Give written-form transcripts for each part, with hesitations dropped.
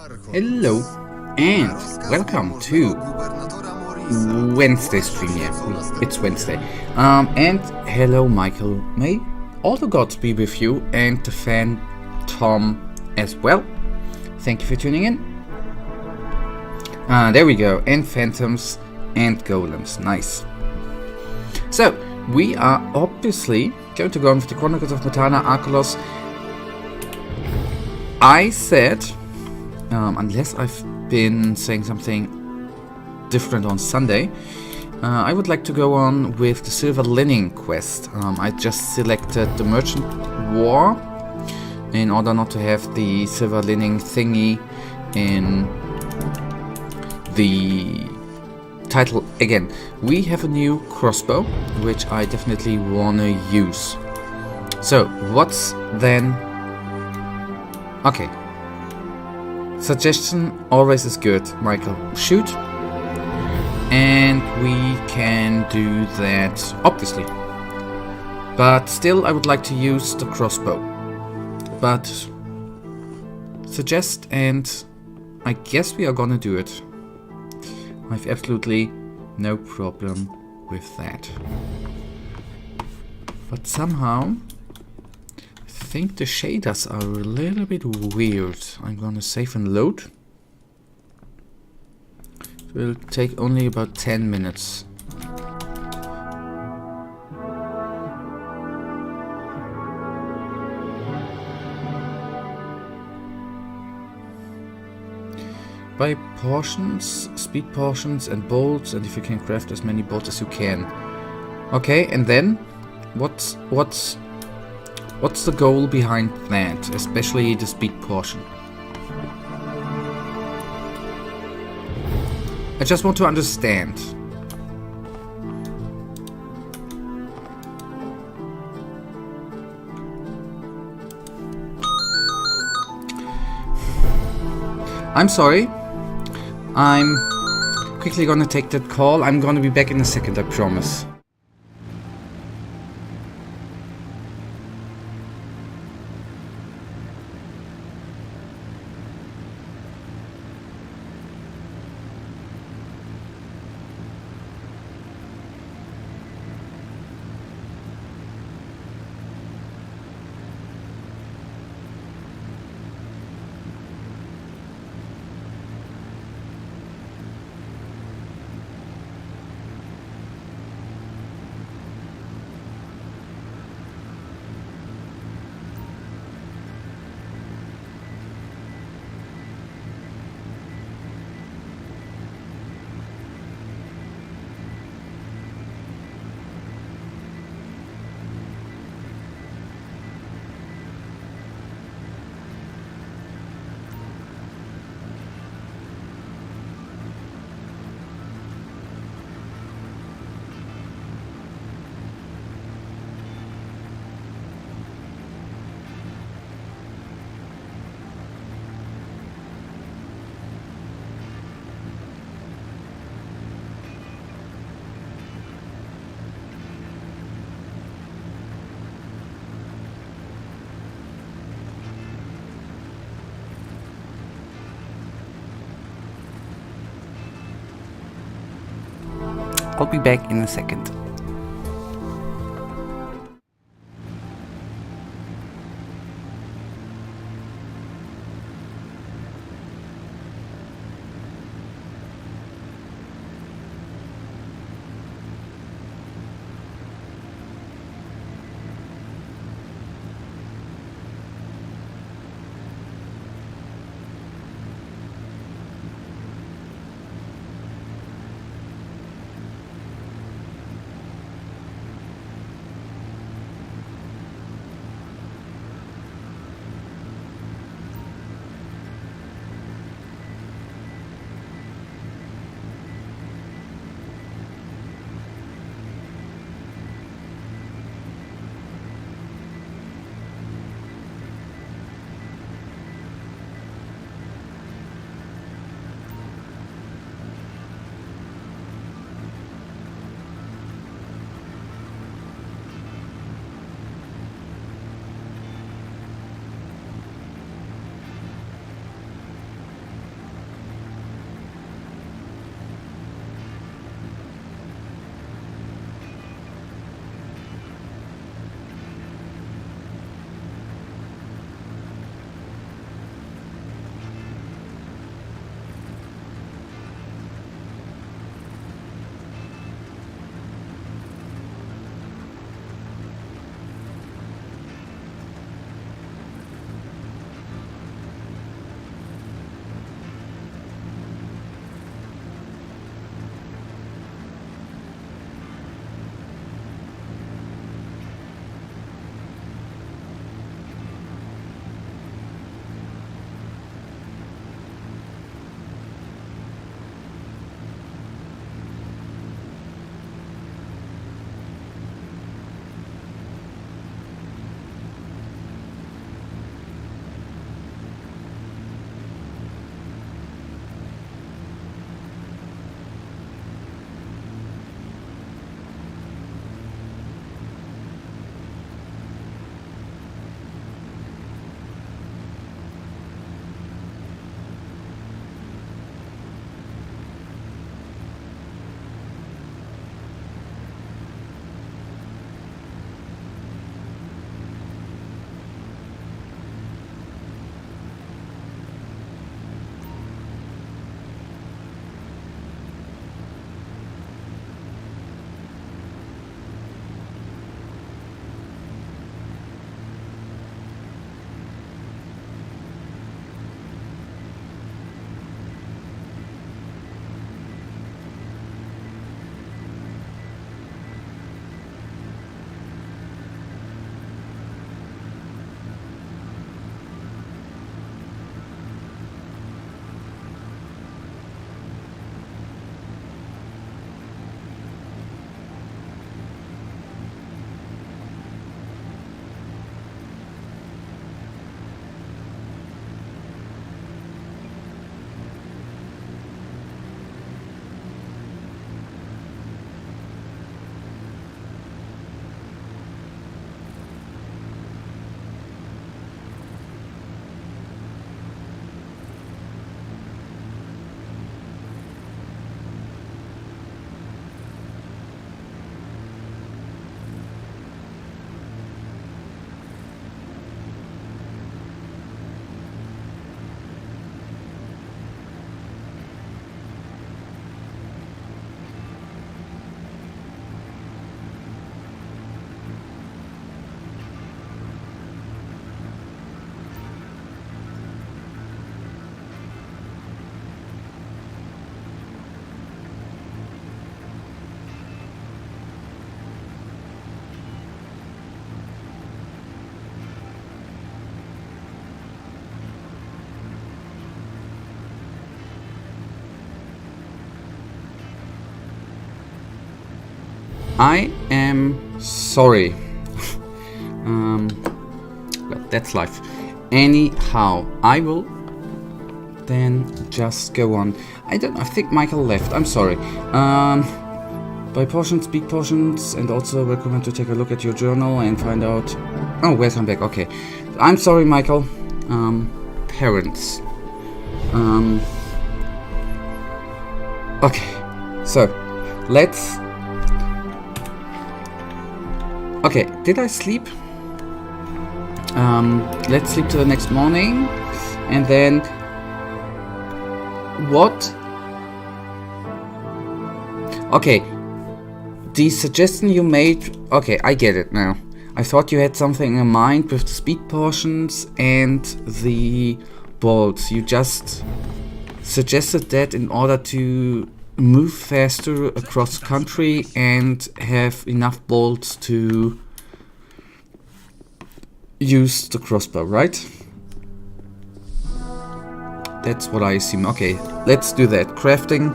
Hello and welcome to Wednesday stream. Yeah, it's Wednesday. And hello, Michael. May all the gods be with you, and the fan Tom as well. Thank you for tuning in. There we go. And phantoms and golems. Nice. So we are obviously going to go on with the Chronicles of Myrtana, Archolos. I said, unless I've been saying something different on Sunday, I would like to go on with the Silver Lining quest. I just selected the Merchant War in order not to have the Silver Lining thingy in the title again. We have a new crossbow, which I definitely want to use. So, what's then... Okay. Suggestion always is good, Michael. Shoot. And we can do that, obviously. But still, I would like to use the crossbow. But suggest, and I guess we are gonna do it. I've absolutely no problem with that. But somehow... I think the shaders are a little bit weird. I'm gonna save and load. It will take only about 10 minutes. Buy portions, speed portions and bolts, and if you can craft as many bolts as you can. Okay, and then what's the goal behind that, especially the speed portion? I just want to understand. I'm sorry. I'm quickly gonna take that call. I'm gonna be back in a second, I promise. I'll be back in a second. I am sorry. Well, that's life. Anyhow, I will then just go on. I think Michael left. I'm sorry. Buy potions, speed potions, and also recommend to take a look at your journal and find out. Oh, welcome back. Okay. I'm sorry, Michael. Parents. Okay. So, let's. Okay, did I sleep? Let's sleep till the next morning, and then what? Okay, the suggestion you made. Okay, I get it now. I thought you had something in mind with the speed potions and the bolts. You just suggested that in order to move faster across country and have enough bolts to use the crossbow, right? That's what I assume. Okay, let's do that. Crafting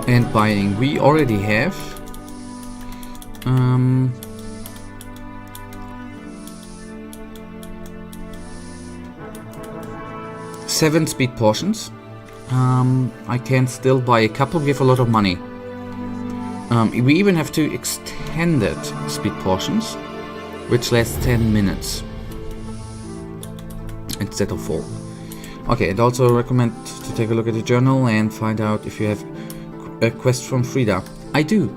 and buying. We already have 7 speed potions. I can still buy a couple. We have a lot of money. We even have 2 extended speed potions, which lasts 10 minutes instead of 4. Okay, and also recommend to take a look at the journal and find out if you have a quest from Frida. I do.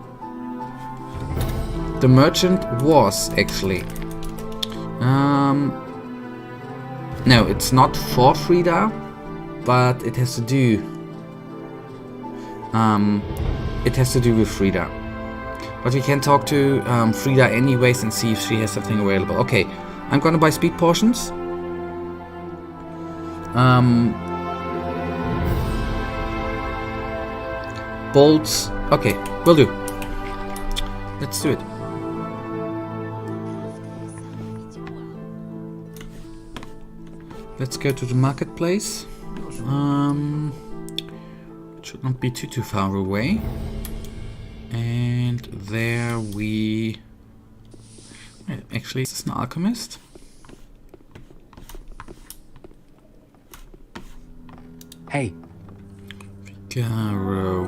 The merchant was actually. No, it's not for Frida, but it has to do. It has to do with Frida. But we can talk to Frida anyways and see if she has something available. Okay, I'm gonna buy speed potions. Bolts. Okay, will do. Let's do it. Let's go to the marketplace. It should not be too far away. And there we... Actually, is this an alchemist? Hey. Figaro.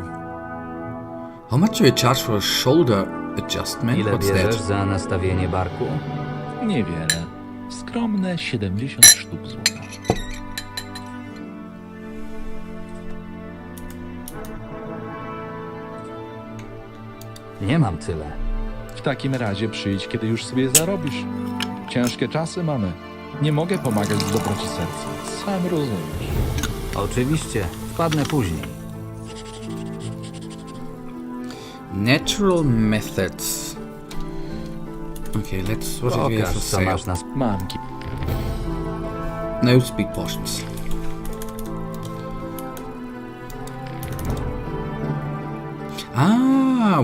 How much do you charge for a shoulder adjustment? Ile What's bierzesz that? za nastawienie barku? Niewiele. Skromne 70 sztuk złota. Nie mam tyle. W takim razie przyjdź, kiedy już sobie zarobisz. Ciężkie czasy mamy. Nie mogę pomagać z dobroci serca. Sam rozumiesz. Oczywiście, wpadnę później. Natural methods. Okay, let's... What do we have Pokaż, for co sale? masz na... Mam No speed potions.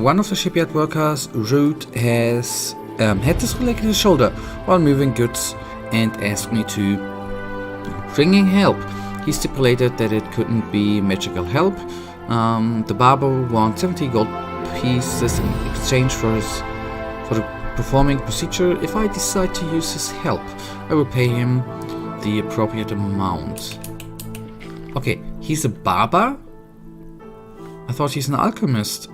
One of the shipyard workers, Root, has had dislocated his shoulder while moving goods and asked me to bring him help. He stipulated that it couldn't be magical help. The barber wants 70 gold pieces in exchange for the performing procedure. If I decide to use his help, I will pay him the appropriate amount. Okay, he's a barber? I thought he's an alchemist.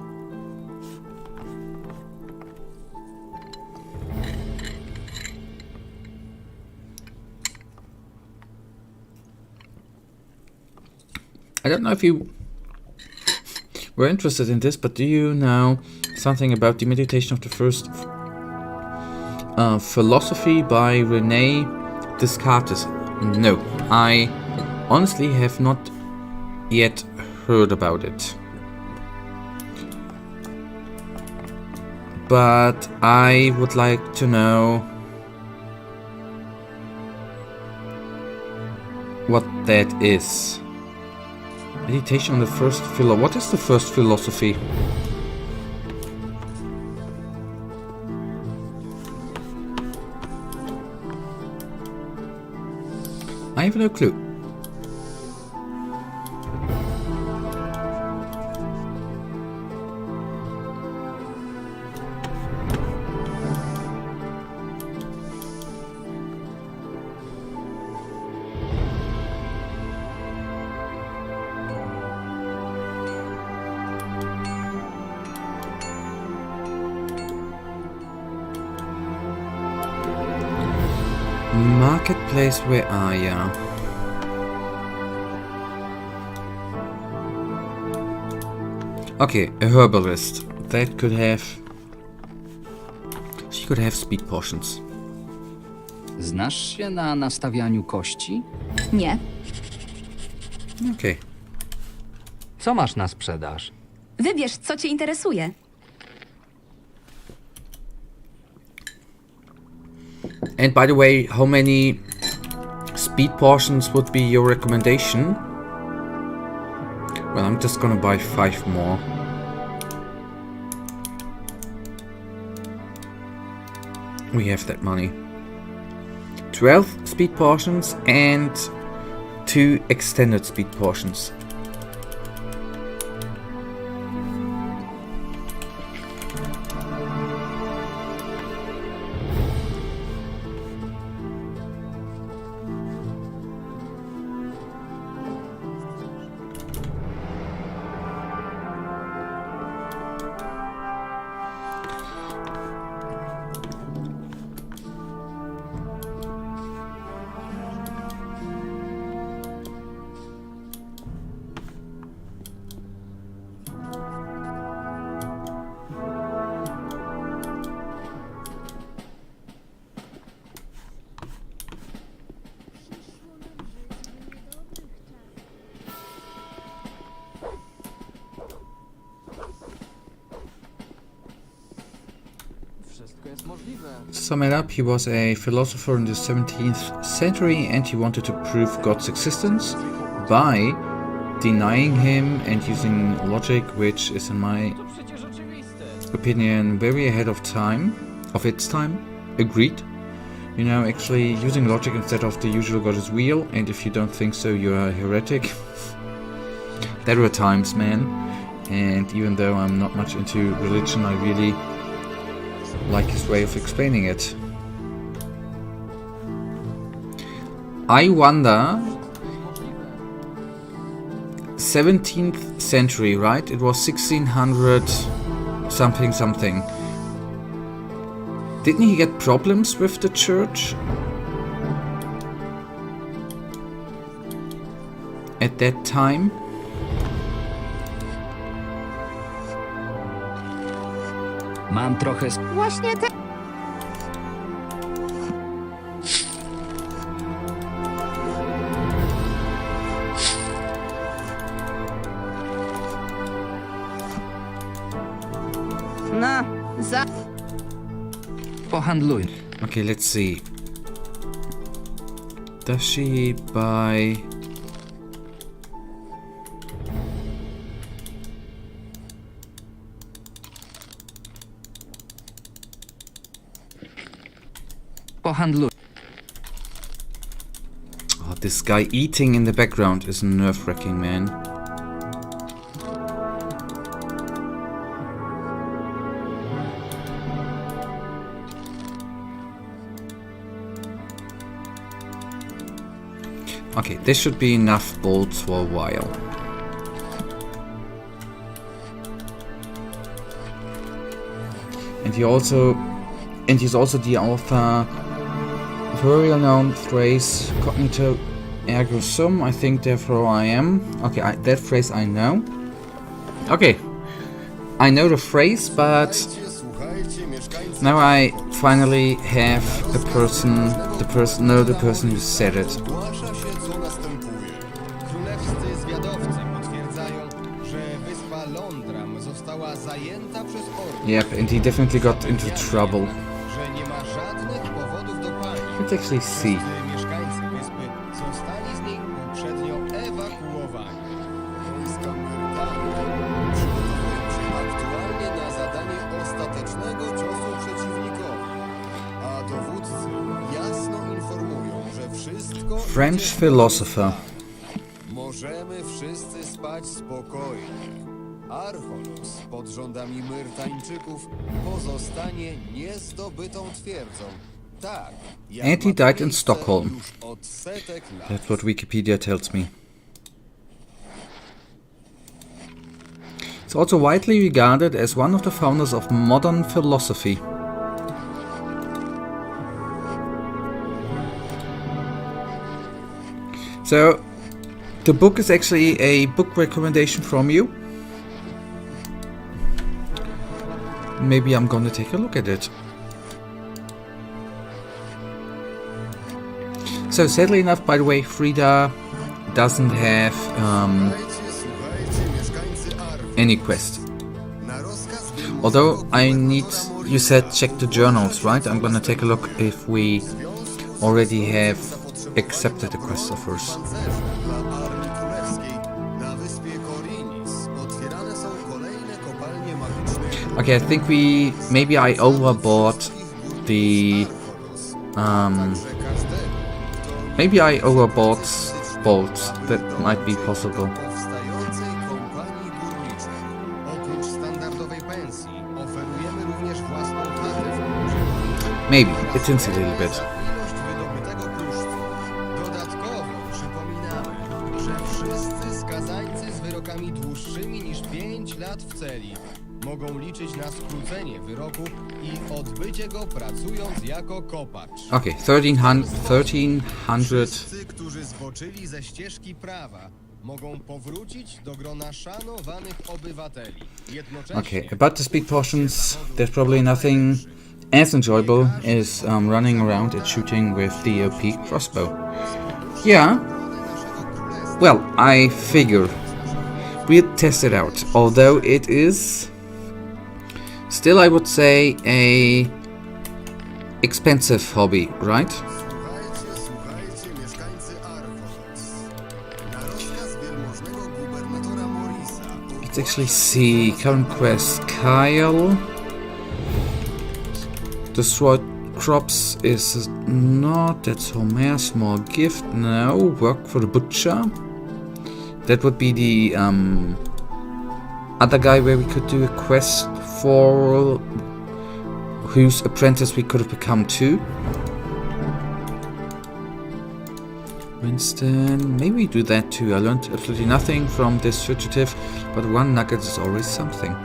I don't know if you were interested in this, but do you know something about the meditation of the first philosophy by Rene Descartes? No, I honestly have not yet heard about it. But I would like to know what that is. Meditation on the first philosophy. What is the first philosophy? I have no clue. Marketplace, where are ya? Okay, a herbalist. That could have... She could have speed potions. Znasz się na nastawianiu kości? Nie. Okay. Co masz na sprzedaż? Wybierz, co cię interesuje. And by the way, how many speed potions would be your recommendation? Well, I'm just gonna buy 5 more. We have that money. 12 speed potions and 2 extended speed potions. To sum it up, he was a philosopher in the 17th century and he wanted to prove God's existence by denying him and using logic, which is in my opinion very ahead of its time. Agreed. You know, actually using logic instead of the usual God is real, and if you don't think so, you are a heretic. There were times, man, and even though I'm not much into religion, I really like his way of explaining it. I wonder, 17th century, right? It was 1600 something. Didn't he get problems with the church at that time? Mam trochę... Właśnie te... No, za... Pohandluj. Okay, let's see. Does she buy... Pohandluj. Oh, this guy eating in the background is nerve-wracking, man. Okay, this should be enough bolts for a while. And he's also the author of a very known phrase, cognito ergo sum, I think therefore I am. Okay, that phrase I know. Okay, I know the phrase, but now I finally have the person who said it. Yep, and he definitely got into trouble. Let's actually see. French philosopher. Możemy wszyscy spać spokojnie. Archolos pod rządami Myrtańczyków pozostanie niezdobytą twierdzą. Tak, jak And he ma died in miejsce Stockholm. już od setek lat. That's what Wikipedia tells me. He's also widely regarded as one of the founders of modern philosophy. So, the book is actually a book recommendation from you. Maybe I'm gonna take a look at it. So, sadly enough, by the way, Frida doesn't have any quest. Although I need, you said check the journals, right? I'm gonna take a look if we already have accepted the quest of hers. Okay, I think maybe I overbought the maybe I overbought bolts. That might be possible. Maybe, it hints a little bit. Dodatkowo przypominamy, że wszyscy skazańcy z wyrokami dłuższymi niż 5 lat w celi mogą liczyć na skrócenie wyroku i odbycie go pracując jako kopacz. Okay, 1300. Wszyscy, którzy zboczyli ze ścieżki prawa, mogą powrócić do grona szanowanych obywateli. Jednocześnie Okay, about the speed portions, there's probably nothing as enjoyable as running around and shooting with the OP crossbow. Yeah, well, I figure we'll test it out, although it is still, I would say, a expensive hobby, right? Słuchajcie, mieszkańcy Archolos. Na rozkaz wielmożnego gubernatora Morisa Let's actually see current quest. Kyle. Destroyed crops is not. That's Homer. Small gift. No. Work for the butcher. That would be the other guy where we could do a quest for whose apprentice we could have become too. Winston, maybe we do that too. I learned absolutely nothing from this fugitive, but one nugget is always something.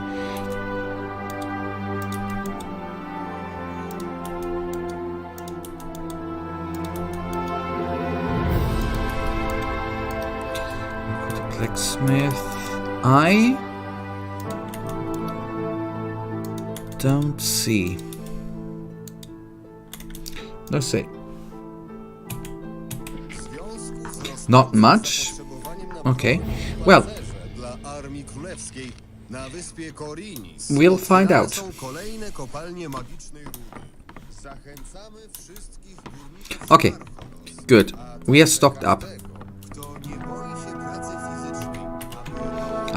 Blacksmith. I don't see. Let's see. Not much. Okay. Well, dla armii królewskiej na wyspie Korinis. we'll find out. Są kolejne kopalnie magicznej rudy. Zachęcamy wszystkich górników Okay. Good. We are stocked up. kto nie boi się pracy fizycznej.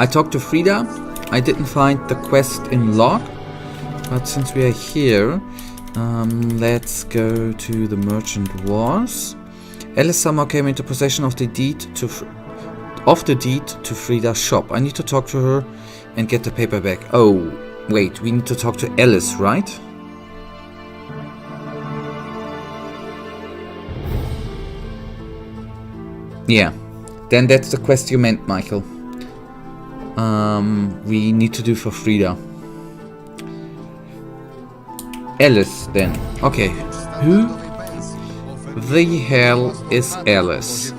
I talked to Frida. I didn't find the quest in log, but since we are here, let's go to the merchant wars. Alice somehow came into possession of the deed to Frida's shop. I need to talk to her and get the paper back. Oh, wait, we need to talk to Alice, right? Yeah, then that's the quest you meant, Michael. We need to do for Frida. Alice, then. Okay, who the hell is Alice?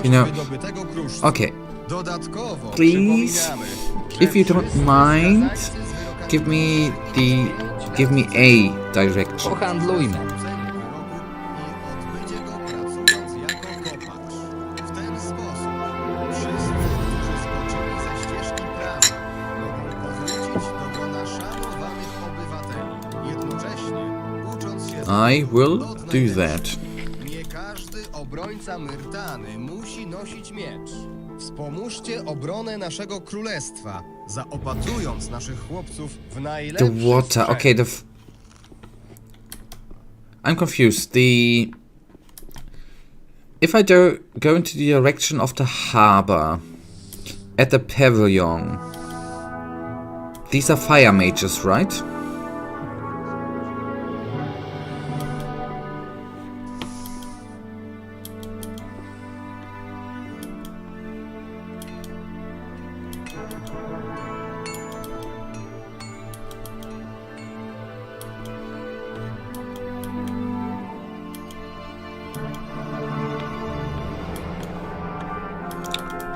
You know, okay, please, if you don't mind, give me a direction. Pohandlujmy. I will do that. Nie każdy obrońca Myrtany musi nosić miecz. Wspomóżcie obronę naszego królestwa, zaopatrując naszych chłopców w najlepszy The water. sprzęt. Okay, I'm confused. If I go into the direction of the harbor at the pavilion, these are fire mages, right?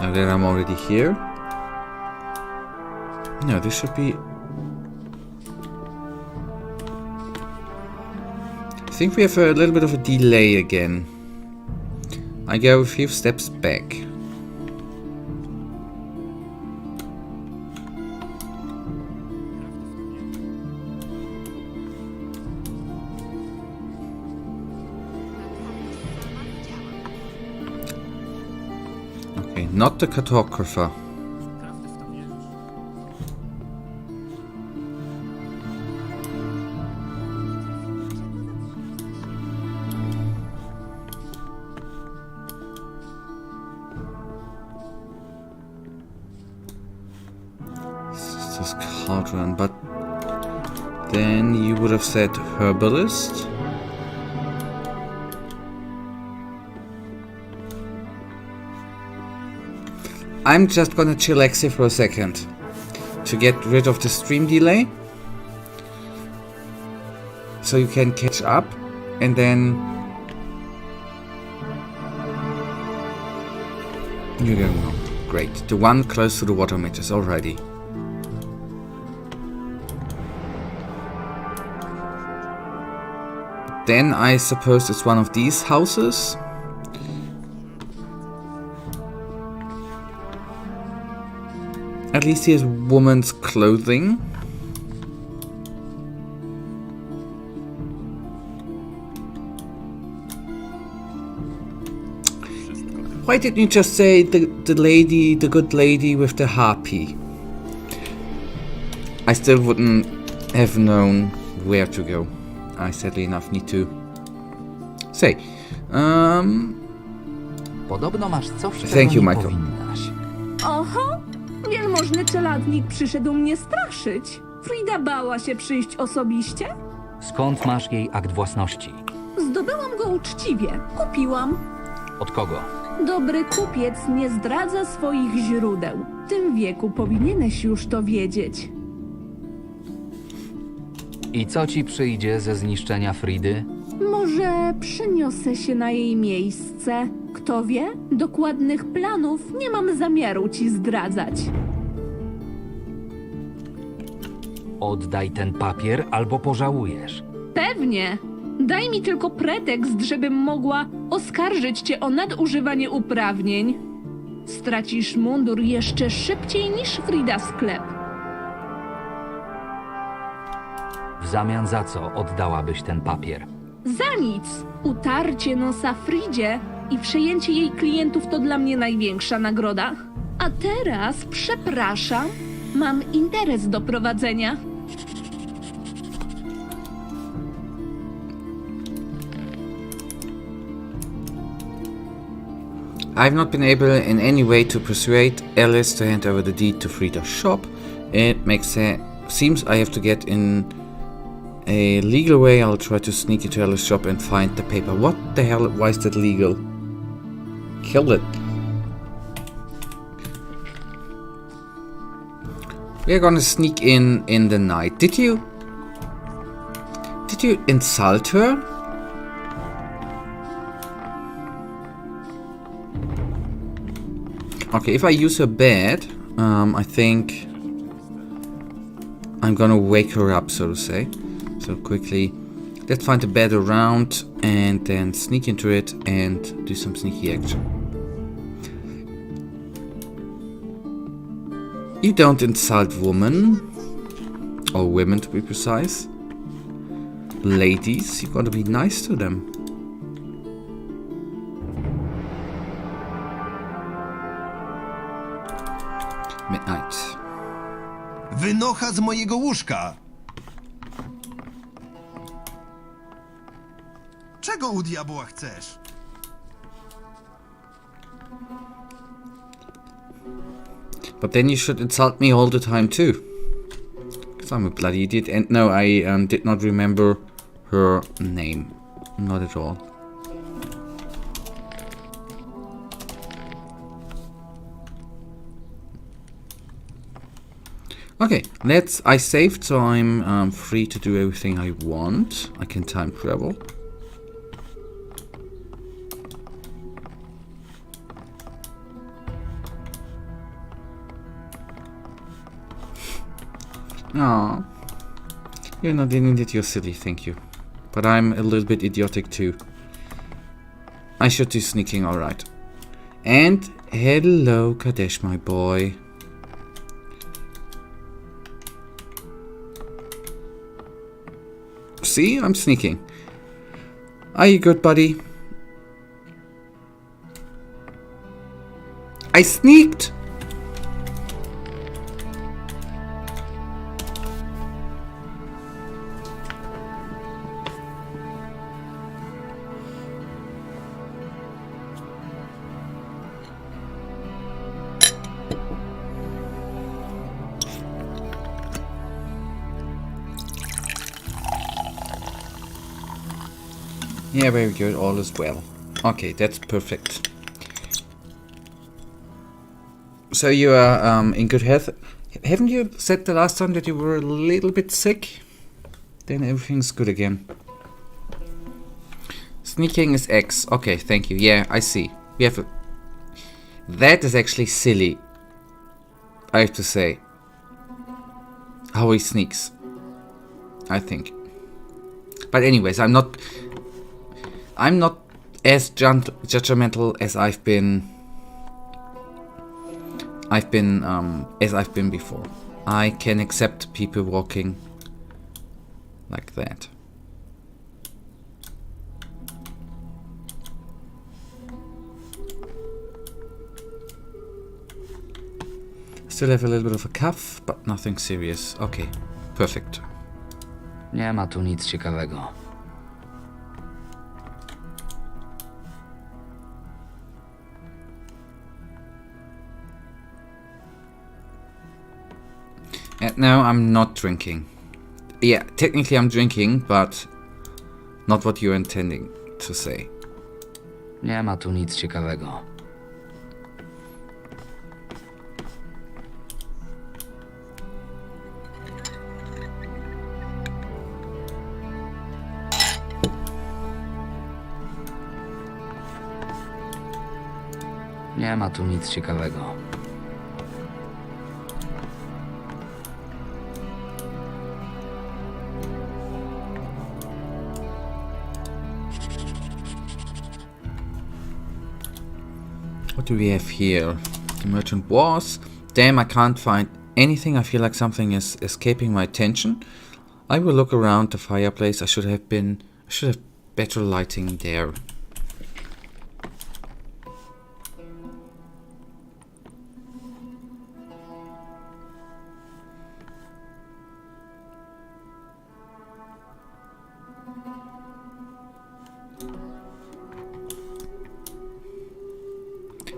Now that I'm already here. No, this should be... I think we have a little bit of a delay again. I go a few steps back. Okay, not the cartographer. This cauldron, but then you would have said herbalist. I'm just gonna chillax here for a second to get rid of the stream delay, so you can catch up, and then you're going home. Great, the one close to the water mages already. Then I suppose it's one of these houses. At least he has woman's clothing. Why didn't you just say the lady, the good lady with the harpy? I still wouldn't have known where to go. I sadly enough need to say. Podobno masz coś, czego Thank you, nie Michael. powinnaś. Oho! Wielmożny czeladnik przyszedł mnie straszyć. Frida bała się przyjść osobiście? Skąd masz jej akt własności? Zdobyłam go uczciwie. Kupiłam. Od kogo? Dobry kupiec nie zdradza swoich źródeł. W tym wieku powinieneś już to wiedzieć. I co ci przyjdzie ze zniszczenia Fridy? Może przyniosę się na jej miejsce. Kto wie? Dokładnych planów nie mam zamiaru ci zdradzać. Oddaj ten papier, albo pożałujesz. Pewnie. Daj mi tylko pretekst, żebym mogła oskarżyć cię o nadużywanie uprawnień. Stracisz mundur jeszcze szybciej niż Frida sklep. W zamian za co oddałabyś ten papier? Za nic. Utarcie nosa Fridzie i przejęcie jej klientów to dla mnie największa nagroda. A teraz, przepraszam, mam interes do prowadzenia. I've not been able in any way to persuade Alice to hand over the deed to Frida's shop. It seems I have to get in a legal way. I'll try to sneak into Alice's shop and find the paper. What the hell? Why is that legal? Kill it. We're gonna sneak in the night. Did you insult her? Okay, if I use her bed, I think I'm gonna wake her up, so to say. So quickly, let's find a bed around and then sneak into it and do some sneaky action. You don't insult women, or women to be precise. Ladies, you gotta be nice to them. Midnight. Wynocha z mojego łóżka! Czego u diabła chcesz? But then you should insult me all the time too. Because I'm a bloody idiot. And no, I did not remember her name. Not at all. Okay, I saved, so I'm free to do everything I want. I can time travel. Oh, you're not an idiot, you're silly, thank you. But I'm a little bit idiotic too. I should do sneaking, alright. And hello, Kadesh, my boy. See, I'm sneaking. Are you good, buddy? I sneaked! Yeah, very good. All is well. Okay, that's perfect. So you are in good health. Haven't you said the last time that you were a little bit sick? Then everything's good again. Sneaking is X. Okay, thank you. Yeah, I see. We have a... That is actually silly, I have to say. How he sneaks, I think. But anyways, I'm not as judgmental as I've been before. I can accept people walking like that. Still have a little bit of a cough, but nothing serious. Okay, perfect. Nie ma tu nic ciekawego. And no, I'm not drinking. Yeah, technically I'm drinking, but not what you're intending to say. Nie ma tu nic ciekawego. Nie ma tu nic ciekawego. What do we have here? The merchant was. Damn, I can't find anything. I feel like something is escaping my attention. I will look around the fireplace. I should have better lighting there.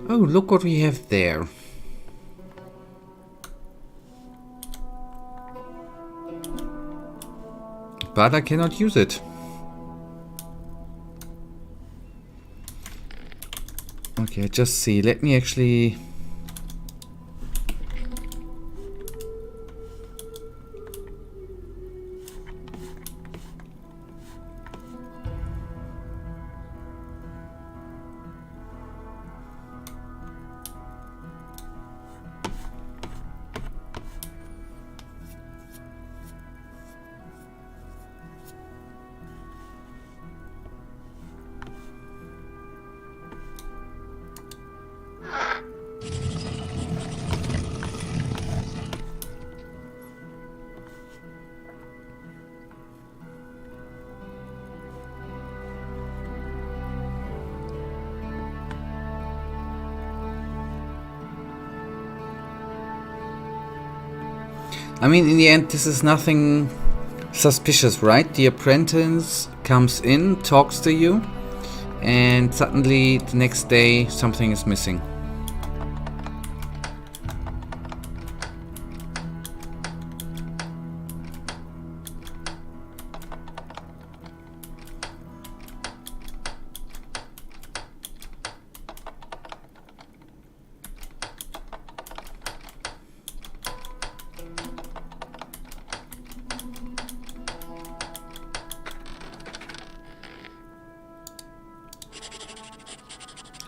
Oh, look what we have there. But I cannot use it. Okay, just see. Let me actually... I mean, in the end, this is nothing suspicious, right? The apprentice comes in, talks to you, and suddenly the next day something is missing.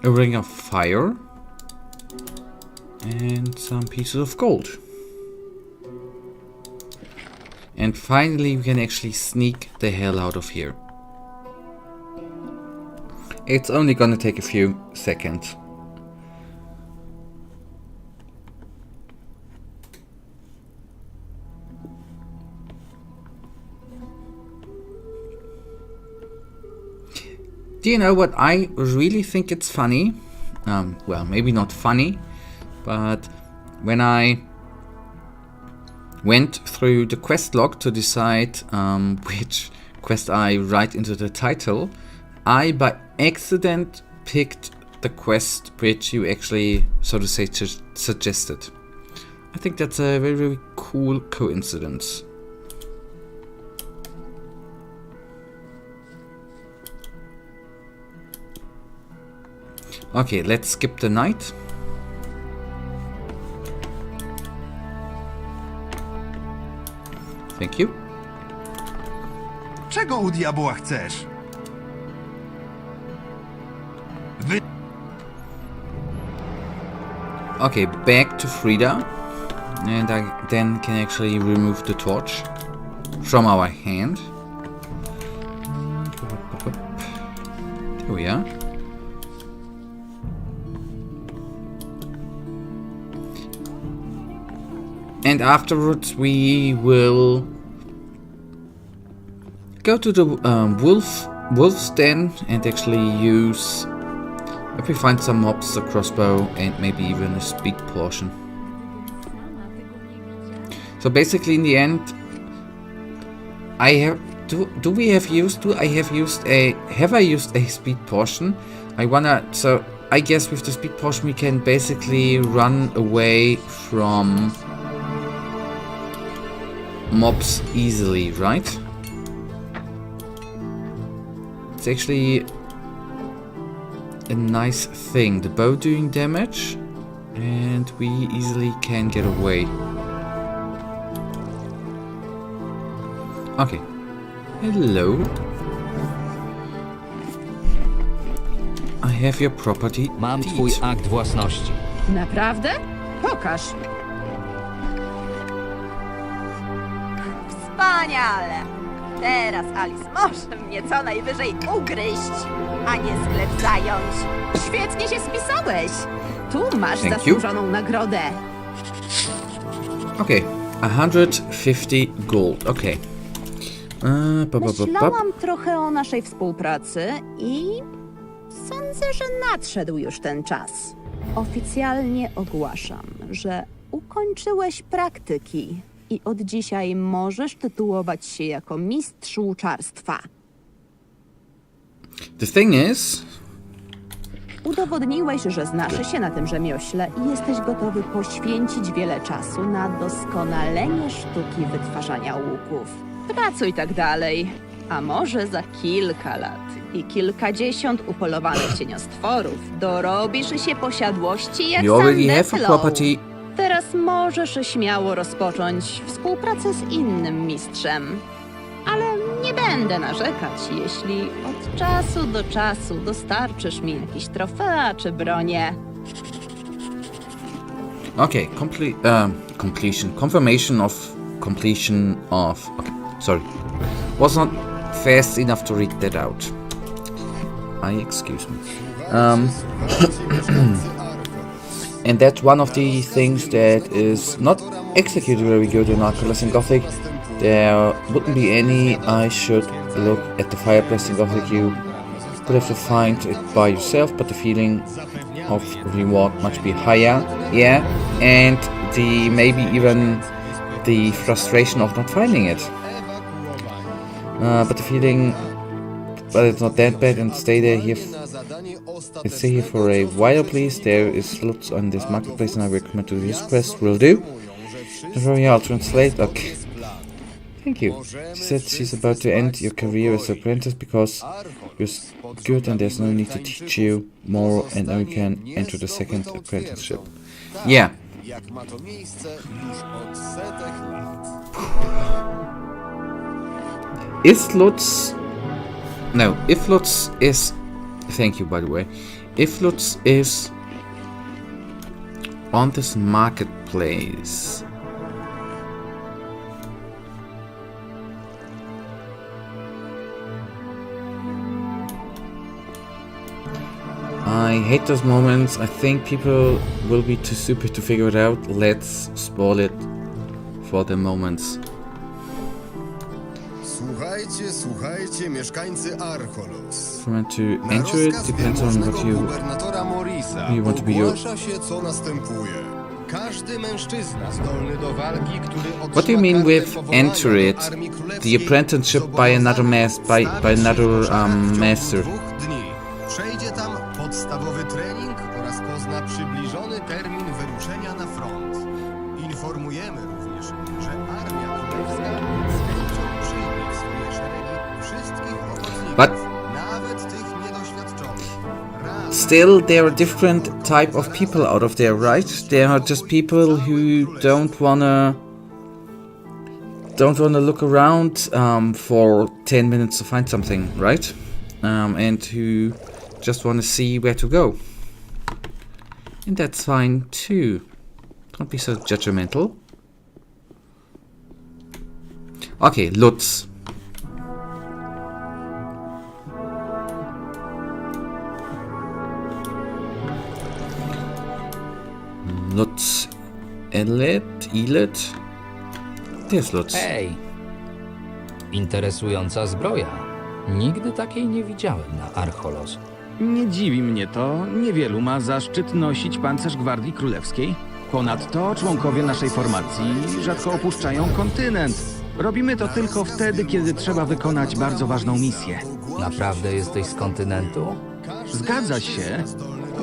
A ring of fire and some pieces of gold. And finally we can actually sneak the hell out of here. It's only gonna take a few seconds. Do you know what I really think it's funny? Well, maybe not funny, but when I went through the quest log to decide which quest I write into the title, I by accident picked the quest which you actually, so to say, suggested. I think that's a very, very cool coincidence. Okay, let's skip the night. Thank you. Czego u diabła chcesz? Okay, back to Frida. And I then can actually remove the torch from our hand. There we are. And afterwards we will go to the wolf's den and actually use, if we find some mobs, a crossbow and maybe even a speed potion. So basically in the end, I have I used a speed potion? So I guess with the speed potion we can basically run away from mobs easily, right? It's actually a nice thing. The bow doing damage, and we easily can get away. Okay. Hello. I have your property. Mam deed. twój akt własności. Naprawdę? Pokaż. Wspaniale! Teraz Alice może mnie co najwyżej ugryźć, a nie sklep zająć. Świetnie się spisałeś. Tu masz Thank zasłużoną nagrodę. Okay. 150 gold. Okay. Myślałam trochę o naszej współpracy i sądzę, że nadszedł już ten czas. Oficjalnie ogłaszam, że ukończyłeś praktyki i od dzisiaj możesz tytułować się jako mistrz łuczarstwa. The thing is, Udowodniłeś, że znasz się na tym rzemiośle i jesteś gotowy poświęcić wiele czasu na doskonalenie sztuki wytwarzania łuków. Pracuj tak dalej, a może za kilka lat i kilkadziesiąt upolowanych cieniostworów dorobisz się posiadłości jak you already have a Sandeflow. property. Teraz możesz śmiało rozpocząć współpracę z innym mistrzem. Ale nie będę narzekać, jeśli od czasu do czasu dostarczysz mi jakiś trofea czy bronię. Okay, completion. Confirmation of completion of... Okay, sorry. Was not fast enough to read that out. Excuse me. And that's one of the things that is not executed when we go to Archolos in Gothic. There wouldn't be any. I should look at the fireplace in Gothic. You would have to find it by yourself, but the feeling of reward must be higher. Yeah, and maybe even the frustration of not finding it. But the feeling, but it's not that bad, and stay here for a while, please. There is lots on this marketplace, and I recommend to this quest. Will do. Don't worry, I'll translate. Okay. Thank you. She said she's about to end your career as an apprentice because you're good and there's no need to teach you more, and now you can enter the second apprenticeship. Yeah. If Lutz is... Thank you, by the way. If Lutz is on this marketplace... I hate those moments. I think people will be too stupid to figure it out. Let's spoil it for the moments. Słuchajcie, mieszkańcy Archolos. If you want to Na enter it, rozkaz depends on wielmożnego what you... gubernatora Morisa you want to be your- ogłasza się, co następuje. Każdy mężczyzna zdolny do walki, który otrzyma What do you mean kartę with powołania enter do it? Armii The Królewskiej, apprenticeship by another by another master. 2 dni. Przejdzie tam podstawowy trening oraz pozna przybliżony termin wyruszenia na front. Informujemy również, że Armia Królewska z chęcią przyjmie w swoje szeregi wszystkich ochotników, But nawet tych niedoświadczonych. Raz still, there are different type of people out of there, right? There are just people who don't wanna look around for 10 minutes to find something, right? And who just wanna see where to go. And that's fine too. Don't be so judgmental. Okay, Lutz. Lutz. Elet? Gdzie jest Lutz? Hej! Interesująca zbroja. Nigdy takiej nie widziałem na Archolos. Nie dziwi mnie to. Niewielu ma zaszczyt nosić pancerz Gwardii Królewskiej. Ponadto członkowie naszej formacji rzadko opuszczają kontynent. Robimy to tylko wtedy, kiedy trzeba wykonać bardzo ważną misję. Naprawdę jesteś z kontynentu? Zgadza się.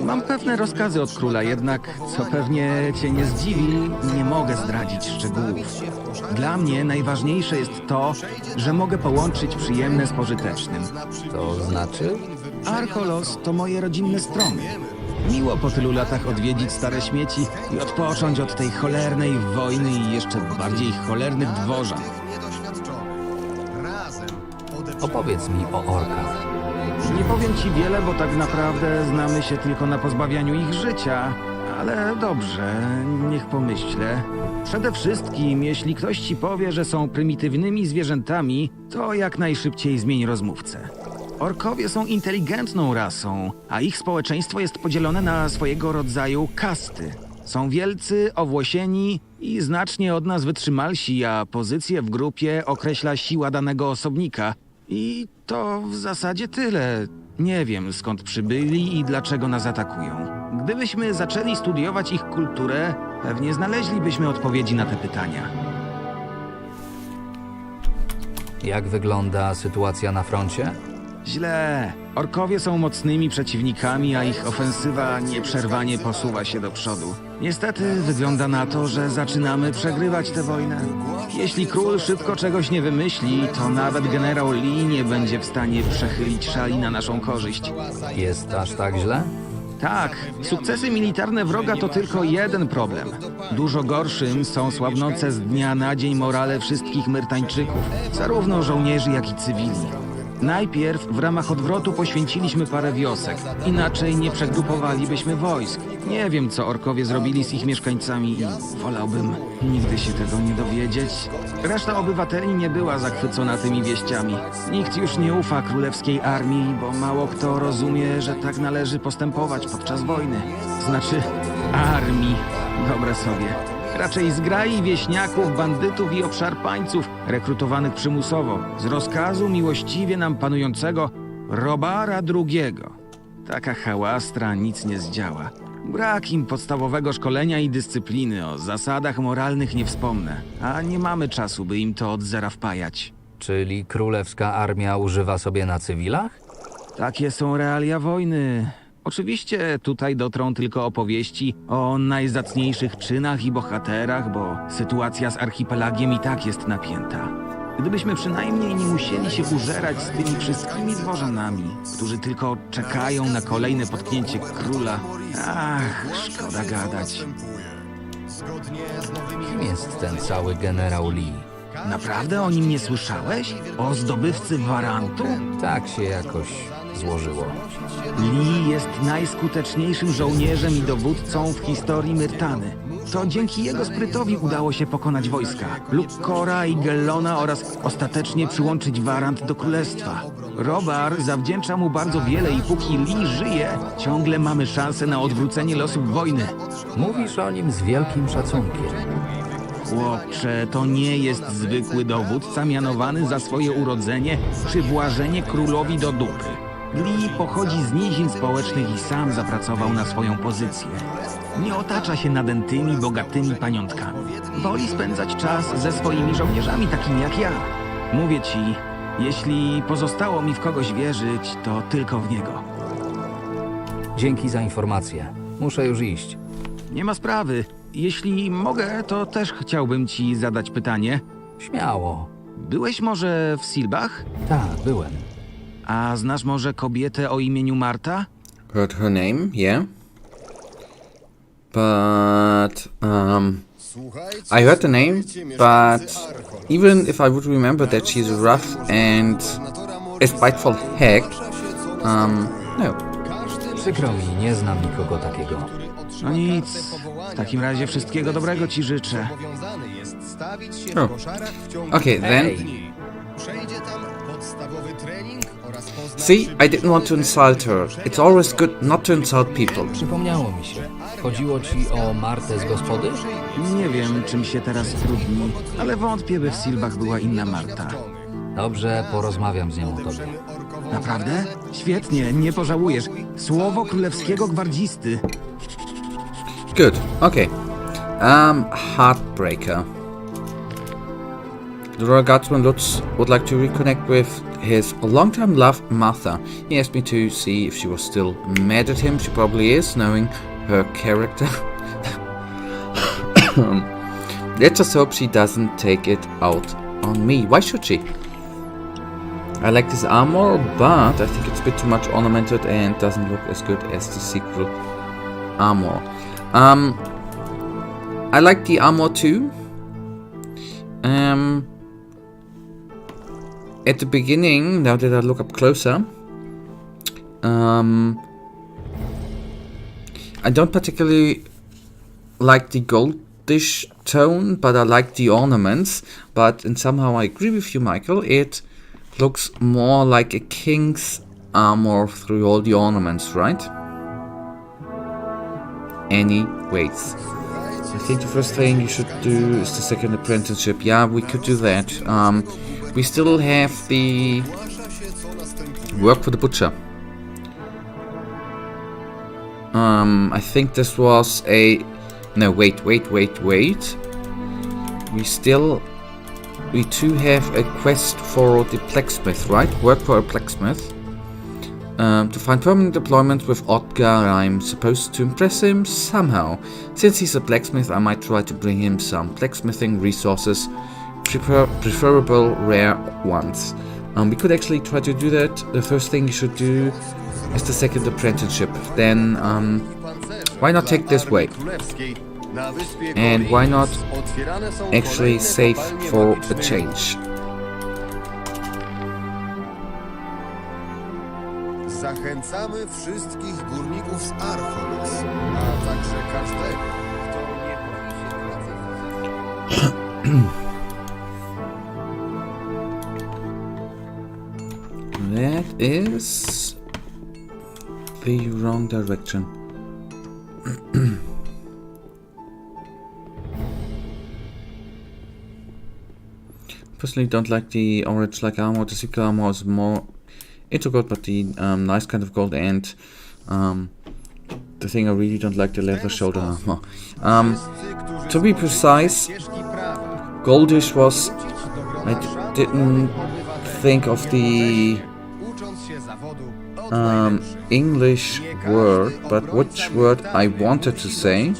Mam pewne rozkazy od króla, jednak, co pewnie cię nie zdziwi, nie mogę zdradzić szczegółów. Dla mnie najważniejsze jest to, że mogę połączyć przyjemne z pożytecznym. To znaczy? Archolos to moje rodzinne stromy. Miło po tylu latach odwiedzić stare śmieci i odpocząć od tej cholernej wojny i jeszcze bardziej cholernych dworzan. Opowiedz mi o orkach. Nie powiem ci wiele, bo tak naprawdę znamy się tylko na pozbawianiu ich życia. Ale dobrze, niech pomyślę. Przede wszystkim, jeśli ktoś ci powie, że są prymitywnymi zwierzętami, to jak najszybciej zmień rozmówcę. Orkowie są inteligentną rasą, a ich społeczeństwo jest podzielone na swojego rodzaju kasty. Są wielcy, owłosieni i znacznie od nas wytrzymalsi, a pozycję w grupie określa siła danego osobnika. I to w zasadzie tyle. Nie wiem, skąd przybyli i dlaczego nas atakują. Gdybyśmy zaczęli studiować ich kulturę, pewnie znaleźlibyśmy odpowiedzi na te pytania. Jak wygląda sytuacja na froncie? Źle. Orkowie są mocnymi przeciwnikami, a ich ofensywa nieprzerwanie posuwa się do przodu. Niestety wygląda na to, że zaczynamy przegrywać tę wojnę. Jeśli król szybko czegoś nie wymyśli, to nawet generał Lee nie będzie w stanie przechylić szali na naszą korzyść. Jest aż tak źle? Tak, sukcesy militarne wroga to tylko jeden problem. Dużo gorszym są słabnące z dnia na dzień morale wszystkich Myrtańczyków, zarówno żołnierzy, jak i cywili. Najpierw w ramach odwrotu poświęciliśmy parę wiosek, inaczej nie przegrupowalibyśmy wojsk. Nie wiem, co orkowie zrobili z ich mieszkańcami i wolałbym nigdy się tego nie dowiedzieć. Reszta obywateli nie była zachwycona tymi wieściami. Nikt już nie ufa królewskiej armii, bo mało kto rozumie, że tak należy postępować podczas wojny. Znaczy, armii. Dobre sobie. Raczej zgrai wieśniaków, bandytów i obszarpańców rekrutowanych przymusowo z rozkazu miłościwie nam panującego Robara II. Taka hałastra nic nie zdziała. Brak im podstawowego szkolenia i dyscypliny, o zasadach moralnych nie wspomnę, a nie mamy czasu, by im to od zera wpajać. Czyli królewska armia używa sobie na cywilach? Takie są realia wojny. Oczywiście tutaj dotrą tylko opowieści o najzacniejszych czynach i bohaterach, bo sytuacja z archipelagiem i tak jest napięta. Gdybyśmy przynajmniej nie musieli się użerać z tymi wszystkimi dworzanami, którzy tylko czekają na kolejne potknięcie króla. Ach, szkoda gadać. Kim jest ten cały generał Lee? Naprawdę o nim nie słyszałeś? O zdobywcy Warantu? Tak się jakoś złożyło. Lee jest najskuteczniejszym żołnierzem i dowódcą w historii Myrtany. To dzięki jego sprytowi udało się pokonać wojska Lukkora i Gellona oraz ostatecznie przyłączyć Warant do królestwa. Robar zawdzięcza mu bardzo wiele i póki Lee żyje, ciągle mamy szansę na odwrócenie losów wojny. Mówisz o nim z wielkim szacunkiem. Chłopcze, to nie jest zwykły dowódca mianowany za swoje urodzenie przywłażenie królowi do dupy. Lee pochodzi z nizin społecznych i sam zapracował na swoją pozycję. Nie otacza się nadętymi, bogatymi paniątkami. Woli spędzać czas ze swoimi żołnierzami, takimi jak ja. Mówię ci, jeśli pozostało mi w kogoś wierzyć, to tylko w niego. Dzięki za informację. Muszę już iść. Nie ma sprawy. Jeśli mogę, to też chciałbym ci zadać pytanie. Śmiało. Byłeś może w Silbach? Tak, byłem. A znasz może kobietę o imieniu Marta? Heard her name, yeah. But, I heard the name, but even if I would remember that she's a rough and a spiteful hag, no. Przykro mi, nie znam nikogo takiego. No nic. W takim razie wszystkiego dobrego ci życzę. Oh. Okay, then. Przejdzie tam podstawowy trening oraz See, I didn't want to insult her. It's always good not to insult people. Przypomniało mi się. Chodziło ci o Martę z gospody? Nie wiem, czym się teraz trudni, ale wątpię, by w Silbach była inna Marta. Dobrze, porozmawiam z nią o tobie. Naprawdę? Świetnie, nie pożałujesz. Słowo królewskiego gwardzisty. Good, okay. Heartbreaker. The Royal Guardsman Lutz would like to reconnect with his long-time love, Martha. He asked me to see if she was still mad at him. She probably is, knowing her character. Let's just hope she doesn't take it out on me. Why should she? I like this armor, but I think it's a bit too much ornamented and doesn't look as good as the sequel armor. I like the armor too. At the beginning, now that I look up closer, I don't particularly like the goldish tone, but I like the ornaments. But and somehow I agree with you, Michael. It looks more like a king's armor through all the ornaments, right? Anyways, I think the first thing you should do is the second apprenticeship. Yeah, we could do that. We still have the work for the butcher. I think this was a... No, wait. We too have a quest for the blacksmith, right? Work for a blacksmith. To find permanent employment with Otgar, I'm supposed to impress him somehow. Since he's a blacksmith, I might try to bring him some blacksmithing resources, preferable rare ones. We could actually try to do that. The first thing you should do is the second apprenticeship. Then, why not take this way? And why not actually save for a change? Zachęcamy wszystkich górników z Archolos, a także każdego, kto nie boi się pracy. That is the wrong direction. Personally, don't like the orange like armor. The sequel armor is more into gold, but the nice kind of gold, and the thing I really don't like, the leather shoulder armor. To be precise, goldish was... I didn't think of the English word, but which word I wanted to say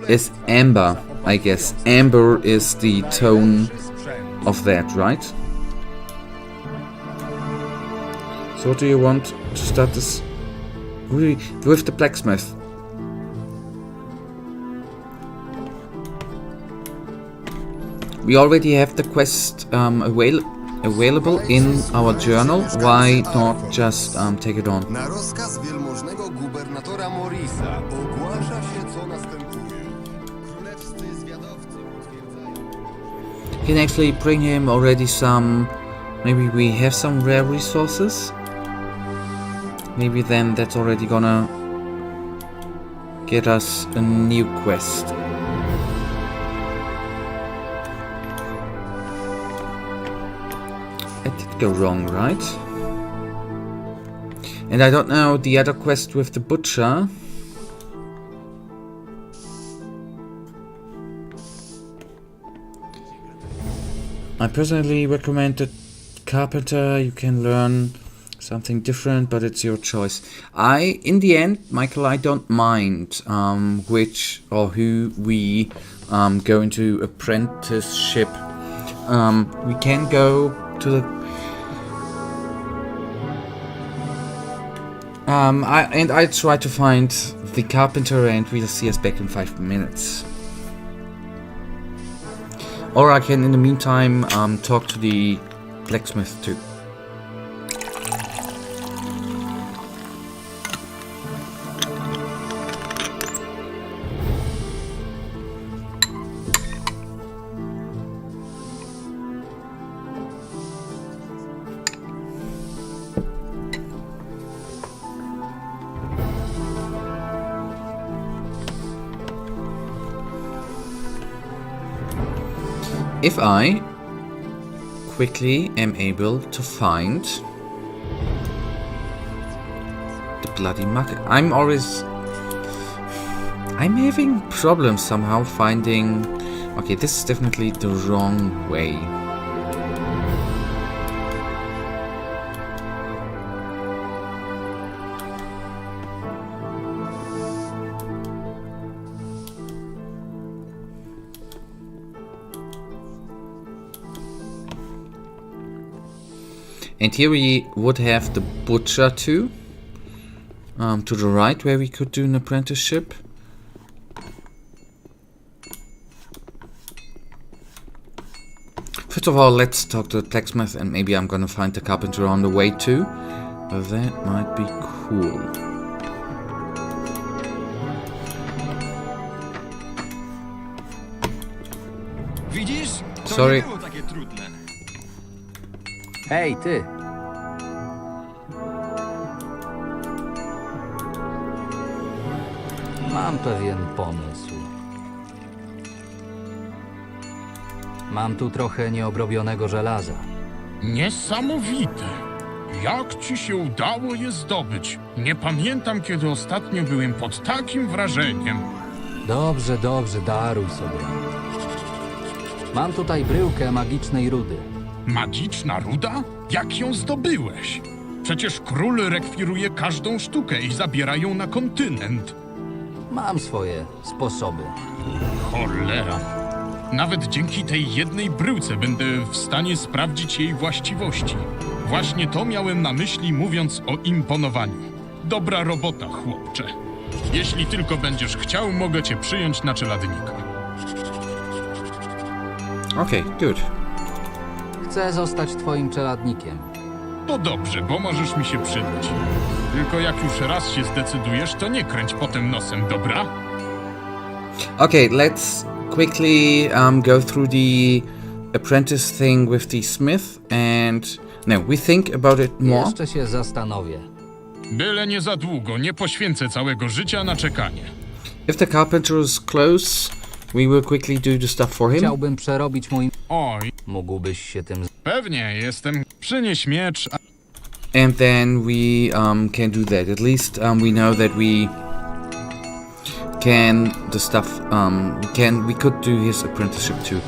is amber, I guess. Amber is the tone of that, right? So what do you want to start this really with the blacksmith? We already have the quest available in our journal. Why not just take it on? Na rozkaz wielmożnego gubernatora Morisa ogłasza się, co następuje. Królewscy zwiadowcy potwierdzają... Can actually bring him already some... Maybe we have some rare resources? Maybe then that's already gonna get us a new quest. I did go wrong, right? And I don't know the other quest with the butcher. I personally recommend the carpenter. You can learn something different, but it's your choice. In the end, Michael, I don't mind which or who we go into apprenticeship. We can go to the I try to find the carpenter, and we'll see us back in 5 minutes. Or I can in the meantime talk to the blacksmith too. If I quickly am able to find the bloody market. I'm having problems somehow finding... Okay, this is definitely the wrong way. And here we would have the butcher too, to the right, where we could do an apprenticeship. First of all, let's talk to the blacksmith, and maybe I'm gonna find the carpenter on the way too. That might be cool. Widzisz? To Sorry. nie było takie trudne. Hej, ty! Mam pewien pomysł. Mam tu trochę nieobrobionego żelaza. Niesamowite! Jak ci się udało je zdobyć? Nie pamiętam, kiedy ostatnio byłem pod takim wrażeniem. Dobrze, daruj sobie. Mam tutaj bryłkę magicznej rudy. Magiczna ruda? Jak ją zdobyłeś? Przecież król rekwiruje każdą sztukę i zabiera ją na kontynent. Mam swoje sposoby. Cholera. Nawet dzięki tej jednej bryłce będę w stanie sprawdzić jej właściwości. Właśnie to miałem na myśli, mówiąc o imponowaniu. Dobra robota, chłopcze. Jeśli tylko będziesz chciał, mogę cię przyjąć na czeladnika. Okay, good. Chcę zostać twoim czeladnikiem. To dobrze, bo możesz mi się przydać. Tylko jak już raz się zdecydujesz, to nie kręć potem nosem, dobra? Okay, let's quickly go through the apprentice thing with the smith, and no, we think about it more. Jeszcze się zastanowię. Byle nie za długo, nie poświęcę całego życia na czekanie. If the carpenter is close, we will quickly do the stuff for him. Chciałbym przerobić mój... Oj, Mógłbyś się tym... pewnie jestem. Przynieś miecz, a... And then we can do that. At least we know that we can the stuff. We could do his apprenticeship too.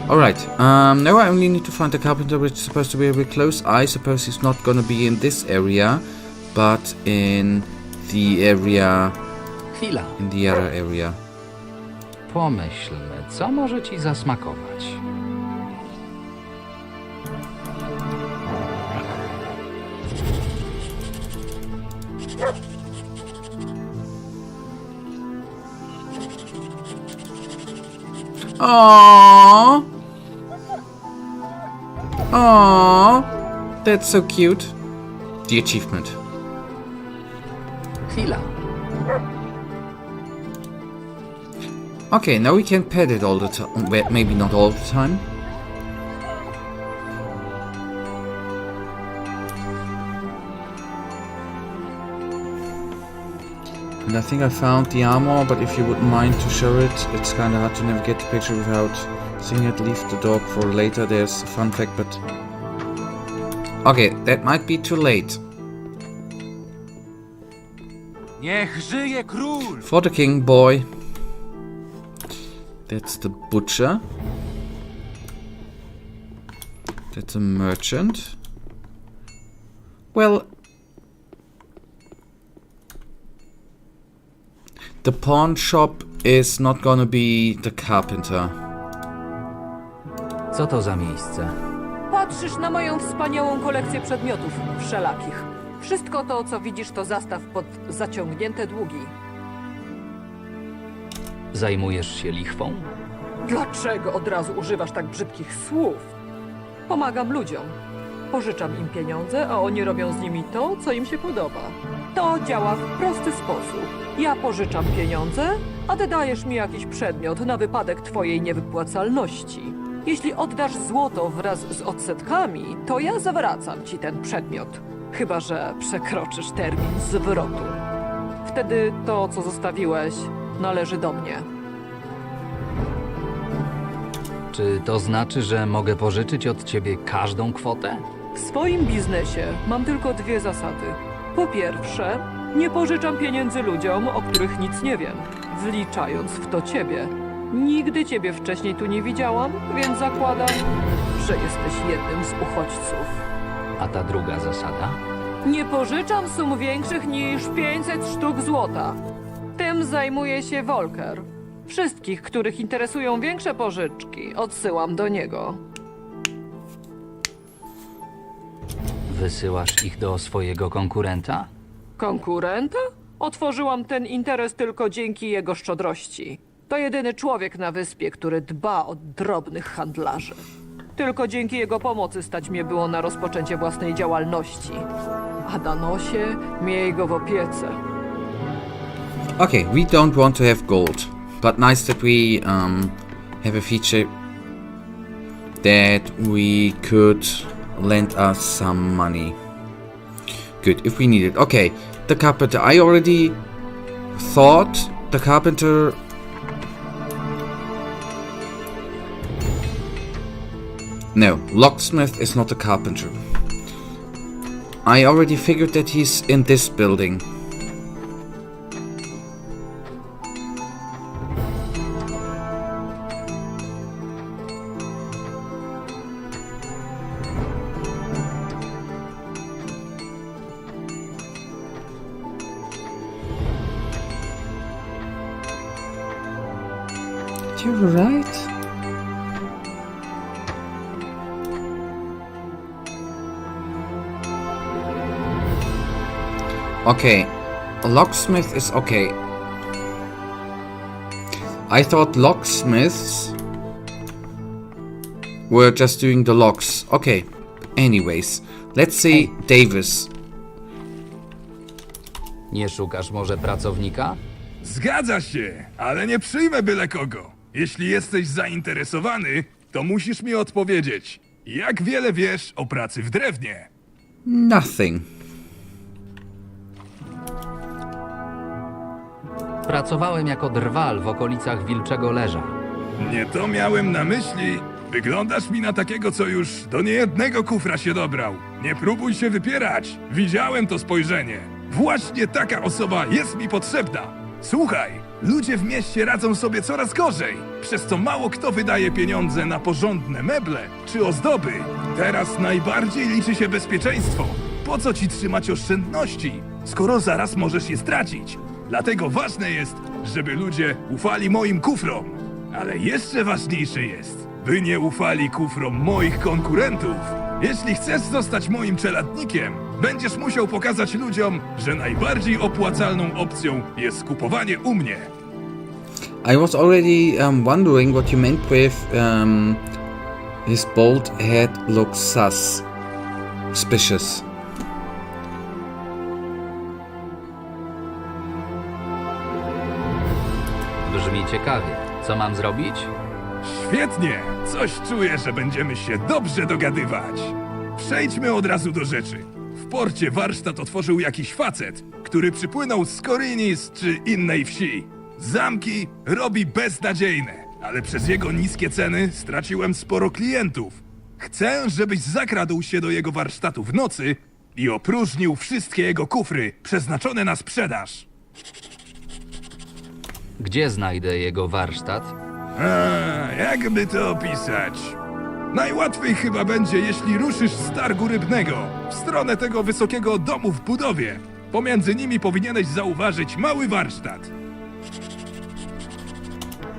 All right. Now I only need to find the carpenter, which is supposed to be a bit close. I suppose he's not gonna be in this area, but in the area. Chwila. In the other area. Pomyślmy, co może ci zasmakować. Aww. Aww. That's so cute. The achievement. Chwila. Okay, now we can pet it all the time. Well, maybe not all the time. And I think I found the armor, but if you wouldn't mind to show it, it's kind of hard to navigate the picture without seeing it. Leave the dog for later. There's a fun fact, but... Okay, that might be too late. Niech żyje król! For the king, boy. That's the butcher. That's a merchant. Well... The pawn shop is not gonna be the carpenter. Co to za miejsce? Patrzysz na moją wspaniałą kolekcję przedmiotów wszelakich. Wszystko to, co widzisz, to zastaw pod zaciągnięte długi. Zajmujesz się lichwą? Dlaczego od razu używasz tak brzydkich słów? Pomagam ludziom. Pożyczam im pieniądze, a oni robią z nimi to, co im się podoba. To działa w prosty sposób. Ja pożyczam pieniądze, a ty dajesz mi jakiś przedmiot na wypadek twojej niewypłacalności. Jeśli oddasz złoto wraz z odsetkami, to ja zawracam ci ten przedmiot. Chyba że przekroczysz termin zwrotu. Wtedy to, co zostawiłeś, należy do mnie. Czy to znaczy, że mogę pożyczyć od ciebie każdą kwotę? W swoim biznesie mam tylko dwie zasady. Po pierwsze, nie pożyczam pieniędzy ludziom, o których nic nie wiem, wliczając w to ciebie. Nigdy ciebie wcześniej tu nie widziałam, więc zakładam, że jesteś jednym z uchodźców. A ta druga zasada? Nie pożyczam sum większych niż 500 sztuk złota. Tym zajmuje się Volker. Wszystkich, których interesują większe pożyczki, odsyłam do niego. Wysyłasz ich do swojego konkurenta? Konkurenta? Otworzyłam ten interes tylko dzięki jego szczodrości. To jedyny człowiek na wyspie, który dba o drobnych handlarzy. Tylko dzięki jego pomocy stać mnie było na rozpoczęcie własnej działalności. A Danosie, miej go w opiece. Okay, we don't want to have gold, but nice that we have a feature that we could lend us some money. Good, if we need it. Okay, the carpenter. I already thought the carpenter... No, locksmith is not a carpenter. I already figured that he's in this building. You're right. Okay, a locksmith is okay. I thought locksmiths were just doing the locks. Okay, anyways, let's see Davis. Nie szukasz może pracownika? Zgadza się, ale nie przyjmę byle kogo. Jeśli jesteś zainteresowany, to musisz mi odpowiedzieć. Jak wiele wiesz o pracy w drewnie? Nothing. Pracowałem jako drwal w okolicach Wilczego Leża. Nie to miałem na myśli. Wyglądasz mi na takiego, co już do niejednego kufra się dobrał. Nie próbuj się wypierać. Widziałem to spojrzenie. Właśnie taka osoba jest mi potrzebna. Słuchaj, ludzie w mieście radzą sobie coraz gorzej, przez co mało kto wydaje pieniądze na porządne meble czy ozdoby. Teraz najbardziej liczy się bezpieczeństwo. Po co ci trzymać oszczędności, skoro zaraz możesz je stracić? Dlatego ważne jest, żeby ludzie ufali moim kufrom. Ale jeszcze ważniejsze jest, by nie ufali kufrom moich konkurentów. Jeśli chcesz zostać moim czeladnikiem, będziesz musiał pokazać ludziom, że najbardziej opłacalną opcją jest kupowanie u mnie. I was already wondering what you meant with his bald head looks sus. suspicious. Brzmi ciekawie. Co mam zrobić? Świetnie! Coś czuję, że będziemy się dobrze dogadywać. Przejdźmy od razu do rzeczy. W porcie warsztat otworzył jakiś facet, który przypłynął z Korynis czy innej wsi. Zamki robi beznadziejne, ale przez jego niskie ceny straciłem sporo klientów. Chcę, żebyś zakradł się do jego warsztatu w nocy i opróżnił wszystkie jego kufry przeznaczone na sprzedaż. Gdzie znajdę jego warsztat? Jakby to opisać? Najłatwiej chyba będzie, jeśli ruszysz z targu rybnego w stronę tego wysokiego domu w budowie. Pomiędzy nimi powinieneś zauważyć mały warsztat.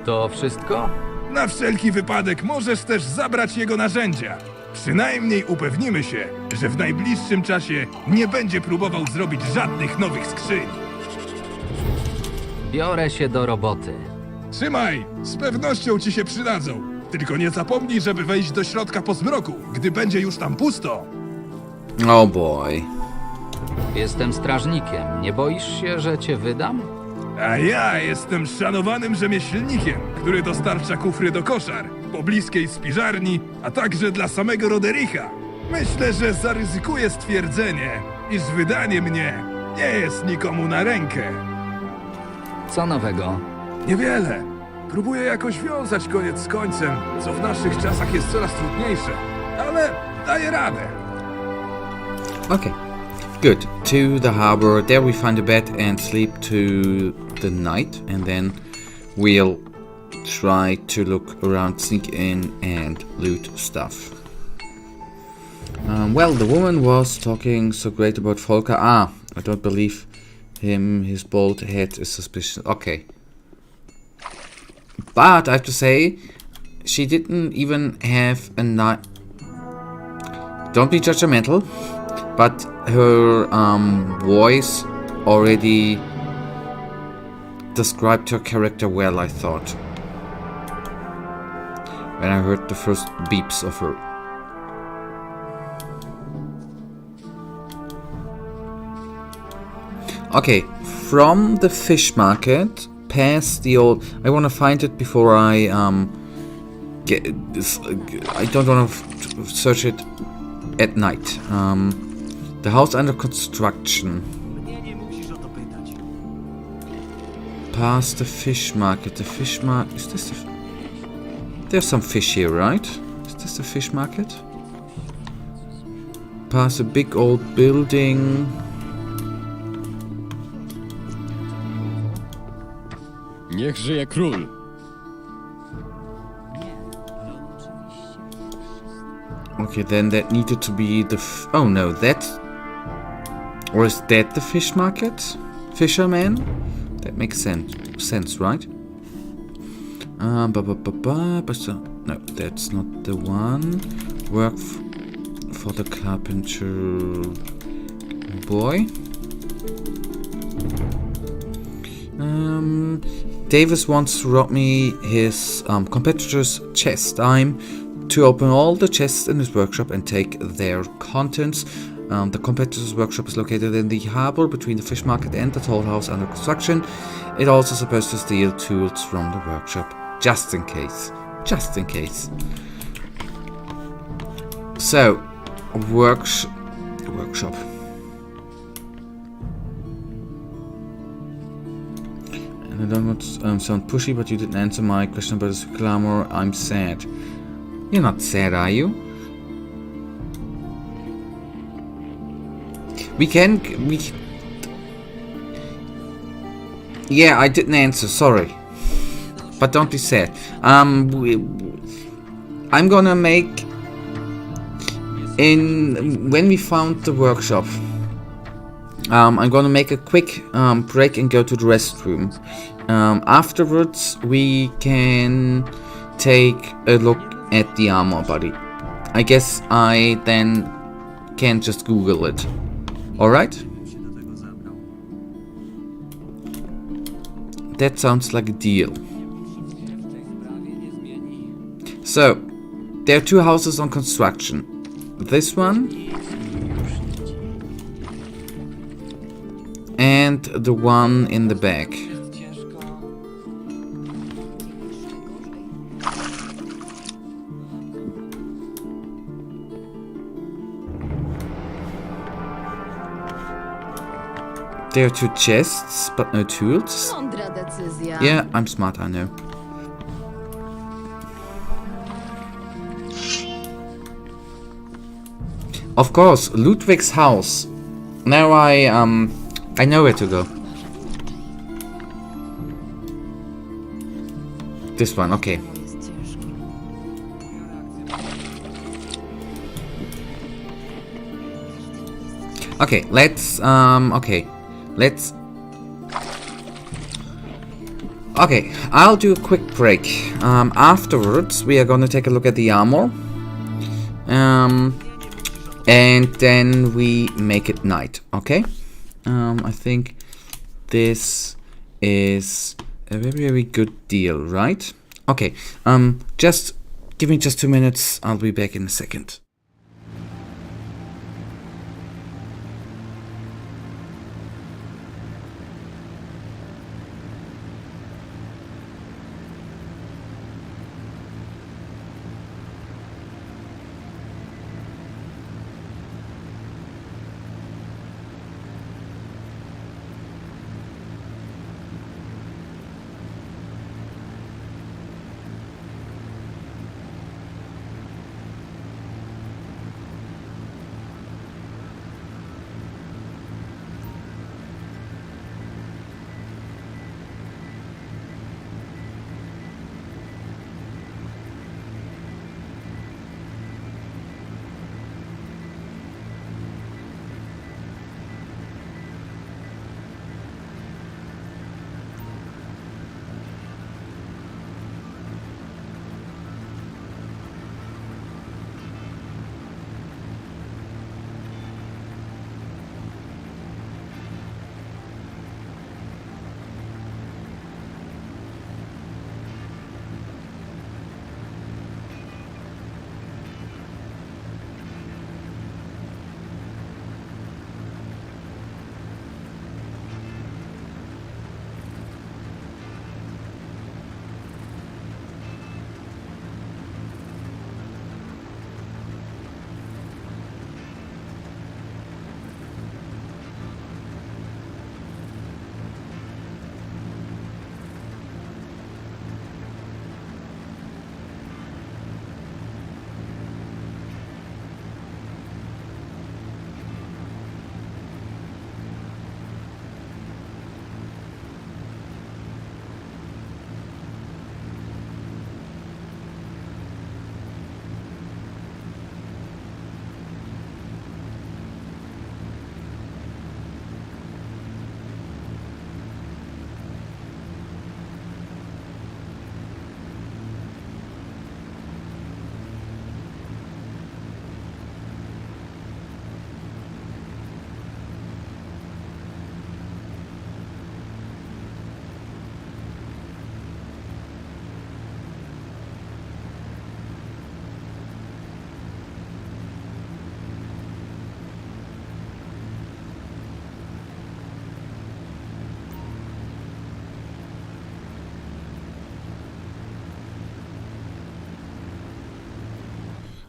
To wszystko? Na wszelki wypadek możesz też zabrać jego narzędzia. Przynajmniej upewnimy się, że w najbliższym czasie nie będzie próbował zrobić żadnych nowych skrzyń. Biorę się do roboty. Trzymaj! Z pewnością ci się przydadzą. Tylko nie zapomnij, żeby wejść do środka po zmroku, gdy będzie już tam pusto. Oh boy. Jestem strażnikiem. Nie boisz się, że cię wydam? A ja jestem szanowanym rzemieślnikiem, który dostarcza kufry do koszar, pobliskiej spiżarni, a także dla samego Rodericha. Myślę, że zaryzykuję stwierdzenie, iż wydanie mnie nie jest nikomu na rękę. Co nowego? Niewiele. Próbuję jakoś wiązać koniec z końcem, co w naszych czasach jest coraz trudniejsze, ale daję radę. Okay. Good. To the harbor. There we find a bed and sleep to the night, and then we'll try to look around, sneak in, and loot stuff. Well, the woman was talking so great about Volker. I don't believe him. His bald head is suspicious. Okay. But I have to say, she didn't even have a night. Don't be judgmental, but her voice already described her character well, I thought, when I heard the first beeps of her. Okay, from the fish market past the old. I want to find it before I get. I don't want to search it at night. The house under construction. Past the fish market. The fish market. Is this the? There's some fish here, right? Is this the fish market? Past a big old building. Niech żyje król! Okay, then that needed to be the... oh no, that... or is that the fish market? Fisherman? That makes sense, right? No, that's not the one. Work for the carpenter boy. Davis wants to rob me his competitor's chest. I'm to open all the chests in his workshop and take their contents. The competitor's workshop is located in the harbor between the fish market and the toll house under construction. It also supposed to steal tools from the workshop, just in case. Just in case. So, workshop. I don't want to sound pushy, but you didn't answer my question about the glamour. I'm sad. You're not sad, are you? Yeah, I didn't answer, sorry. But don't be sad. I'm gonna make... when we found the workshop, I'm gonna make a quick break and go to the restroom. Afterwards, we can take a look at the armor body. I guess I then can just Google it. Alright? That sounds like a deal. So, there are two houses on construction. This one and the one in the back. There are 2 chests, but no tools. Mądra decyzja. Yeah, I'm smart, I know. Of course, Ludwig's house. Now I know where to go. This one, okay. Okay, let's okay, I'll do a quick break. Afterwards, we are gonna take a look at the armor. And then we make it night, okay? I think this is a very, very good deal, right? Okay, just give me just 2 minutes. I'll be back in a second.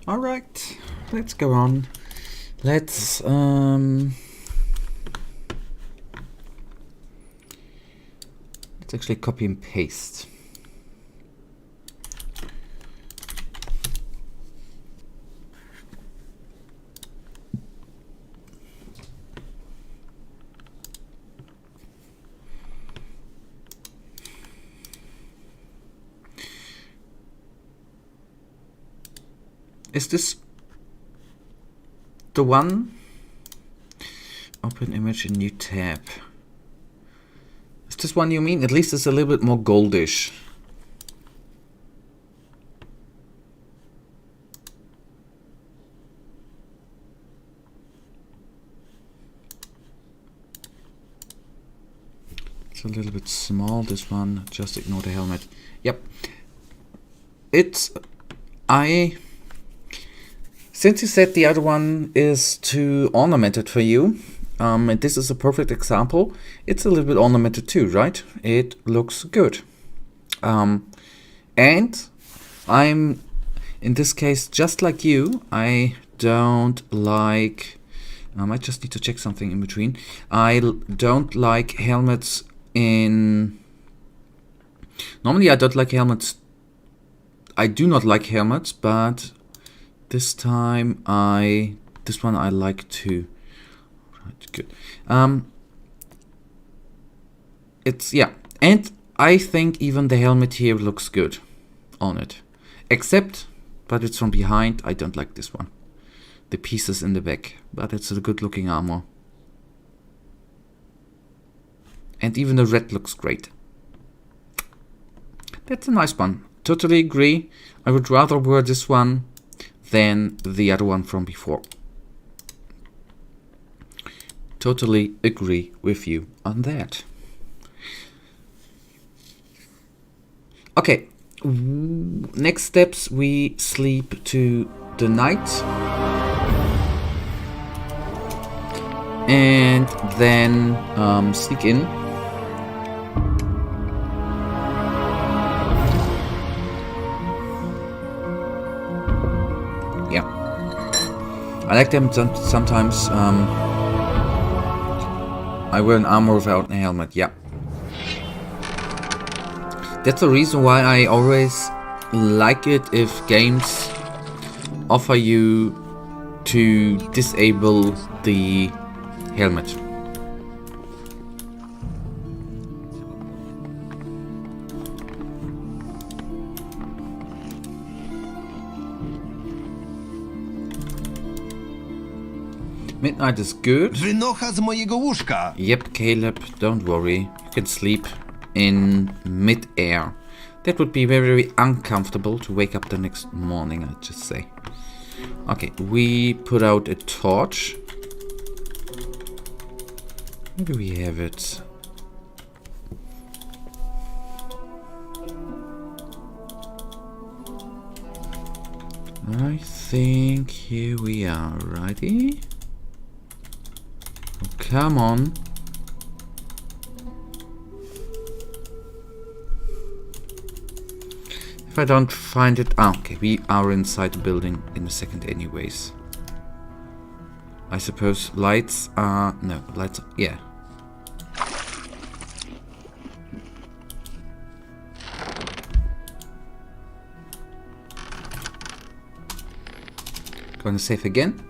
Alright, let's go on. Let's actually copy and paste. Is this the one? Open image in new tab. Is this one you mean? At least it's a little bit more goldish. It's a little bit small, this one. Just ignore the helmet. Yep. It's... Since you said the other one is too ornamented for you, and this is a perfect example, it's a little bit ornamented too, right? It looks good. And I'm, in this case, just like you, I don't like... I just need to check something in between. I don't like helmets in... Normally I don't like helmets. I do not like helmets, but this time this one I like too. Right, good. It's, yeah. And I think even the helmet here looks good on it. Except, but it's from behind, I don't like this one. The pieces in the back, but it's a good looking armor. And even the red looks great. That's a nice one. Totally agree. I would rather wear this one than the other one from before. Totally agree with you on that. Okay, next steps, we sleep to the night. And then sneak in. Yeah. I like them sometimes. I wear an armor without a helmet, yeah. That's the reason why I always like it if games offer you to disable the helmet. Midnight is good. Wynocha z mojego łóżka. Yep, Caleb, don't worry. You can sleep in mid-air. That would be very, very uncomfortable to wake up the next morning, I'd just say. Okay, we put out a torch. Where do we have it? I think here we are, righty? Oh, come on. If I don't find it... Ah, okay, we are inside the building in a second anyways. I suppose lights are... No, lights... Yeah. Gonna save again.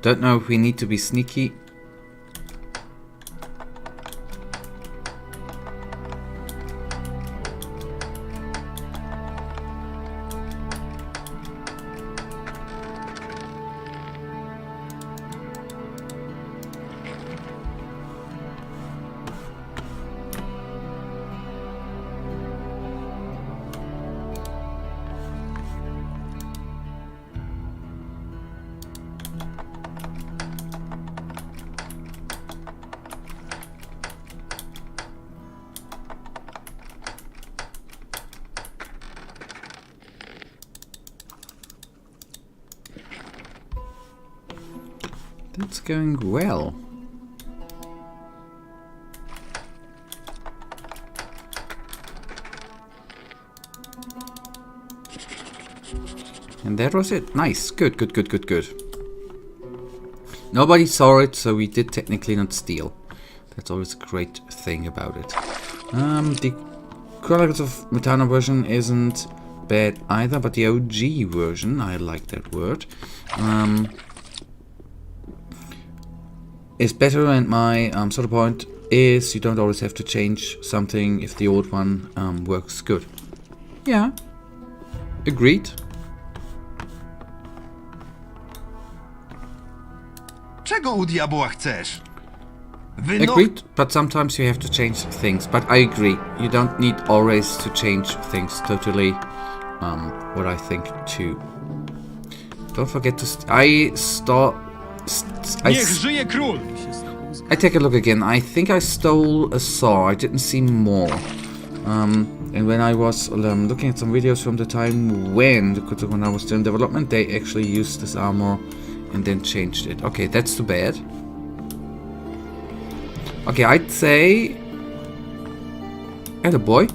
Don't know if we need to be sneaky. That's going well. And that was it. Nice. Good, good, good, good, good. Nobody saw it, so we did technically not steal. That's always a great thing about it. The Chronicles of Myrtana version isn't bad either, but the OG version, I like that word, is better, and my sort of point is you don't always have to change something if the old one works good. Yeah, agreed. Czego u diabła chcesz? Agreed, but sometimes you have to change things. But I agree, you don't need always to change things. Totally, what I think too. Don't forget to. Niech żyje król! I take a look again. I think I stole a saw. I didn't see more. And when I was looking at some videos from the time when I was still in development, they actually used this armor and then changed it. Okay, that's too bad. Okay, I'd say... Attaboy.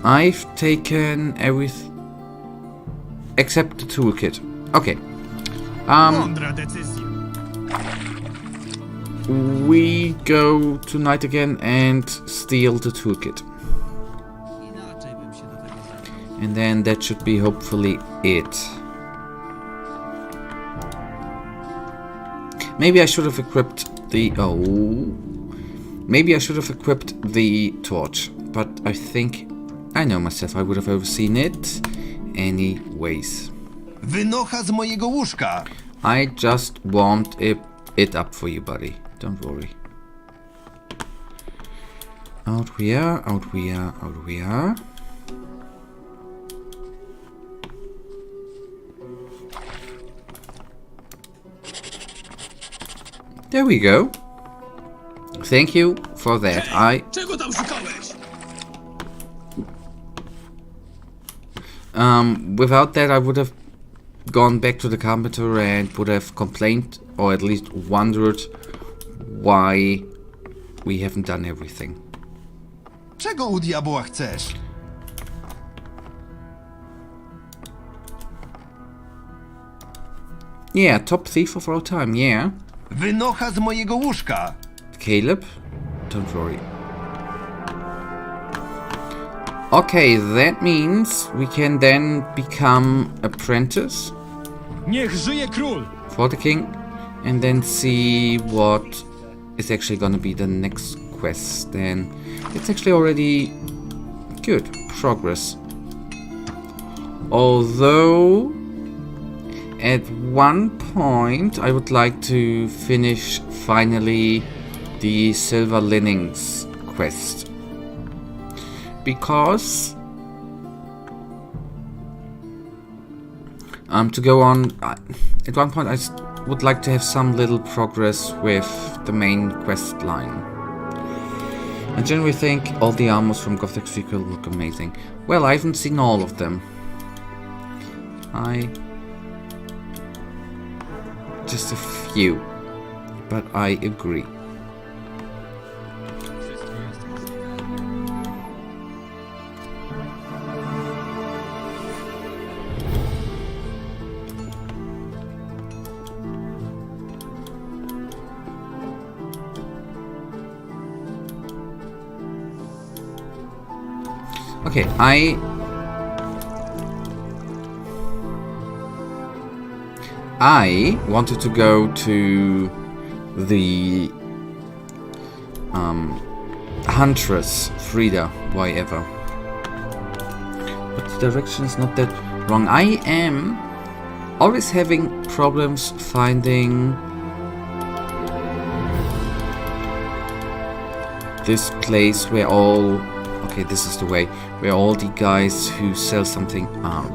I've taken everything except the toolkit. Okay. We go tonight again and steal the toolkit. And then that should be hopefully it. Maybe I should have equipped the... Oh... Maybe I should have equipped the torch. But I think... I know myself, I would have overseen it anyways. Wynocha z mojego łóżka! I just warmed it up for you, buddy. Don't worry. Out we are, out we are, out we are. There we go. Thank you for that. Czego tam szukałeś? Without that I would have gone back to the carpenter and would have complained, or at least wondered why we haven't done everything. Czego u diabła chcesz? Yeah, top thief of all time, yeah. Wynocha z mojego łóżka! Caleb, don't worry. Okay, that means we can then become apprentice Niech żyje król! for the king and then see what is actually gonna be the next quest. Then it's actually already good progress. Although at one point I would like to finish finally the Silver Linings quest. Because to go on, at one point I would like to have some little progress with the main quest line. I generally think all the armors from Gothic sequel look amazing. Well, I haven't seen all of them. Just a few, but I agree. Okay, I wanted to go to the Huntress, Frida, why ever. But the direction is not that wrong. I am always having problems finding this place where all... Okay, this is the way, where all the guys who sell something are.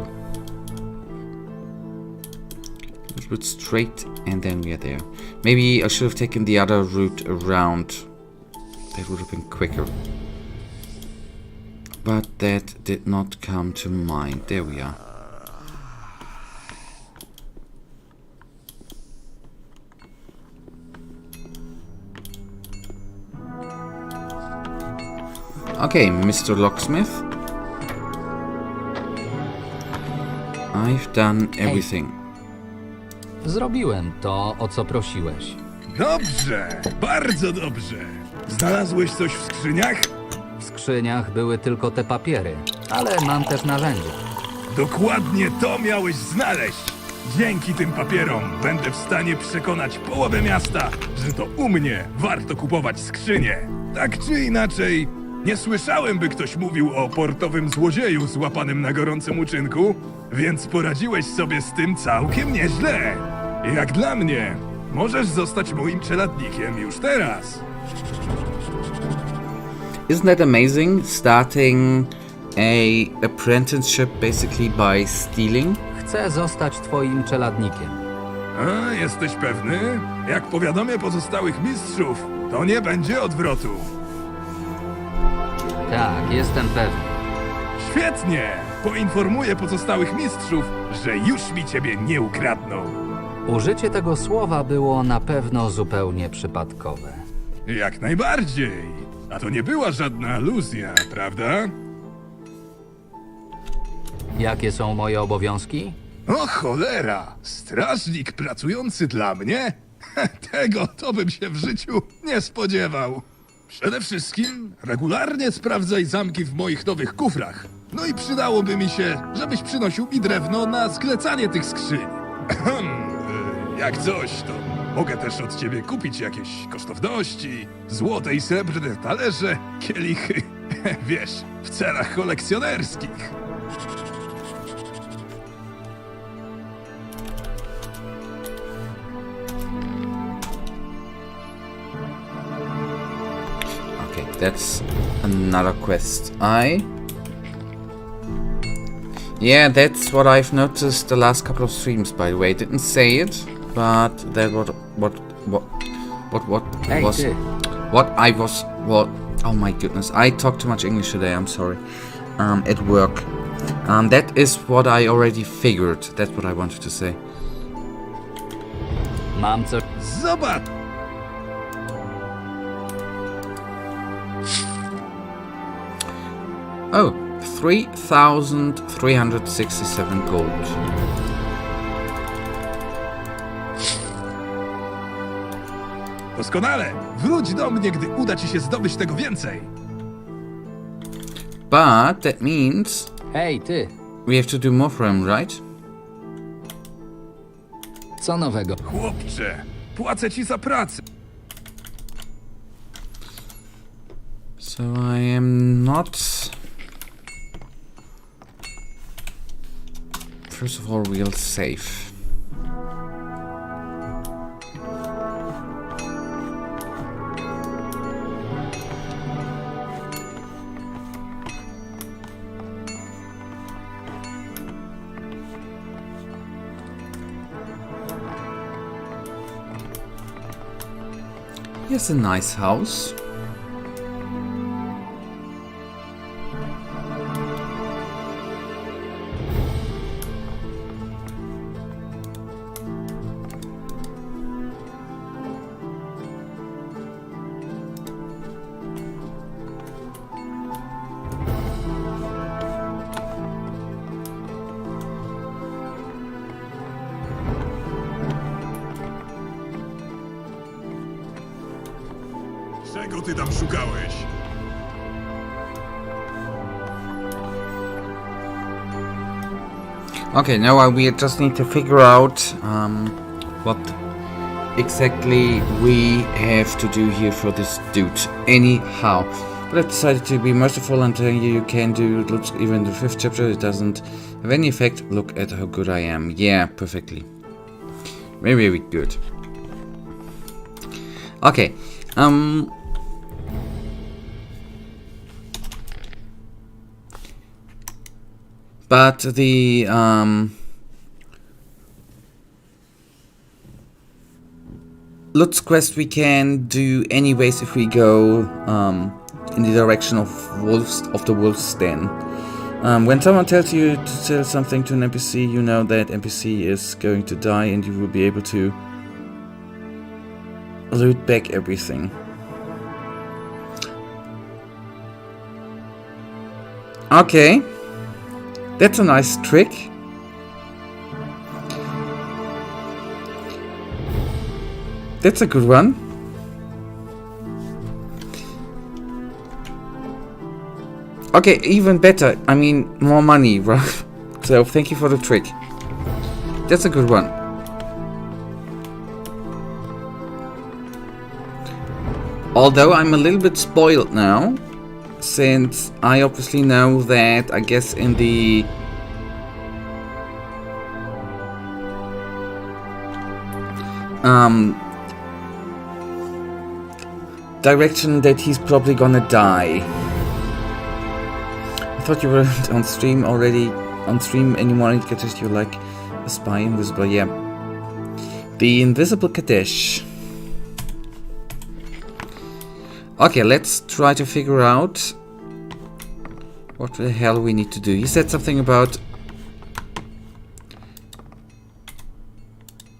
A little bit straight, and then we are there. Maybe I should have taken the other route around. That would have been quicker. But that did not come to mind. There we are. Okay, Mr. Locksmith. I've done everything. Zrobiłem to, o co prosiłeś. Dobrze, bardzo dobrze. Znalazłeś coś w skrzyniach? W skrzyniach były tylko te papiery, ale mam też narzędzie. Dokładnie to miałeś znaleźć. Dzięki tym papierom będę w stanie przekonać połowę miasta, że to u mnie warto kupować skrzynie. Tak czy inaczej, nie słyszałem, by ktoś mówił o portowym złodzieju złapanym na gorącym uczynku, więc poradziłeś sobie z tym całkiem nieźle. Jak dla mnie, możesz zostać moim czeladnikiem już teraz. Isn't that amazing? Starting a apprenticeship basically by stealing? Chcę zostać twoim czeladnikiem. A, jesteś pewny? Jak powiadomię pozostałych mistrzów, to nie będzie odwrotu. Tak, jestem pewny. Świetnie! Poinformuję pozostałych mistrzów, że już mi ciebie nie ukradną. Użycie tego słowa było na pewno zupełnie przypadkowe. Jak najbardziej. A to nie była żadna aluzja, prawda? Jakie są moje obowiązki? O cholera! Strażnik pracujący dla mnie? Tego to bym się w życiu nie spodziewał. Przede wszystkim regularnie sprawdzaj zamki w moich nowych kufrach. No i przydałoby mi się, żebyś przynosił mi drewno na sklecanie tych skrzyń. Jak coś, to mogę też od ciebie kupić jakieś kosztowności, złote i srebrne talerze, kielichy, wiesz, w celach kolekcjonerskich. Okay, that's another quest. Yeah, that's what I've noticed the last couple of streams, by the way. Didn't say it, but that Hey, was ty. what oh my goodness, I talk too much English today, I'm sorry. At work. That is what I already figured. That's what I wanted to say. Mam coś... Zobacz! Oh, 3,367 gold. Doskonale! Wróć do mnie, gdy uda ci się zdobyć tego więcej. But that means Hej, ty! we have to do more for him, right? Co nowego? Chłopcze, płacę ci za pracę. So I am not... First of all, real safe. Here's a nice house. Czego ty tam szukałeś? Okay, now we just need to figure out what exactly we have to do here for this dude. Anyhow, but I decided to be merciful and tell you can do it. Looks even the 5th chapter it doesn't have any effect. Look at how good I am. Yeah, perfectly. Very, very good. Okay. But the Lutz quest we can do anyways if we go in the direction of the wolves den. When someone tells you to sell something to an NPC, you know that NPC is going to die and you will be able to loot back everything. Okay. That's a nice trick. That's a good one. Okay, even better. I mean, more money, right? So, thank you for the trick. That's a good one. Although I'm a little bit spoiled now, since I obviously know that, I guess in the direction that he's probably gonna die. I thought you weren't on stream already, on stream anymore, in Kadesh you're like a spy, invisible, yeah. The invisible Kadesh. Okay, let's try to figure out What the hell we need to do? He said something about...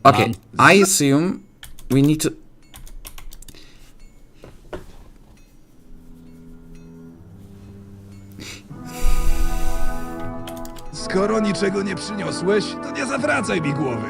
Okay, I assume we need to... Skoro niczego nie przyniosłeś, to nie zawracaj mi głowy.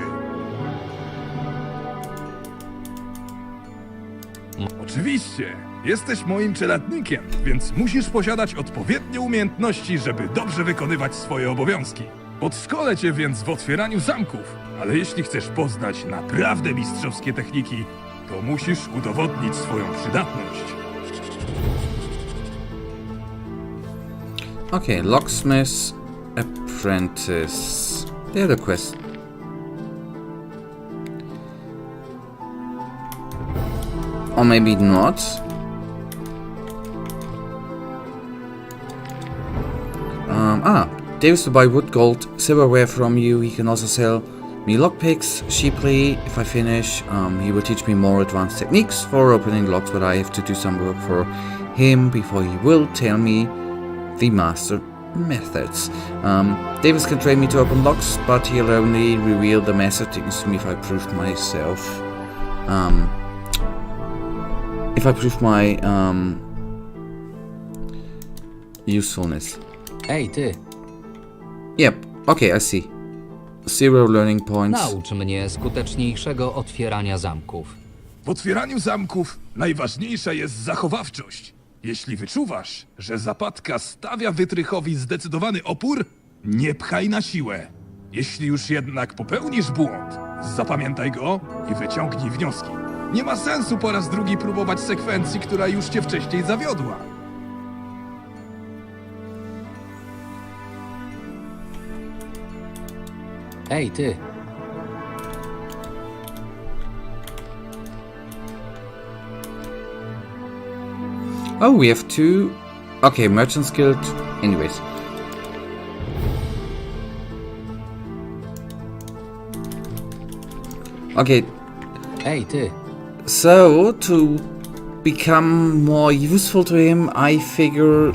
Oczywiście, jesteś moim czeladnikiem, więc musisz posiadać odpowiednie umiejętności, żeby dobrze wykonywać swoje obowiązki. Podszkolę cię więc w otwieraniu zamków, ale jeśli chcesz poznać naprawdę mistrzowskie techniki, to musisz udowodnić swoją przydatność. Okay, locksmith, apprentice. The other quest. Or maybe not. Davis to buy wood, gold, silverware from you. He can also sell me lockpicks cheaply. If I finish, he will teach me more advanced techniques for opening locks, but I have to do some work for him before he will tell me the master methods. Davis can train me to open locks, but he'll only reveal the master techniques to me if I prove myself. If I prove my usefulness. Ej, ty. Yep, okay, I see. 0 learning points. Naucz mnie skuteczniejszego otwierania zamków. W otwieraniu zamków najważniejsza jest zachowawczość. Jeśli wyczuwasz, że zapadka stawia wytrychowi zdecydowany opór, nie pchaj na siłę. Jeśli już jednak popełnisz błąd, zapamiętaj go i wyciągnij wnioski. Nie ma sensu po raz drugi próbować sekwencji, która już cię wcześniej zawiodła. Ej, ty. Oh, we have 2. Okay, Merchant's Guild. Anyways. Okay. Ej, ty. So, to become more useful to him, I figure...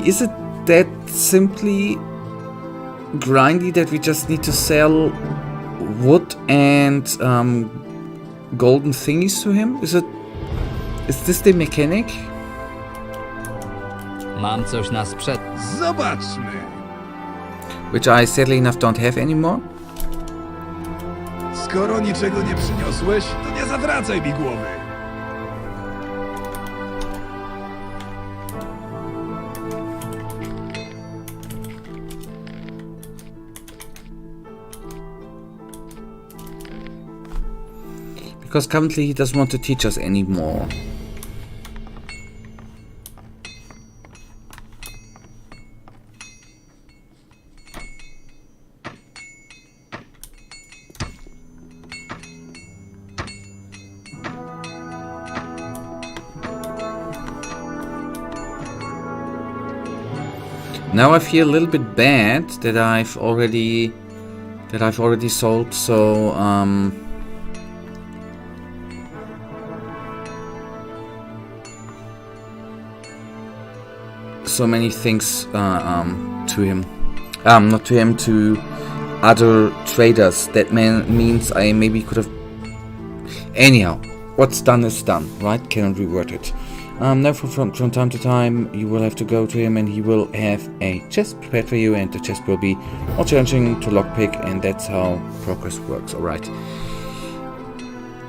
Is it that simply grindy that we just need to sell wood and golden thingies to him? Is this the mechanic? Mam coś na sprzed. Zobaczmy. Which I sadly enough don't have anymore. Skoro niczego nie przyniosłeś, to nie zawracaj mi głowy. Because currently he doesn't want to teach us anymore. Now I feel a little bit bad that I've already sold so many things to him. Not to him, to other traders. That means I maybe could have... Anyhow, what's done is done, right? Cannot reword it. Now from time to time you will have to go to him and he will have a chest prepared for you, and the chest will be more challenging to lockpick, and that's how progress works, alright.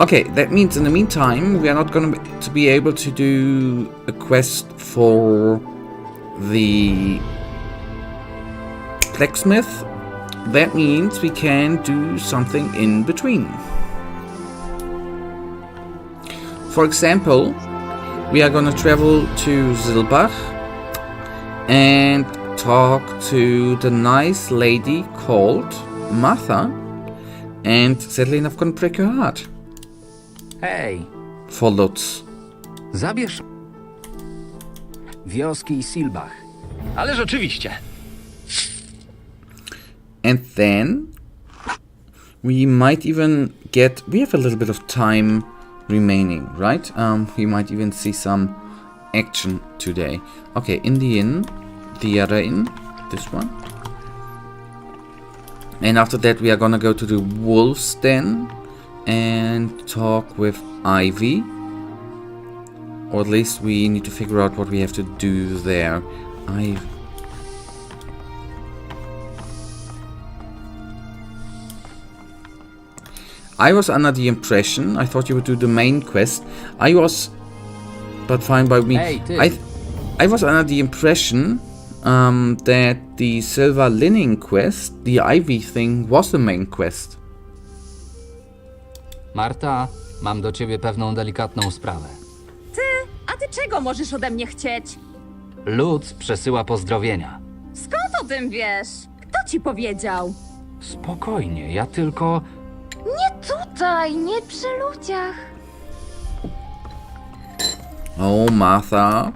Okay, that means in the meantime we are not going to be able to do a quest for the blacksmith. That means we can do something in between. For example, we are gonna travel to Zilbach and talk to the nice lady called Martha, and sadly enough gonna break her heart. Hej, For Lutz. zabierz wioski i Silbach. Ależ oczywiście. And then we might even get... We have a little bit of time remaining, right? We might even see some action today. Okay, in the inn. the other inn, this one. And after that we are gonna go to the wolves den and talk with Ivy. Or at least we need to figure out what we have to do there. I was under the impression, I thought you would do the main quest. I was, but fine by me. Hey, I was under the impression that the silver linen quest, the Ivy thing, was the main quest. Marta, mam do ciebie pewną delikatną sprawę. A ty czego możesz ode mnie chcieć? Lutz przesyła pozdrowienia. Skąd o tym wiesz? Kto ci powiedział? Spokojnie, ja tylko... Nie tutaj, nie przy ludziach. Oh, Martha.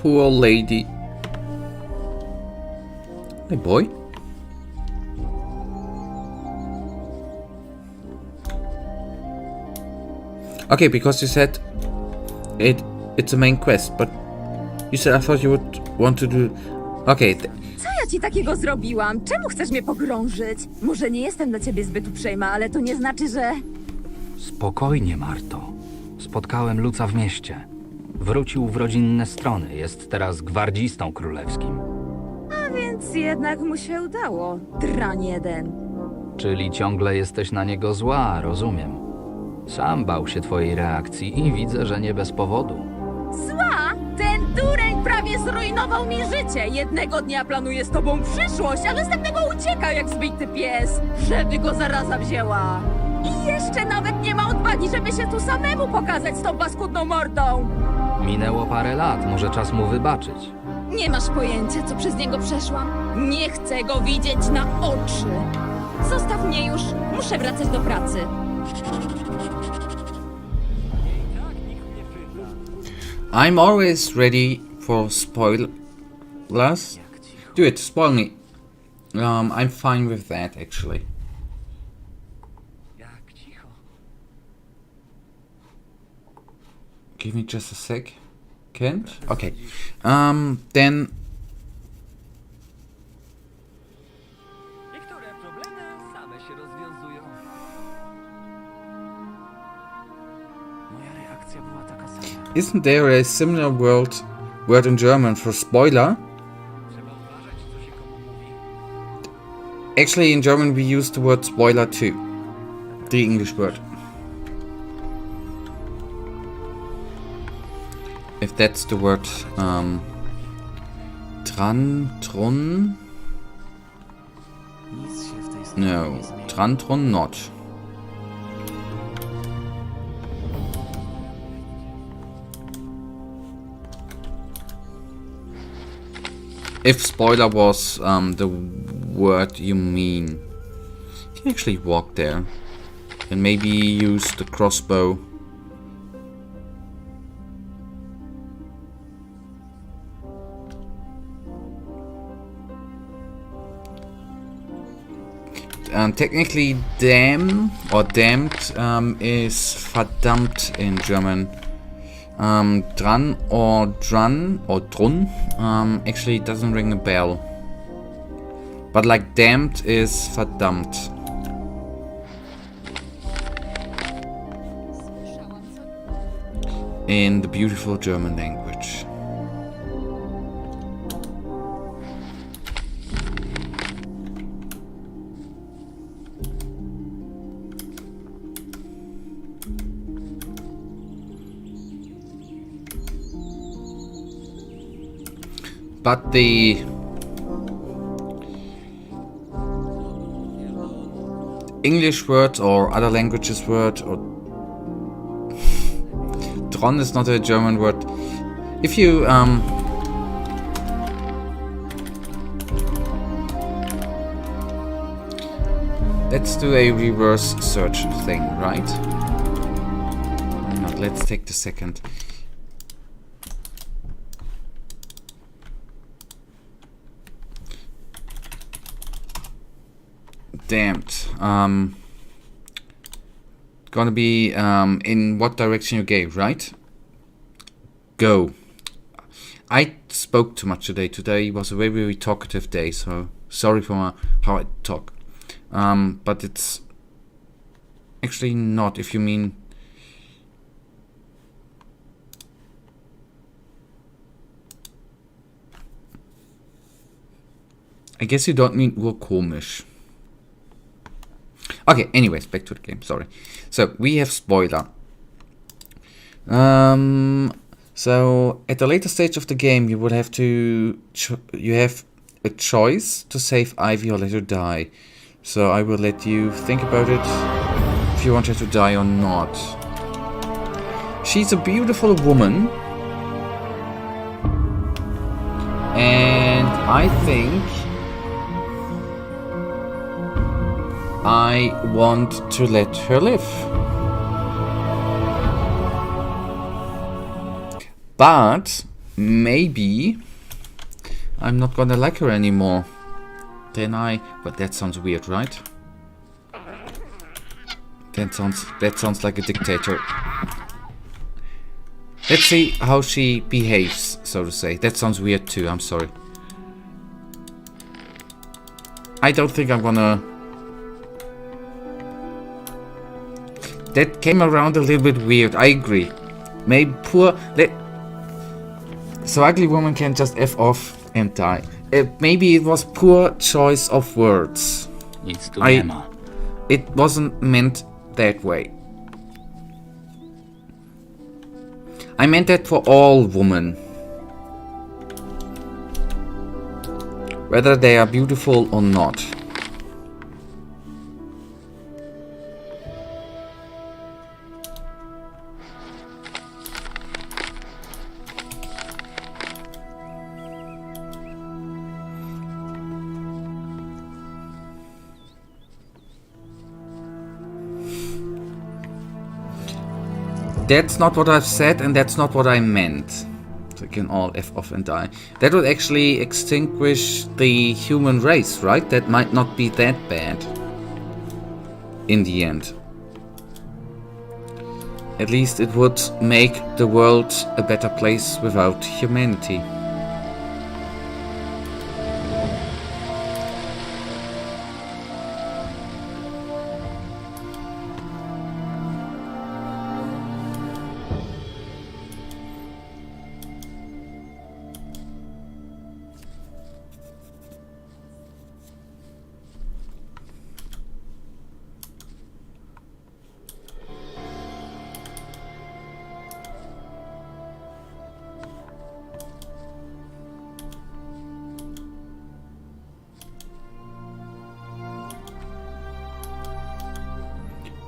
Poor lady. Hey, boy. Okay, because you said it's a main quest, but you said I thought you would want to do... Okay. Co ja ci takiego zrobiłam? Czemu chcesz mnie pogrążyć? Może nie jestem dla ciebie zbyt uprzejma, ale to nie znaczy, że... Spokojnie, Marto. Spotkałem Luca w mieście. Wrócił w rodzinne strony. Jest teraz gwardzistą królewskim. A więc jednak mu się udało. Drań jeden. Czyli ciągle jesteś na niego zła, rozumiem. Sam bał się twojej reakcji i widzę, że nie bez powodu. Zła? Ten dureń prawie zrujnował mi życie. Jednego dnia planuje z tobą przyszłość, a następnego ucieka jak zbity pies, żeby go zaraza wzięła. I jeszcze nawet nie ma odwagi, żeby się tu samemu pokazać z tą paskudną mordą. Minęło parę lat, może czas mu wybaczyć. Nie masz pojęcia, co przez niego przeszłam. Nie chcę go widzieć na oczy. Zostaw mnie już, muszę wracać do pracy. I'm always ready for spoilers. Do it, spoil me. I'm fine with that, actually. Give me just a sec. Can't? Okay. Then... Isn't there a similar word in German for spoiler? Actually, in German we use the word spoiler too. The English word. If that's the word, Trantron? No, Trantron not. If spoiler was the word you mean, you can actually walk there and maybe use the crossbow. Technically, damn or damned is verdammt in German. Dran or drun or drun actually doesn't ring a bell. But like damned is verdammt. In the beautiful German language. But the English word or other languages word or Tron is not a German word. If you let's do a reverse search thing, right? Why not? Let's take the second. Damned. Gonna be in what direction you gave, right? go. I spoke too much today. Today was a very, very talkative day, so sorry for how I talk. But it's actually not, if you mean... I guess you don't mean urkomisch. Okay, anyways, back to the game, sorry. So, we have spoiler. So, at the later stage of the game, you would have to... you have a choice to save Ivy or let her die. So, I will let you think about it, if you want her to die or not. She's a beautiful woman. And I think... I want to let her live. But maybe I'm not gonna like her anymore. Then but that sounds weird, right? That sounds like a dictator. Let's see how she behaves, so to say. That sounds weird too, I'm sorry. I don't think I'm gonna... That came around a little bit weird, I agree. Maybe so ugly woman can just F off and die. Maybe it was poor choice of words. It wasn't meant that way. I meant that for all women. Whether they are beautiful or not. That's not what I've said, and that's not what I meant. So you can all F off and die. That would actually extinguish the human race, right? That might not be that bad. In the end. At least it would make the world a better place without humanity.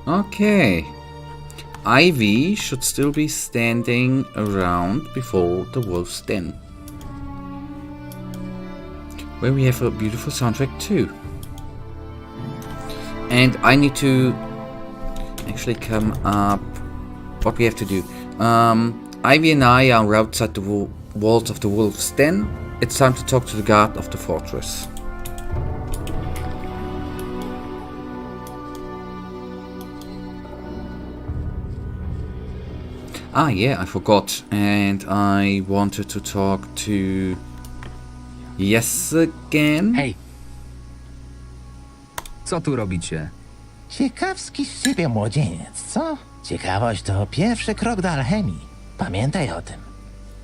Okay. Ivy should still be standing around before the wolf's den. Where we have a beautiful soundtrack too. And I need to actually come up what we have to do. Ivy and I are outside the walls of the wolf's den. It's time to talk to the guard of the fortress. Ah, yeah, I forgot. And I wanted to talk to... Yes again? Hej! Co tu robicie? Ciekawski z ciebie młodzieniec, co? Ciekawość to pierwszy krok do alchemii. Pamiętaj o tym.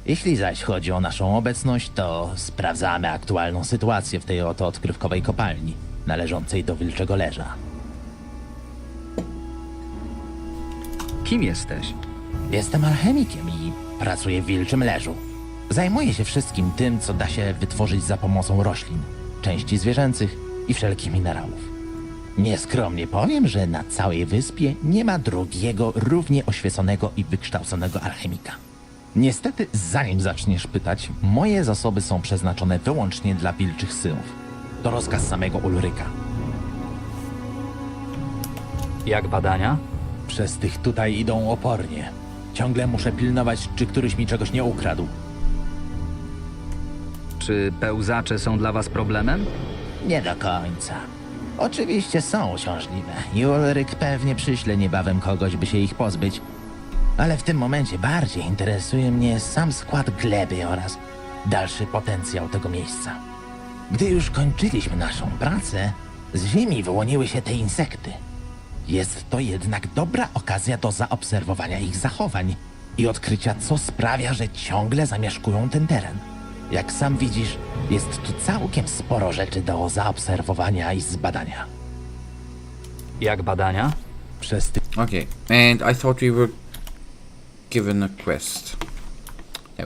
Jeśli zaś chodzi o naszą obecność, to sprawdzamy aktualną sytuację w tej oto odkrywkowej kopalni, należącej do Wilczego Leża. Kim jesteś? Jestem alchemikiem i pracuję w Wilczym Leżu. Zajmuję się wszystkim tym, co da się wytworzyć za pomocą roślin, części zwierzęcych i wszelkich minerałów. Nieskromnie powiem, że na całej wyspie nie ma drugiego równie oświeconego i wykształconego alchemika. Niestety, zanim zaczniesz pytać, moje zasoby są przeznaczone wyłącznie dla wilczych synów. To rozkaz samego Ulryka. Jak badania? Przez tych tutaj idą opornie. Ciągle muszę pilnować, czy któryś mi czegoś nie ukradł. Czy pełzacze są dla was problemem? Nie do końca. Oczywiście są uciążliwe i Ulryk pewnie przyśle niebawem kogoś, by się ich pozbyć. Ale w tym momencie bardziej interesuje mnie sam skład gleby oraz dalszy potencjał tego miejsca. Gdy już kończyliśmy naszą pracę, z ziemi wyłoniły się te insekty. Jest to jednak dobra okazja do zaobserwowania ich zachowań i odkrycia, co sprawia, że ciągle zamieszkują ten teren. Jak sam widzisz, jest tu całkiem sporo rzeczy do zaobserwowania i zbadania. Jak badania? Przez ty... Okay, and I thought we were given a quest. No.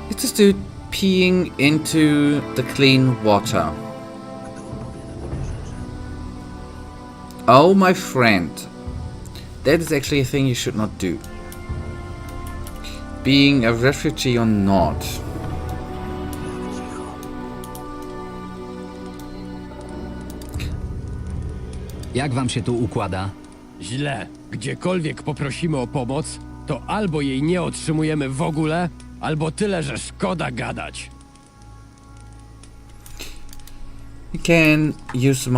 It's this dude peeing into the clean water. Oh, my friend. That is actually a thing you should not do. Being a refugee or not. Jak wam się tu układa? Źle. Gdziekolwiek poprosimy o pomoc, to albo jej nie otrzymujemy w ogóle, albo tyle, że szkoda gadać. You can use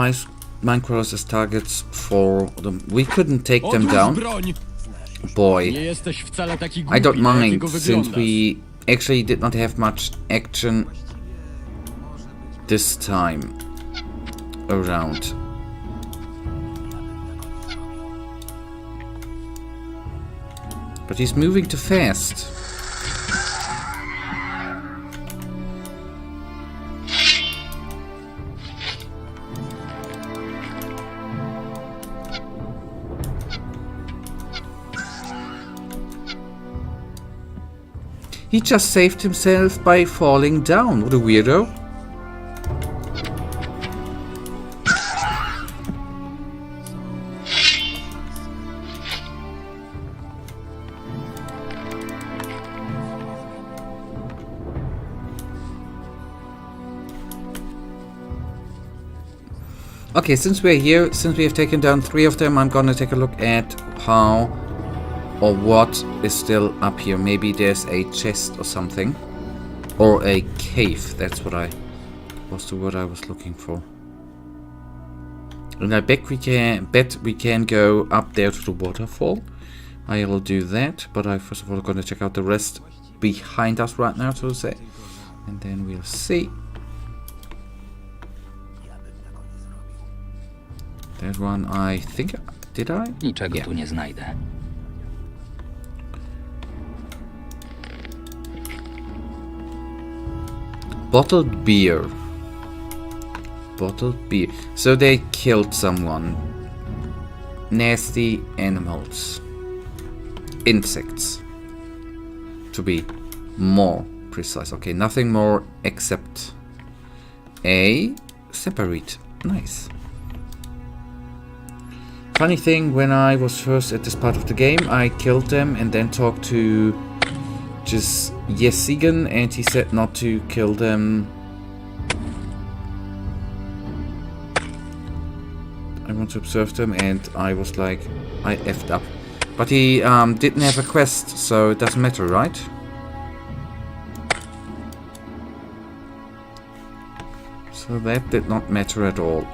Minecraft as targets for them. We couldn't take them Odłóż down. broń! Boy, Nie jesteś wcale taki I głupi, don't na mind, jakiego since wyglądasz. we actually did not have much action this time around. But he's moving too fast. He just saved himself by falling down. What a weirdo. Okay, since we're here, since we have taken down 3 of them, I'm gonna take a look at how or what is still up here. Maybe there's a chest or something. Or a cave. That's what I was the word I was looking for. And I bet we can go up there to the waterfall. I'll do that, but I first of all gonna check out the rest behind us right now, so to say. And then we'll see. That one I think... Did I? Niczego tu nie znajdę. Bottled beer. Bottled beer. So they killed someone. Nasty animals. Insects. To be more precise. Okay, nothing more except a separate. Nice. Funny thing, when I was first at this part of the game, I killed them and then talked to just Yesigan, and he said not to kill them. I want to observe them, and I was like, I effed up. But he didn't have a quest, so it doesn't matter, right? So that did not matter at all.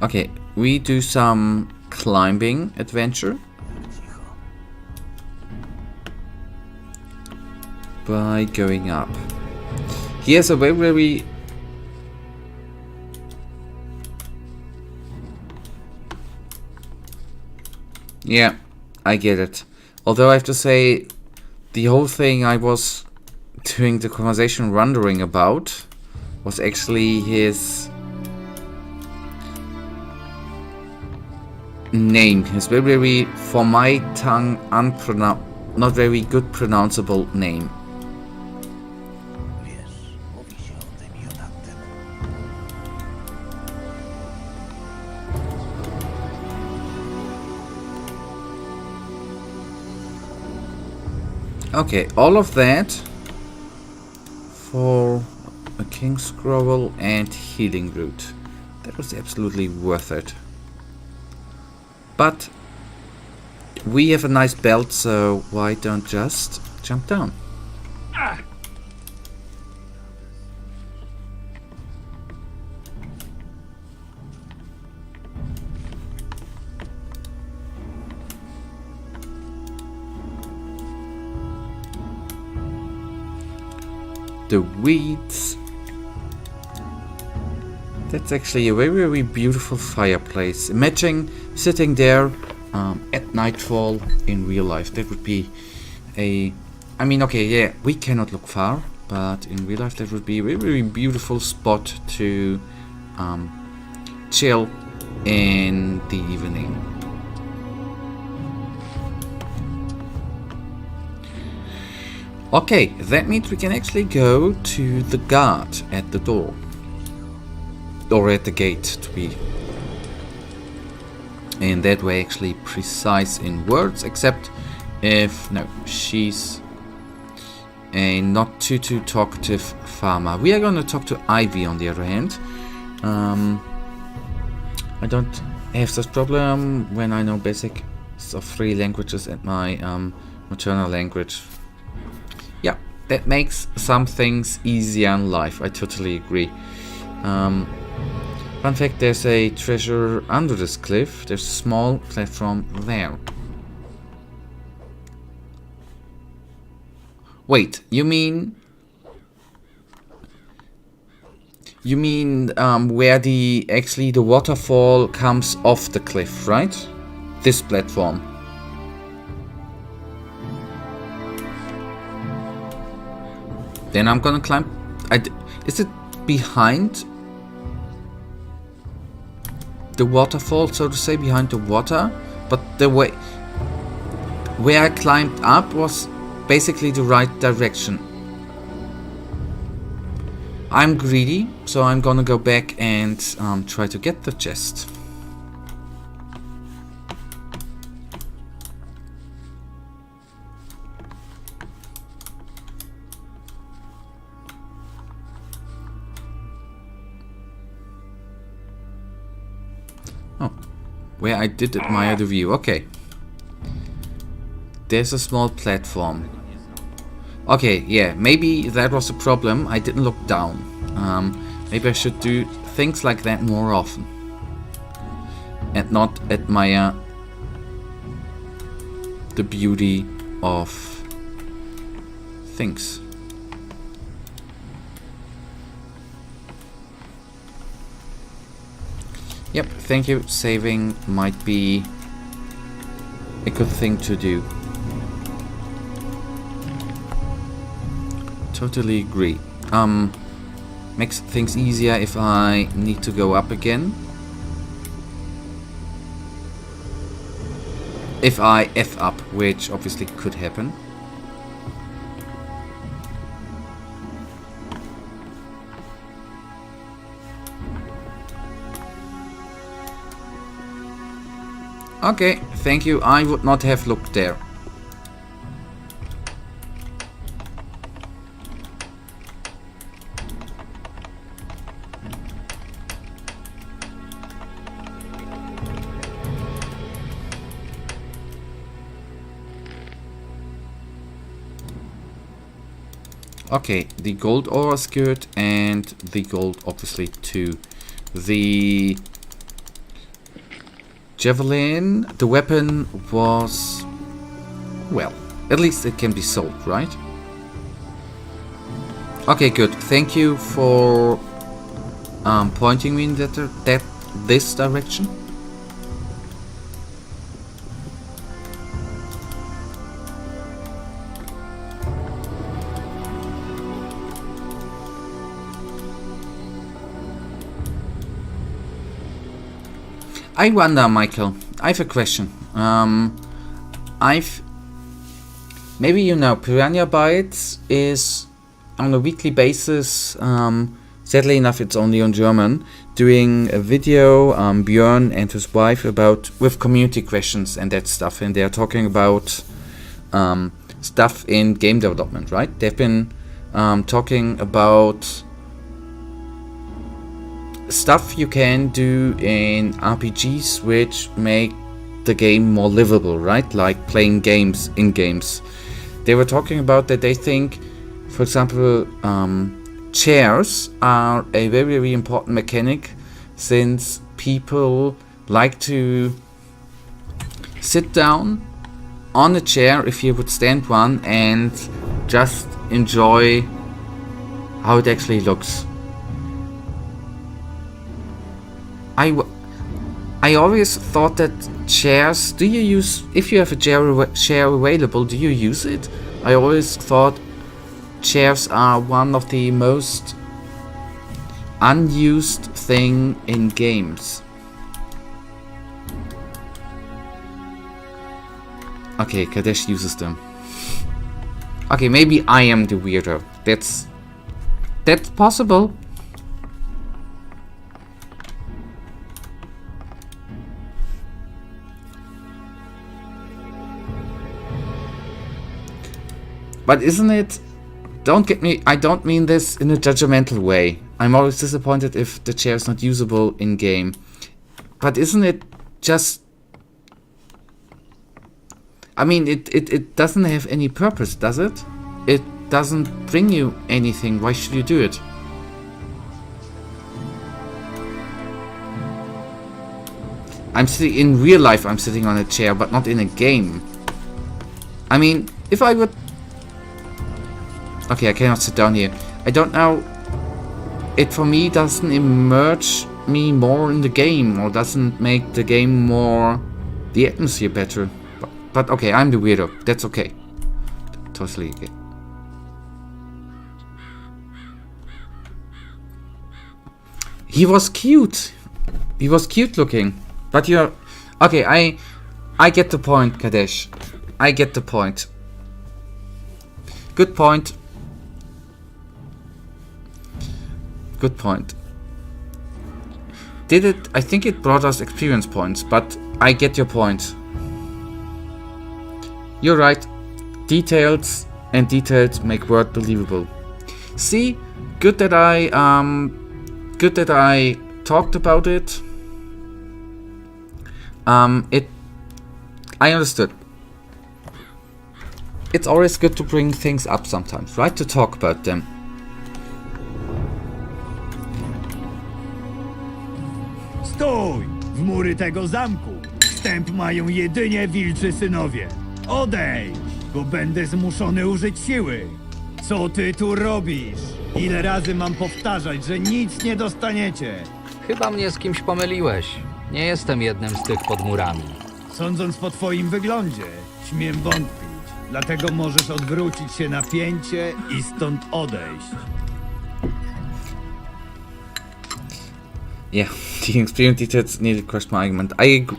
Okay, we do some climbing adventure by going up. Here's a way where we... Yeah, I get it. Although I have to say, the whole thing I was doing the conversation wondering about was actually his name, his very, for my tongue, not very good pronounceable name. Okay, all of that for a King's Scroll and Healing Root. That was absolutely worth it. But We have a nice belt, so why don't just jump down? The weeds. That's actually a very, very beautiful fireplace. Imagine sitting there at nightfall in real life. That would be a... I mean, okay, yeah, we cannot look far, but in real life that would be a very, very beautiful spot to chill in the evening. Okay, that means we can actually go to the guard at the door. Or at the gate, to be in that way actually precise in words, except if... no, she's a not too talkative farmer. We are going to talk to Ivy on the other hand. I don't have such problem when I know basics of 3 languages and my maternal language. Yeah, that makes some things easier in life, I totally agree. Fun fact, there's a treasure under this cliff. There's a small platform there. Wait, you mean where the waterfall comes off the cliff, right? This platform. Then I'm gonna climb. Is it behind the waterfall, so to say, behind the water? But the way where I climbed up was basically the right direction. I'm greedy, so I'm gonna go back and try to get the chest. Oh, where I did admire the view. Okay. There's a small platform. Okay, yeah, maybe that was the problem. I didn't look down. Maybe I should do things like that more often. And not admire the beauty of things. Yep, thank you. Saving might be a good thing to do. Totally agree. Makes things easier if I need to go up again. If I F up, which obviously could happen. Okay, thank you. I would not have looked there. Okay, the gold ore is good, and the gold obviously too. The javelin, the weapon was, well, at least it can be sold, right? Okay, good. Thank you for pointing me in this direction. I wonder, Michael, I have a question. Maybe you know, Piranha Bytes is on a weekly basis, sadly enough it's only on German, doing a video, Björn and his wife, with community questions and that stuff, and they're talking about stuff in game development, right? They've been talking about stuff you can do in RPGs which make the game more livable, right? Like playing games in games. They were talking about that they think, for example, chairs are a very, very important mechanic, since people like to sit down on a chair, if you would stand one, and just enjoy how it actually looks. I always thought that chairs, do you use, if you have a chair available, do you use it? I always thought chairs are one of the most unused thing in games. Okay, Kadesh uses them. Okay, maybe I am the weirdo. That's possible. But isn't it... Don't get me... I don't mean this in a judgmental way. I'm always disappointed if the chair is not usable in-game. But isn't it just... I mean, it doesn't have any purpose, does it? It doesn't bring you anything. Why should you do it? I'm sitting... In real life, I'm sitting on a chair, but not in a game. I mean, if I would... Okay, I cannot sit down here. I don't know. It for me doesn't immerse me more in the game, or doesn't make the game more... the atmosphere better. But okay, I'm the weirdo. That's okay. Totally okay. He was cute. He was cute looking. But you're... Okay, I get the point, Kadesh. I get the point. Good point. Good point. Did it... I think it brought us experience points, but I get your point. You're right. Details and details make word believable. See? Good that I talked about it. I understood. It's always good to bring things up sometimes, right? To talk about them. Stój! W mury tego zamku wstęp mają jedynie wilczy synowie. Odejdź, bo będę zmuszony użyć siły. Co ty tu robisz? Ile razy mam powtarzać, że nic nie dostaniecie? Chyba mnie z kimś pomyliłeś. Nie jestem jednym z tych pod murami. Sądząc po twoim wyglądzie, śmiem wątpić. Dlatego możesz odwrócić się na pięcie i stąd odejść. Yeah, the experience details nearly crushed my argument. I agree.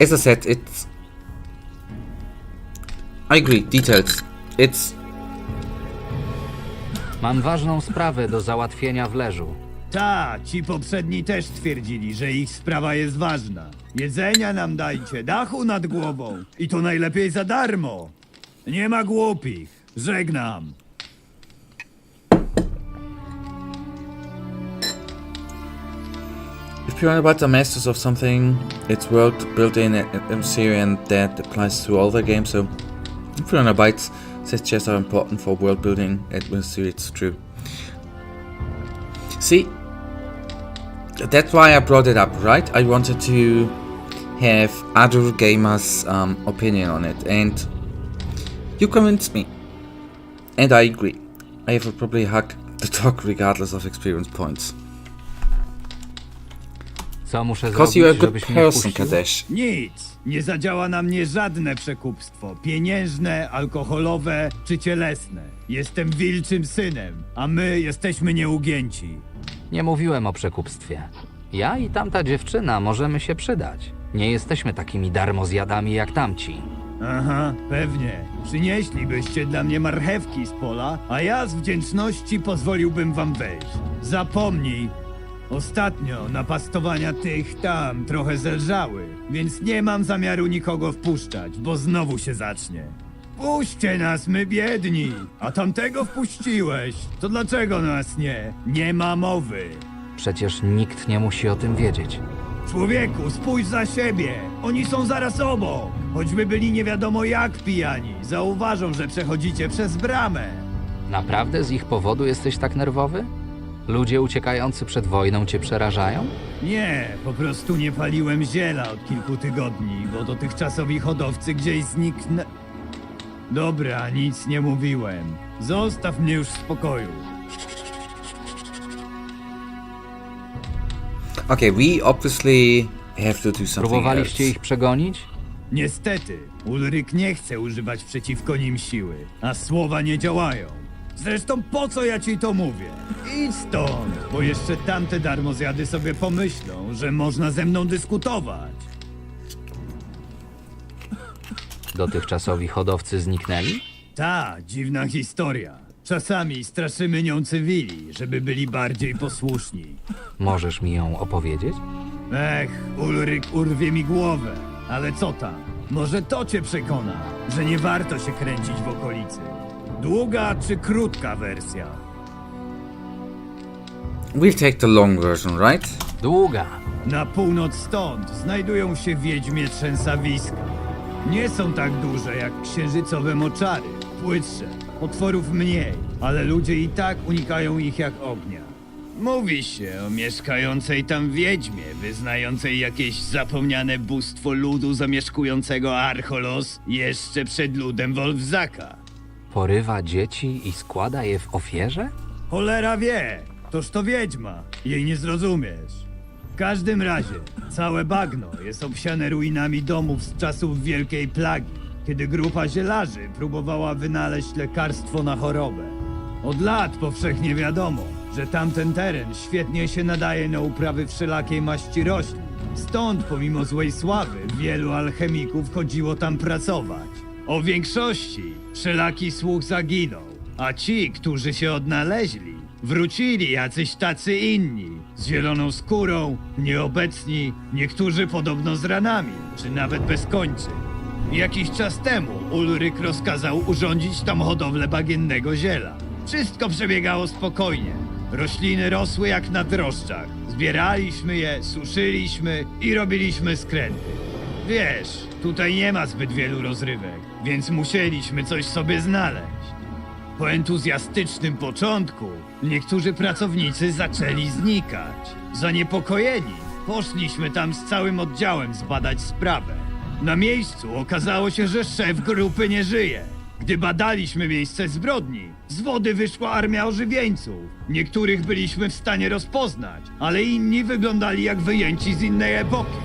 As I said, it's... I agree, details. It's... Mam ważną sprawę do załatwienia w leżu. Ta, ci poprzedni też twierdzili, że ich sprawa jest ważna. Jedzenia nam dajcie, dachu nad głową i to najlepiej za darmo. Nie ma głupich. Żegnam. If Chronicles are masters of something, it's world built-in atmosphere, and that applies to all their games, so if Chronicles says chests are important for world building atmosphere, it's true. See, that's why I brought it up, right? I wanted to have other gamers' opinion on it, and you convinced me. And I agree. I have probably hug the dog regardless of experience points. Co muszę Because zrobić, you're a good żebyś mnie person, wpuścił? Kadesh. Nic. Nie zadziała na mnie żadne przekupstwo. Pieniężne, alkoholowe czy cielesne. Jestem wilczym synem, a my jesteśmy nieugięci. Nie mówiłem o przekupstwie. Ja i tamta dziewczyna możemy się przydać. Nie jesteśmy takimi darmozjadami jak tamci. Aha, pewnie. Przynieślibyście dla mnie marchewki z pola, a ja z wdzięczności pozwoliłbym wam wejść. Zapomnij. Ostatnio napastowania tych tam trochę zelżały, więc nie mam zamiaru nikogo wpuszczać, bo znowu się zacznie. Puśćcie nas, my biedni! A tamtego wpuściłeś. To dlaczego nas nie? Nie ma mowy. Przecież nikt nie musi o tym wiedzieć. Człowieku, spójrz za siebie! Oni są zaraz obok! Choćby byli nie wiadomo jak pijani, zauważą, że przechodzicie przez bramę. Naprawdę z ich powodu jesteś tak nerwowy? Ludzie uciekający przed wojną cię przerażają? Nie, po prostu nie paliłem ziela od kilku tygodni, bo dotychczasowi hodowcy gdzieś zniknę... Dobra, nic nie mówiłem. Zostaw mnie już w spokoju. Okay, we obviously have to do something Próbowaliście else. ich przegonić? Niestety, Ulryk nie chce używać przeciwko nim siły, a słowa nie działają. Zresztą po co ja ci to mówię? Idź stąd, bo jeszcze tamte darmozjady sobie pomyślą, że można ze mną dyskutować. Dotychczasowi hodowcy zniknęli? Ta, dziwna historia. Czasami straszymy nią cywili, żeby byli bardziej posłuszni. Możesz mi ją opowiedzieć? Ech, Ulryk urwie mi głowę. Ale co tam? Może to cię przekona, że nie warto się kręcić w okolicy. Długa czy krótka wersja? We'll take the long version, right? Długa. Na północ stąd znajdują się wiedźmie trzęsawiska. Nie są tak duże jak księżycowe moczary, płytsze, potworów mniej, ale ludzie i tak unikają ich jak ognia. Mówi się o mieszkającej tam wiedźmie, wyznającej jakieś zapomniane bóstwo ludu zamieszkującego Archolos jeszcze przed ludem Wolfzaka. Porywa dzieci i składa je w ofierze? Cholera wie, toż to wiedźma, jej nie zrozumiesz. W każdym razie, całe bagno jest obsiane ruinami domów z czasów Wielkiej Plagi, kiedy grupa zielarzy próbowała wynaleźć lekarstwo na chorobę. Od lat powszechnie wiadomo, że tamten teren świetnie się nadaje na uprawy wszelakiej maści roślin. Stąd, pomimo złej sławy, wielu alchemików chodziło tam pracować. O większości wszelaki słuch zaginął, a ci, którzy się odnaleźli, wrócili jacyś tacy inni, z zieloną skórą, nieobecni, niektórzy podobno z ranami, czy nawet bez kończyn. Jakiś czas temu Ulryk rozkazał urządzić tam hodowlę bagiennego ziela. Wszystko przebiegało spokojnie. Rośliny rosły jak na drożdżach. Zbieraliśmy je, suszyliśmy i robiliśmy skręty. Wiesz, tutaj nie ma zbyt wielu rozrywek, więc musieliśmy coś sobie znaleźć. Po entuzjastycznym początku niektórzy pracownicy zaczęli znikać. Zaniepokojeni, poszliśmy tam z całym oddziałem zbadać sprawę. Na miejscu okazało się, że szef grupy nie żyje. Gdy badaliśmy miejsce zbrodni, z wody wyszła armia ożywieńców. Niektórych byliśmy w stanie rozpoznać, ale inni wyglądali jak wyjęci z innej epoki.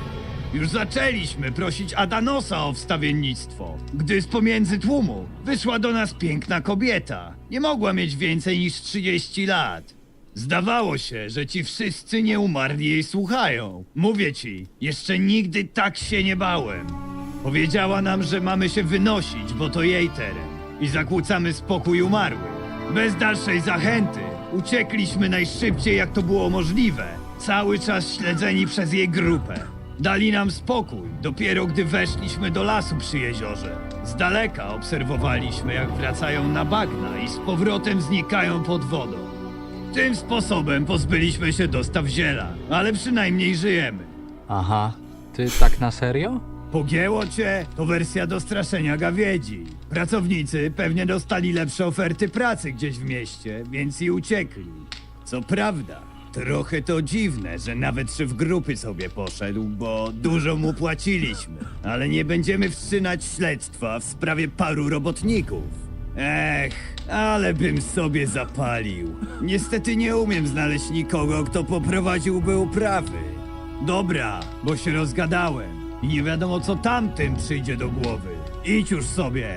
Już zaczęliśmy prosić Adanosa o wstawiennictwo, gdy z pomiędzy tłumu wyszła do nas piękna kobieta. Nie mogła mieć więcej niż 30 lat. Zdawało się, że ci wszyscy nieumarli jej słuchają. Mówię ci, jeszcze nigdy tak się nie bałem. Powiedziała nam, że mamy się wynosić, bo to jej teren i zakłócamy spokój umarłych. Bez dalszej zachęty uciekliśmy najszybciej jak to było możliwe, cały czas śledzeni przez jej grupę. Dali nam spokój dopiero gdy weszliśmy do lasu przy jeziorze. Z daleka obserwowaliśmy jak wracają na bagna i z powrotem znikają pod wodą. Tym sposobem pozbyliśmy się dostaw ziela, ale przynajmniej żyjemy. Aha, ty tak na serio? Pogięło cię? To wersja do straszenia gawiedzi. Pracownicy pewnie dostali lepsze oferty pracy gdzieś w mieście, więc i uciekli. Co prawda, trochę to dziwne, że nawet szef grupy sobie poszedł, bo dużo mu płaciliśmy. Ale nie będziemy wszczynać śledztwa w sprawie paru robotników. Ech, ale bym sobie zapalił. Niestety nie umiem znaleźć nikogo, kto poprowadziłby uprawy. Dobra, bo się rozgadałem. I nie wiadomo, co tamtym przyjdzie do głowy. Idź już sobie.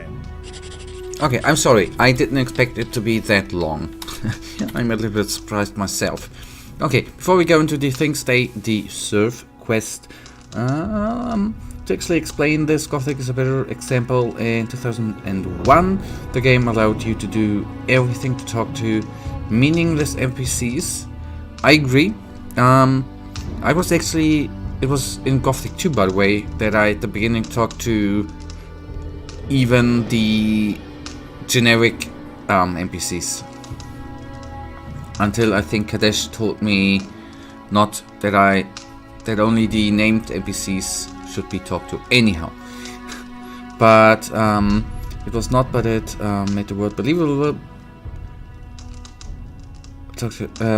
Okay, I'm sorry. I didn't expect it to be that long. I'm a little bit surprised myself. Okay, before we go into the things they deserve quest, to actually explain this, Gothic is a better example. In 2001, the game allowed you to do everything to talk to meaningless NPCs. I agree. It was in Gothic 2, by the way, that I at the beginning talked to even the generic NPCs. Until I think Kadesh told me not that that only the named NPCs should be talked to anyhow. But it was not, but it made the world believable.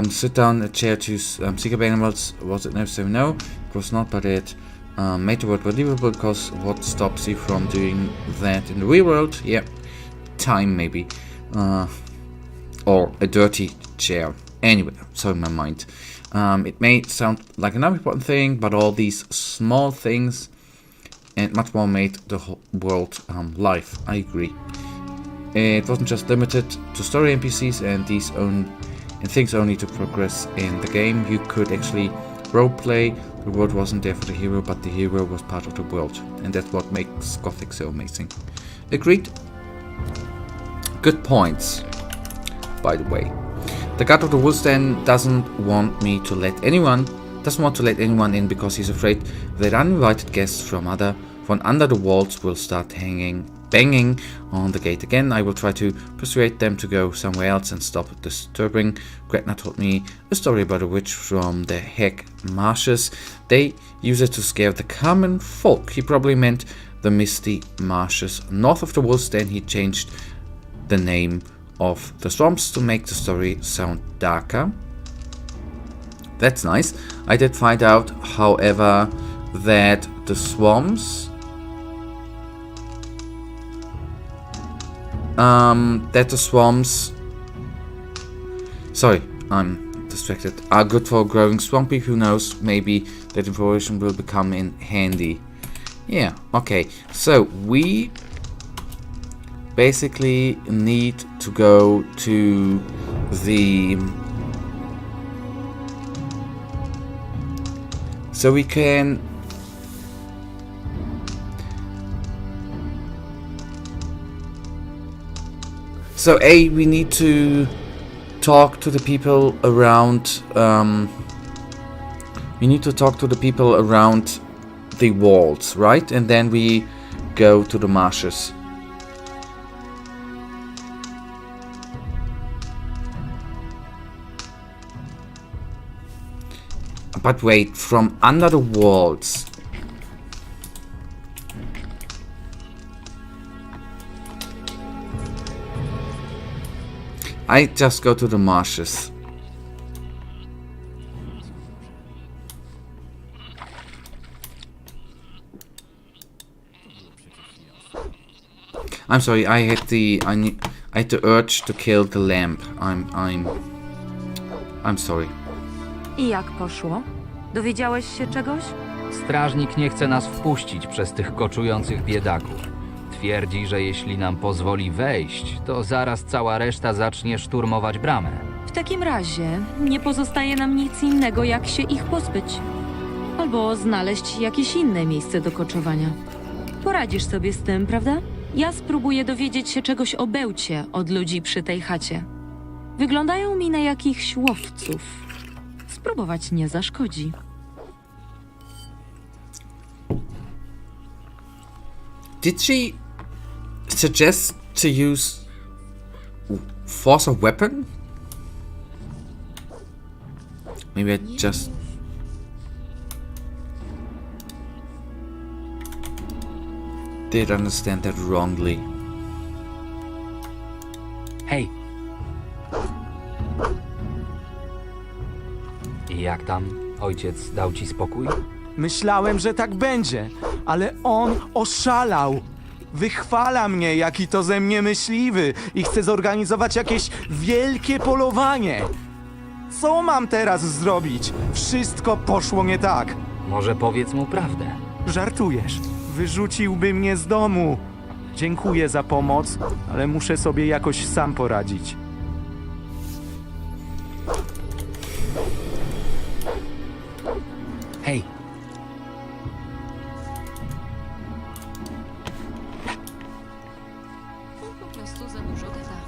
Sit down, a chair, choose seek up animals. Was it necessary? No, it was not, but it made the world believable, because what stops you from doing that in the real world? Yeah, time maybe. Or a dirty chair. Anyway, sorry, my mind. It may sound like an unimportant thing, but all these small things and much more made the whole world live. I agree. It wasn't just limited to story NPCs and things only to progress in the game. You could actually roleplay. The world wasn't there for the hero, but the hero was part of the world, and that's what makes Gothic so amazing. Agreed. Good points, by the way. The God of the Woods then doesn't want to let anyone in, because he's afraid that uninvited guests from under the walls will start banging on the gate again. I will try to persuade them to go somewhere else and stop disturbing. Gretna told me a story about a witch from the Heg Marshes. They use it to scare the common folk. He probably meant the misty marshes north of the woods. Then he changed the name of the swamps to make the story sound darker. That's nice. I did find out, however, that the swamps sorry, I'm distracted, are good for growing swampy. Who knows, maybe that information will become in handy. Yeah, okay, so we basically need to go to the... So we can... So we need to talk to the people around... we need to talk to the people around the walls, right? And then we go to the marshes. But wait, from under the walls. I just go to the marshes. I'm sorry, I had the urge to kill the lamp. I'm sorry. I jak poszło? Dowiedziałeś się czegoś? Strażnik nie chce nas wpuścić przez tych koczujących biedaków. Twierdzi, że jeśli nam pozwoli wejść, to zaraz cała reszta zacznie szturmować bramę. W takim razie nie pozostaje nam nic innego, jak się ich pozbyć. Albo znaleźć jakieś inne miejsce do koczowania. Poradzisz sobie z tym, prawda? Ja spróbuję dowiedzieć się czegoś o bełcie od ludzi przy tej chacie. Wyglądają mi na jakichś łowców. Spróbować nie zaszkodzi. Did she suggest to use force of weapon? Maybe I just... did understand that wrongly. Hej! I jak tam? Ojciec dał ci spokój? Myślałem, że tak będzie, ale on oszalał. Wychwala mnie, jaki to ze mnie myśliwy i chce zorganizować jakieś wielkie polowanie. Co mam teraz zrobić? Wszystko poszło nie tak. Może powiedz mu prawdę. Żartujesz. Wyrzuciłby mnie z domu. Dziękuję za pomoc, ale muszę sobie jakoś sam poradzić. Hej! Po prostu za dużo gada.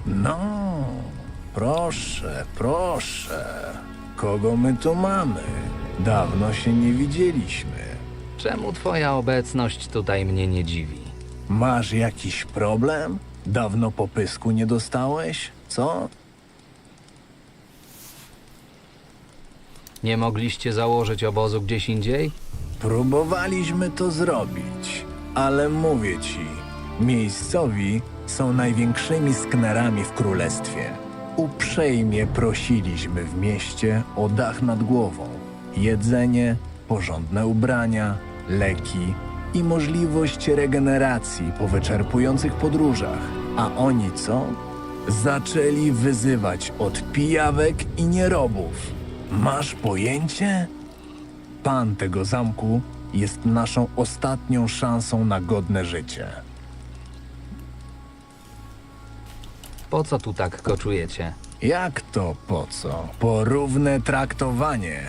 No, proszę, proszę. Kogo my tu mamy? Dawno się nie widzieliśmy. Czemu twoja obecność tutaj mnie nie dziwi? Masz jakiś problem? Dawno popysku nie dostałeś? Co? Nie mogliście założyć obozu gdzieś indziej? Próbowaliśmy to zrobić, ale mówię ci, miejscowi są największymi sknerami w królestwie. Uprzejmie prosiliśmy w mieście o dach nad głową, jedzenie, porządne ubrania, leki i możliwość regeneracji po wyczerpujących podróżach. A oni co? Zaczęli wyzywać od pijawek i nierobów. Masz pojęcie? Pan tego zamku jest naszą ostatnią szansą na godne życie. Po co tu tak koczujecie? Jak to po co? Po równe traktowanie.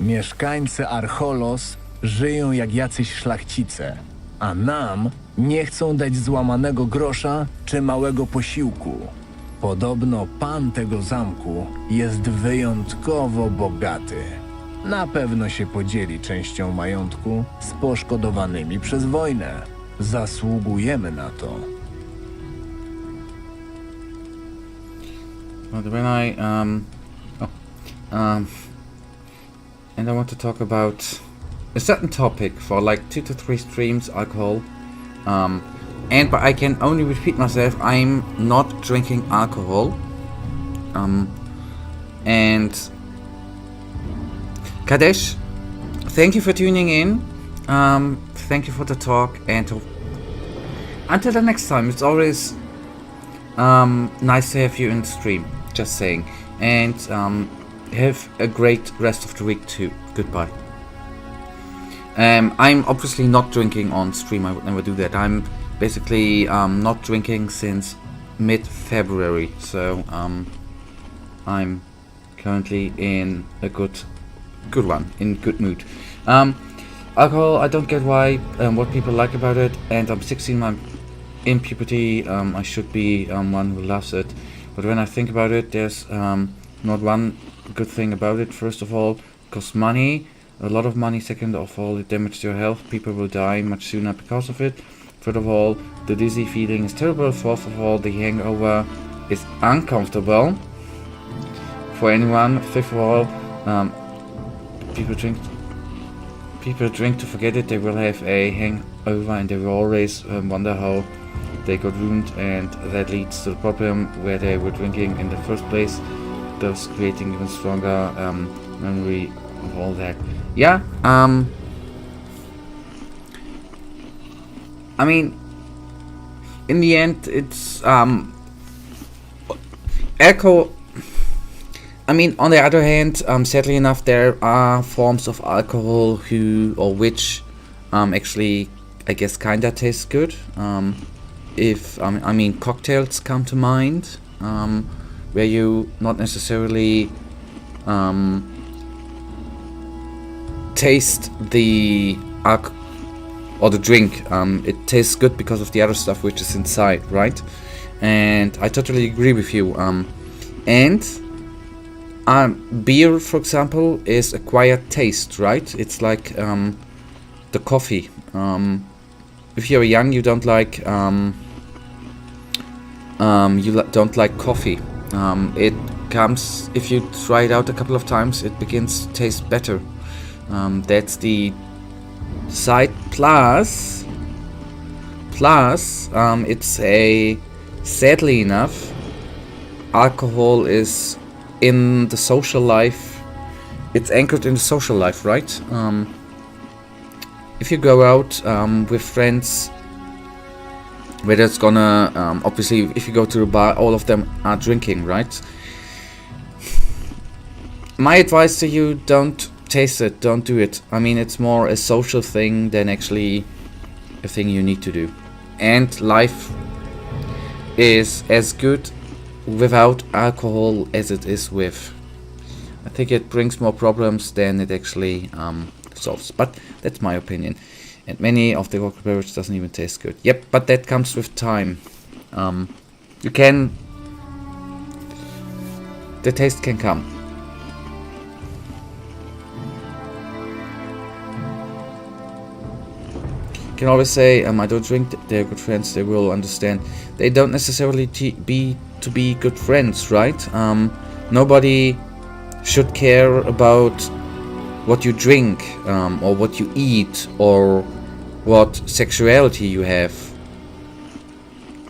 Mieszkańcy Archolos żyją jak jacyś szlachcice, a nam nie chcą dać złamanego grosza czy małego posiłku. Podobno pan tego zamku jest wyjątkowo bogaty. Na pewno się podzieli częścią majątku z poszkodowanymi przez wojnę. Zasługujemy na to. But when and I want to talk about a certain topic for like 2 to 3 streams, alcohol. But I can only repeat myself, I'm not drinking alcohol. And Kadesh, thank you for tuning in. Thank you for the talk, and until the next time, it's always nice to have you in the stream, just saying. And have a great rest of the week too. Goodbye. I'm obviously not drinking on stream, I would never do that. I'm basically not drinking since mid-February, so I'm currently in a good one, in good mood. Alcohol, I don't get why, what people like about it, and I'm 16, I'm in puberty, I should be one who loves it, but when I think about it, there's not one good thing about it. First of all, it costs money, a lot of money. Second of all, it damages your health, people will die much sooner because of it. Third of all, the dizzy feeling is terrible. Fourth of all, the hangover is uncomfortable for anyone. Fifth of all, people drink to forget it. They will have a hangover and they will always wonder how they got ruined, and that leads to the problem where they were drinking in the first place, thus creating even stronger memory of all that. Yeah, I mean, in the end, it's alcohol. I mean, on the other hand, sadly enough, there are forms of alcohol which actually, I guess, kinda taste good. If I mean, cocktails come to mind, where you not necessarily taste the alcohol or the drink. It tastes good because of the other stuff which is inside, right? And I totally agree with you. Beer, for example, is acquired taste, right? It's like the coffee. If you're young, you don't like don't like coffee. It comes, if you try it out a couple of times, it begins to taste better. That's the side. Plus, it's sadly enough, alcohol is in the social life. It's anchored in the social life, right? If you go out with friends, whether it's gonna obviously, if you go to a bar, all of them are drinking, right? My advice to you: don't taste it, don't do it. I mean, it's more a social thing than actually a thing you need to do. And life is as good without alcohol as it is with. I think it brings more problems than it actually solves. But that's my opinion. And many of the alcohol beverage doesn't even taste good. Yep, but that comes with time. The taste can come. can always say, I don't drink, they're good friends, they will understand. They don't necessarily be good friends, right? Nobody should care about what you drink, or what you eat, or what sexuality you have.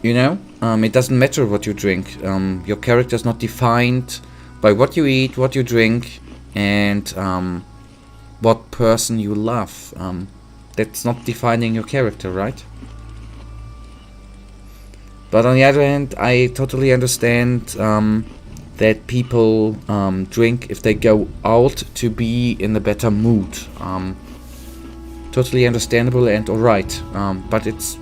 You know? It doesn't matter what you drink. Your character is not defined by what you eat, what you drink, and what person you love. That's not defining your character, right? But on the other hand, I totally understand that people drink if they go out to be in a better mood. Totally understandable and alright. But it's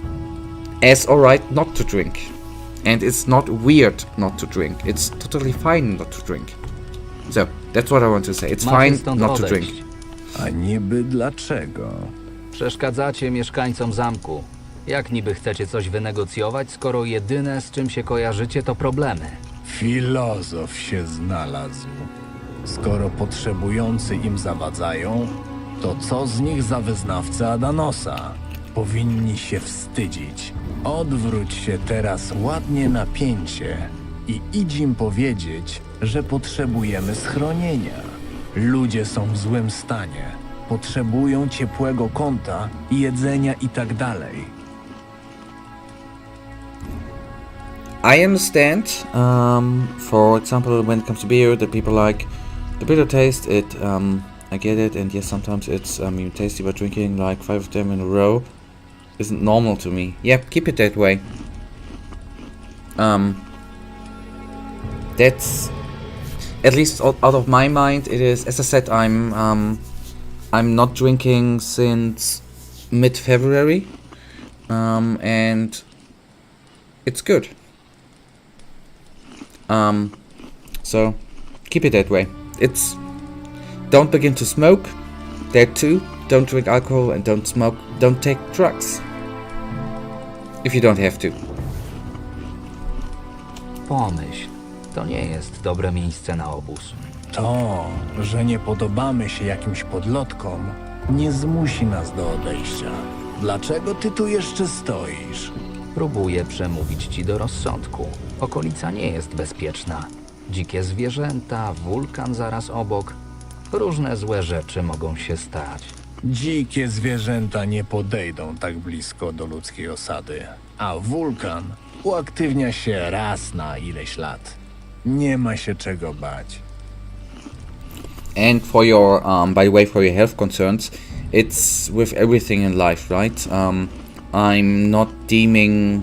as alright not to drink. And it's not weird not to drink. It's totally fine not to drink. So, that's what I want to say. It's fine not to drink. A niby dlaczego? Przeszkadzacie mieszkańcom zamku. Jak niby chcecie coś wynegocjować, skoro jedyne, z czym się kojarzycie, to problemy? Filozof się znalazł. Skoro potrzebujący im zawadzają, to co z nich za wyznawcy Adanosa? Powinni się wstydzić. Odwróć się teraz ładnie na pięcie i idź im powiedzieć, że potrzebujemy schronienia. Ludzie są w złym stanie. Potrzebują ciepłego kąta, jedzenia i tak dalej. I understand, for example, when it comes to beer, that people like the bitter taste, I get it, and yes, sometimes it's tasty, but drinking like 5 of them in a row isn't normal to me. Yep, keep it that way. That's, at least out of my mind, it is, as I said, I'm not drinking since mid-February, and it's good. So keep it that way. It's, don't begin to smoke, that too. Don't drink alcohol and don't smoke. Don't take drugs if you don't have to. Pomyśl, to nie jest dobre miejsce na obóz. To, że nie podobamy się jakimś podlotkom, nie zmusi nas do odejścia. Dlaczego ty tu jeszcze stoisz? Próbuję przemówić ci do rozsądku. Okolica nie jest bezpieczna. Dzikie zwierzęta, wulkan zaraz obok. Różne złe rzeczy mogą się stać. Dzikie zwierzęta nie podejdą tak blisko do ludzkiej osady, a wulkan uaktywnia się raz na ileś lat. Nie ma się czego bać. And for your, by the way, for your health concerns, it's with everything in life, right? I'm not deeming...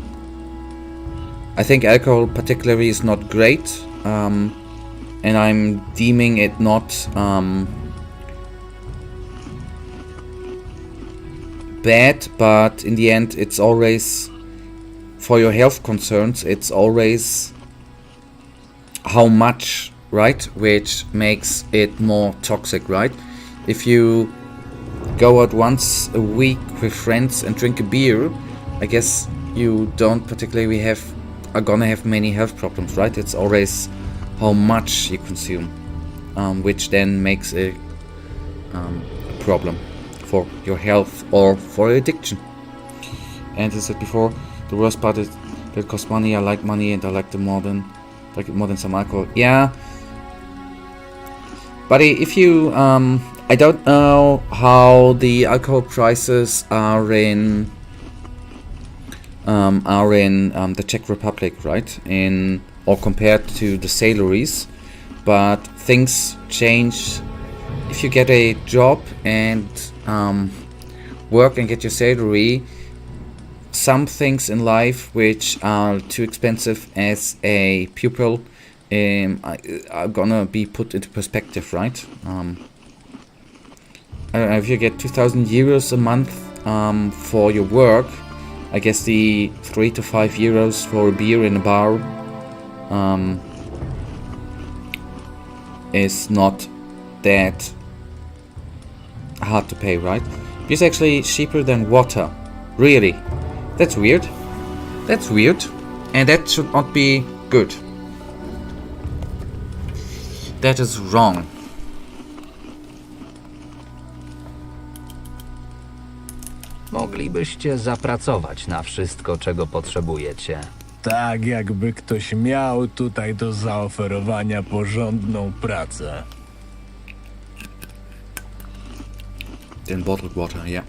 I think alcohol particularly is not great, and I'm deeming it not bad, but in the end it's always, for your health concerns, it's always how much, right? Which makes it more toxic, right? If you go out once a week with friends and drink a beer, I guess you don't particularly are gonna have many health problems, right? It's always how much you consume, which then makes a problem for your health or for addiction. And as I said before, the worst part is that it costs money. I like money, and I like it more than some alcohol. Yeah, buddy, if you I don't know how the alcohol prices are in the Czech Republic, right? Or compared to the salaries, but things change if you get a job and work and get your salary. Some things in life which are too expensive as a pupil are gonna be put into perspective, right? I don't know, if you get 2,000 euros a month for your work, I guess the 3 to 5 euros for a beer in a bar is not that hard to pay, right? It's actually cheaper than water. Really? That's weird. That's weird. And that should not be good. That is wrong. Moglibyście zapracować na wszystko, czego potrzebujecie. Tak jakby ktoś miał tutaj do zaoferowania porządną pracę. Then bottled water, yeah.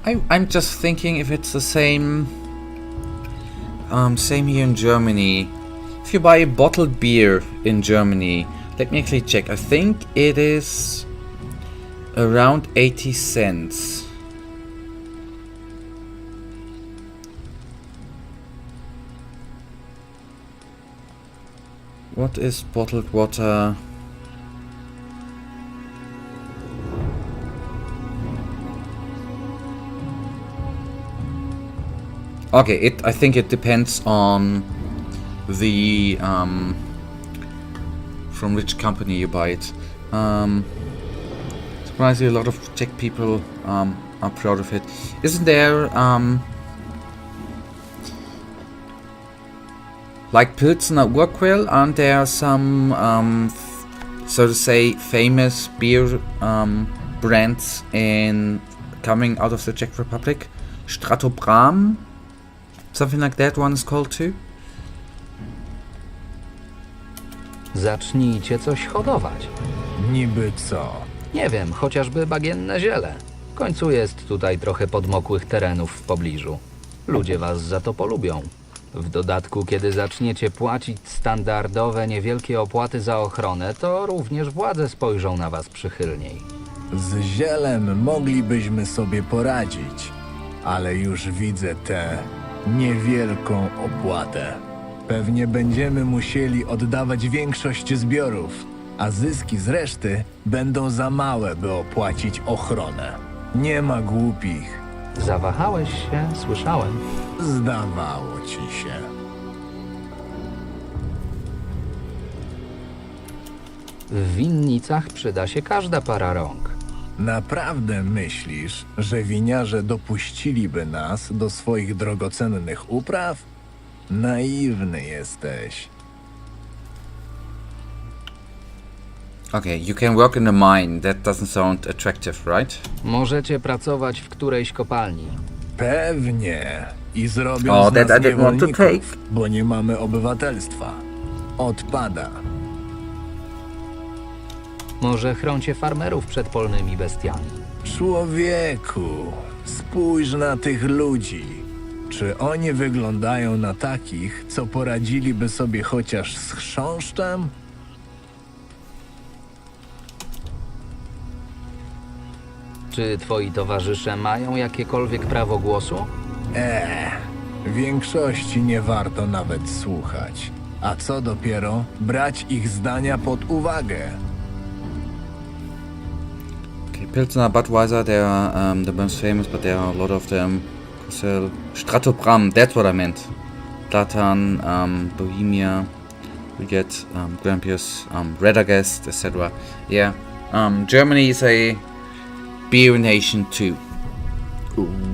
I'm just thinking if it's the same same here in Germany. If you buy a bottled beer in Germany, let me actually check. I think it is around 80 cents. What is bottled water? Okay, I think it depends on the from which company you buy it. Surprisingly, a lot of Czech people are proud of it. Isn't there like Pilsner Urquell? Aren't there some so to say famous beer brands in coming out of the Czech Republic? Stratobram? Something like that one is called too? Zacznijcie coś hodować. Niby co? Nie wiem, chociażby bagienne ziele. W końcu jest tutaj trochę podmokłych terenów w pobliżu. Ludzie was za to polubią. W dodatku, kiedy zaczniecie płacić standardowe, niewielkie opłaty za ochronę, to również władze spojrzą na was przychylniej. Z zielem moglibyśmy sobie poradzić, ale już widzę tę niewielką opłatę. Pewnie będziemy musieli oddawać większość zbiorów, a zyski z reszty będą za małe, by opłacić ochronę. Nie ma głupich. Zawahałeś się, słyszałem. Zdawało ci się. W winnicach przyda się każda para rąk. Naprawdę myślisz, że winiarze dopuściliby nas do swoich drogocennych upraw? Naiwny jesteś. Okay, you can work in a mine. That doesn't sound attractive, right? Możecie pracować w którejś kopalni. Pewnie. I zrobią Oh, z that nas I didn't want to niewolników, take. bo nie mamy obywatelstwa. Odpada. Może chroncie farmerów przed polnymi bestiami. Człowieku, spójrz na tych ludzi. Czy oni wyglądają na takich, co poradziliby sobie chociaż z chrząszczem? Czy twoi towarzysze mają jakiekolwiek prawo głosu? Większości nie warto nawet słuchać. A co dopiero brać ich zdania pod uwagę. Okay, Pilsner, Budweiser, they are the most famous, but there are a lot of them. Stratobram, that's what I meant. Platan, Bohemia, we get Grampius, Radagast, etc. Yeah, Germany is a beer nation too.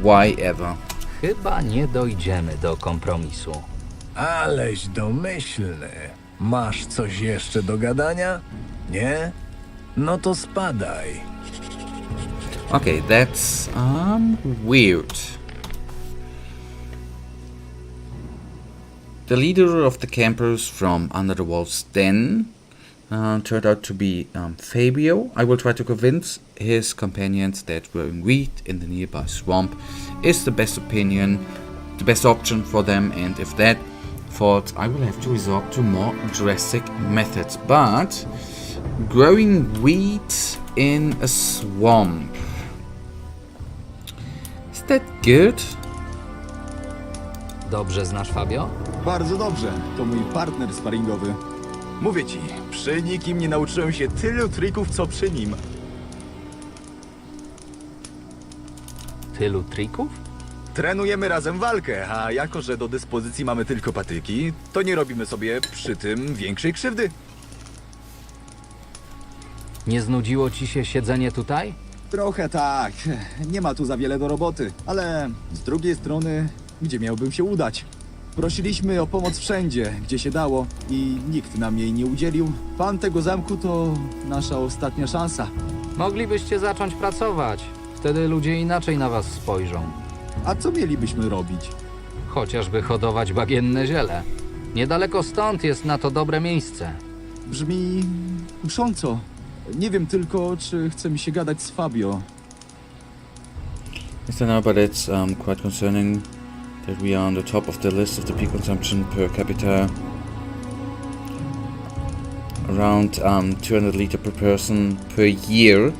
Why ever? Chyba nie dojdziemy do kompromisu. Aleś domyślny. Masz coś jeszcze do gadania? Nie? No to spadaj. Okay, that's weird. The leader of the campers from Under the Wolf's Den turned out to be Fabio. I will try to convince his companions that growing wheat in the nearby swamp is the best option for them, and if that fails, I will have to resort to more drastic methods. But growing wheat in a swamp, is that good? Dobrze znasz Fabio? Bardzo dobrze. To mój partner sparingowy. Mówię ci, przy nikim nie nauczyłem się tylu trików, co przy nim. Tylu trików? Trenujemy razem walkę, a jako, że do dyspozycji mamy tylko patyki, to nie robimy sobie przy tym większej krzywdy. Nie znudziło ci się siedzenie tutaj? Trochę tak. Nie ma tu za wiele do roboty, ale z drugiej strony, gdzie miałbym się udać? Prosiliśmy o pomoc wszędzie, gdzie się dało i nikt nam jej nie udzielił. Pan tego zamku to nasza ostatnia szansa. Moglibyście zacząć pracować. Wtedy ludzie inaczej na was spojrzą. A co mielibyśmy robić? Chociażby hodować bagienne ziele. Niedaleko stąd jest na to dobre miejsce. Brzmi kusząco. Nie wiem tylko, czy chce mi się gadać z Fabio. Yes, I know, but it's quite concerning that we are on the top of the list of the peak consumption per capita. Around 200 liter per person per year.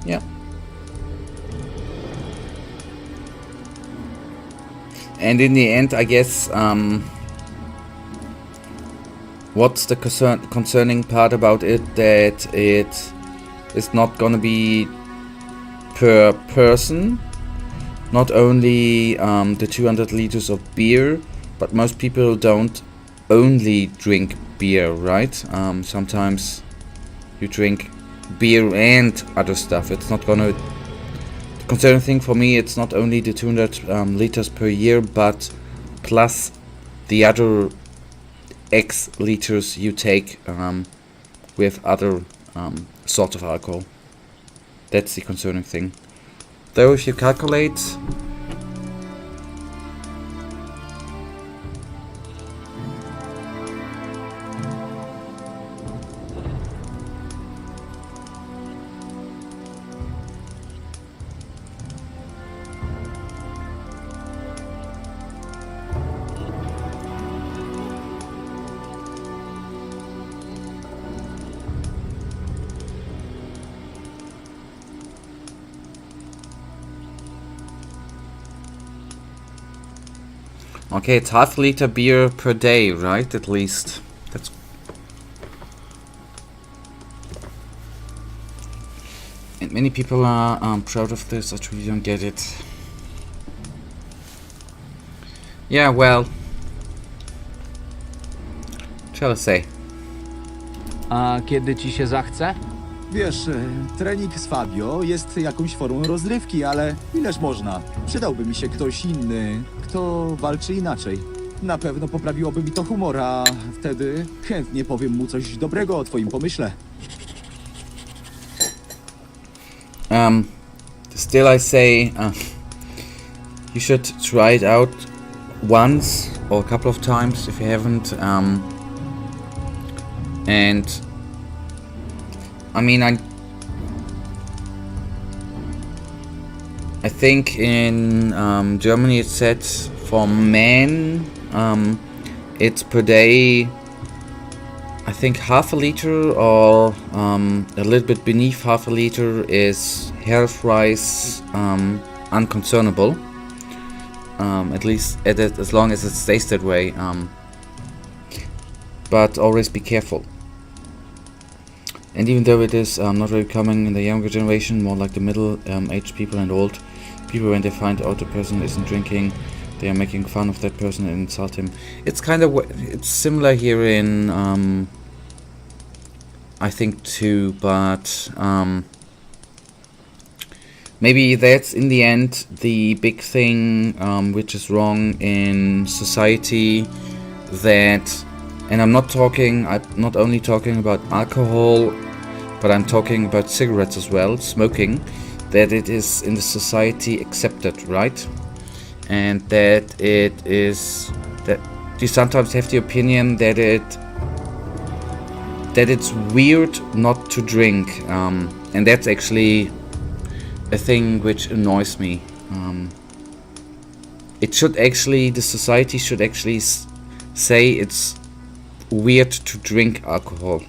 Yeah. And in the end, I guess, what's the concerning part about it? That it is not gonna be per person, not only the 200 liters of beer, but most people don't only drink beer, right? Sometimes you drink beer and other stuff. It's not gonna... The concerning thing for me, it's not only the 200 liters per year, but plus the other X liters you take with other sort of alcohol. That's the concerning thing. Though if you calculate... Okay, it's half liter beer per day, right? At least. That's... And many people are proud of this. I truly don't get it. Yeah, well... Shall I say? A kiedy ci się zachce? Wiesz, trening z Fabio jest jakąś formą rozrywki, ale ileż można? Przydałby mi się ktoś inny, kto walczy inaczej. Na pewno poprawiłoby mi to humor, a wtedy chętnie powiem mu coś dobrego o twoim pomyśle. Still I say, you should try it out once or a couple of times if you haven't. And I mean, I think in Germany it's said for men it's per day, I think half a liter or a little bit beneath half a liter is health-wise unconcernable. At least as long as it stays that way. But always be careful. And even though it is not really common in the younger generation, more like the middle-aged people and old people, when they find out the person isn't drinking, they are making fun of that person and insult him. It's kind of it's similar here in I think too, but maybe that's in the end the big thing which is wrong in society. That, and I'm not only talking about alcohol, but I'm talking about cigarettes as well, smoking, that it is in the society accepted, right? And that it is, that you sometimes have the opinion that it's weird not to drink, and that's actually a thing which annoys me. It should actually, the society should actually say it's weird to drink alcohol.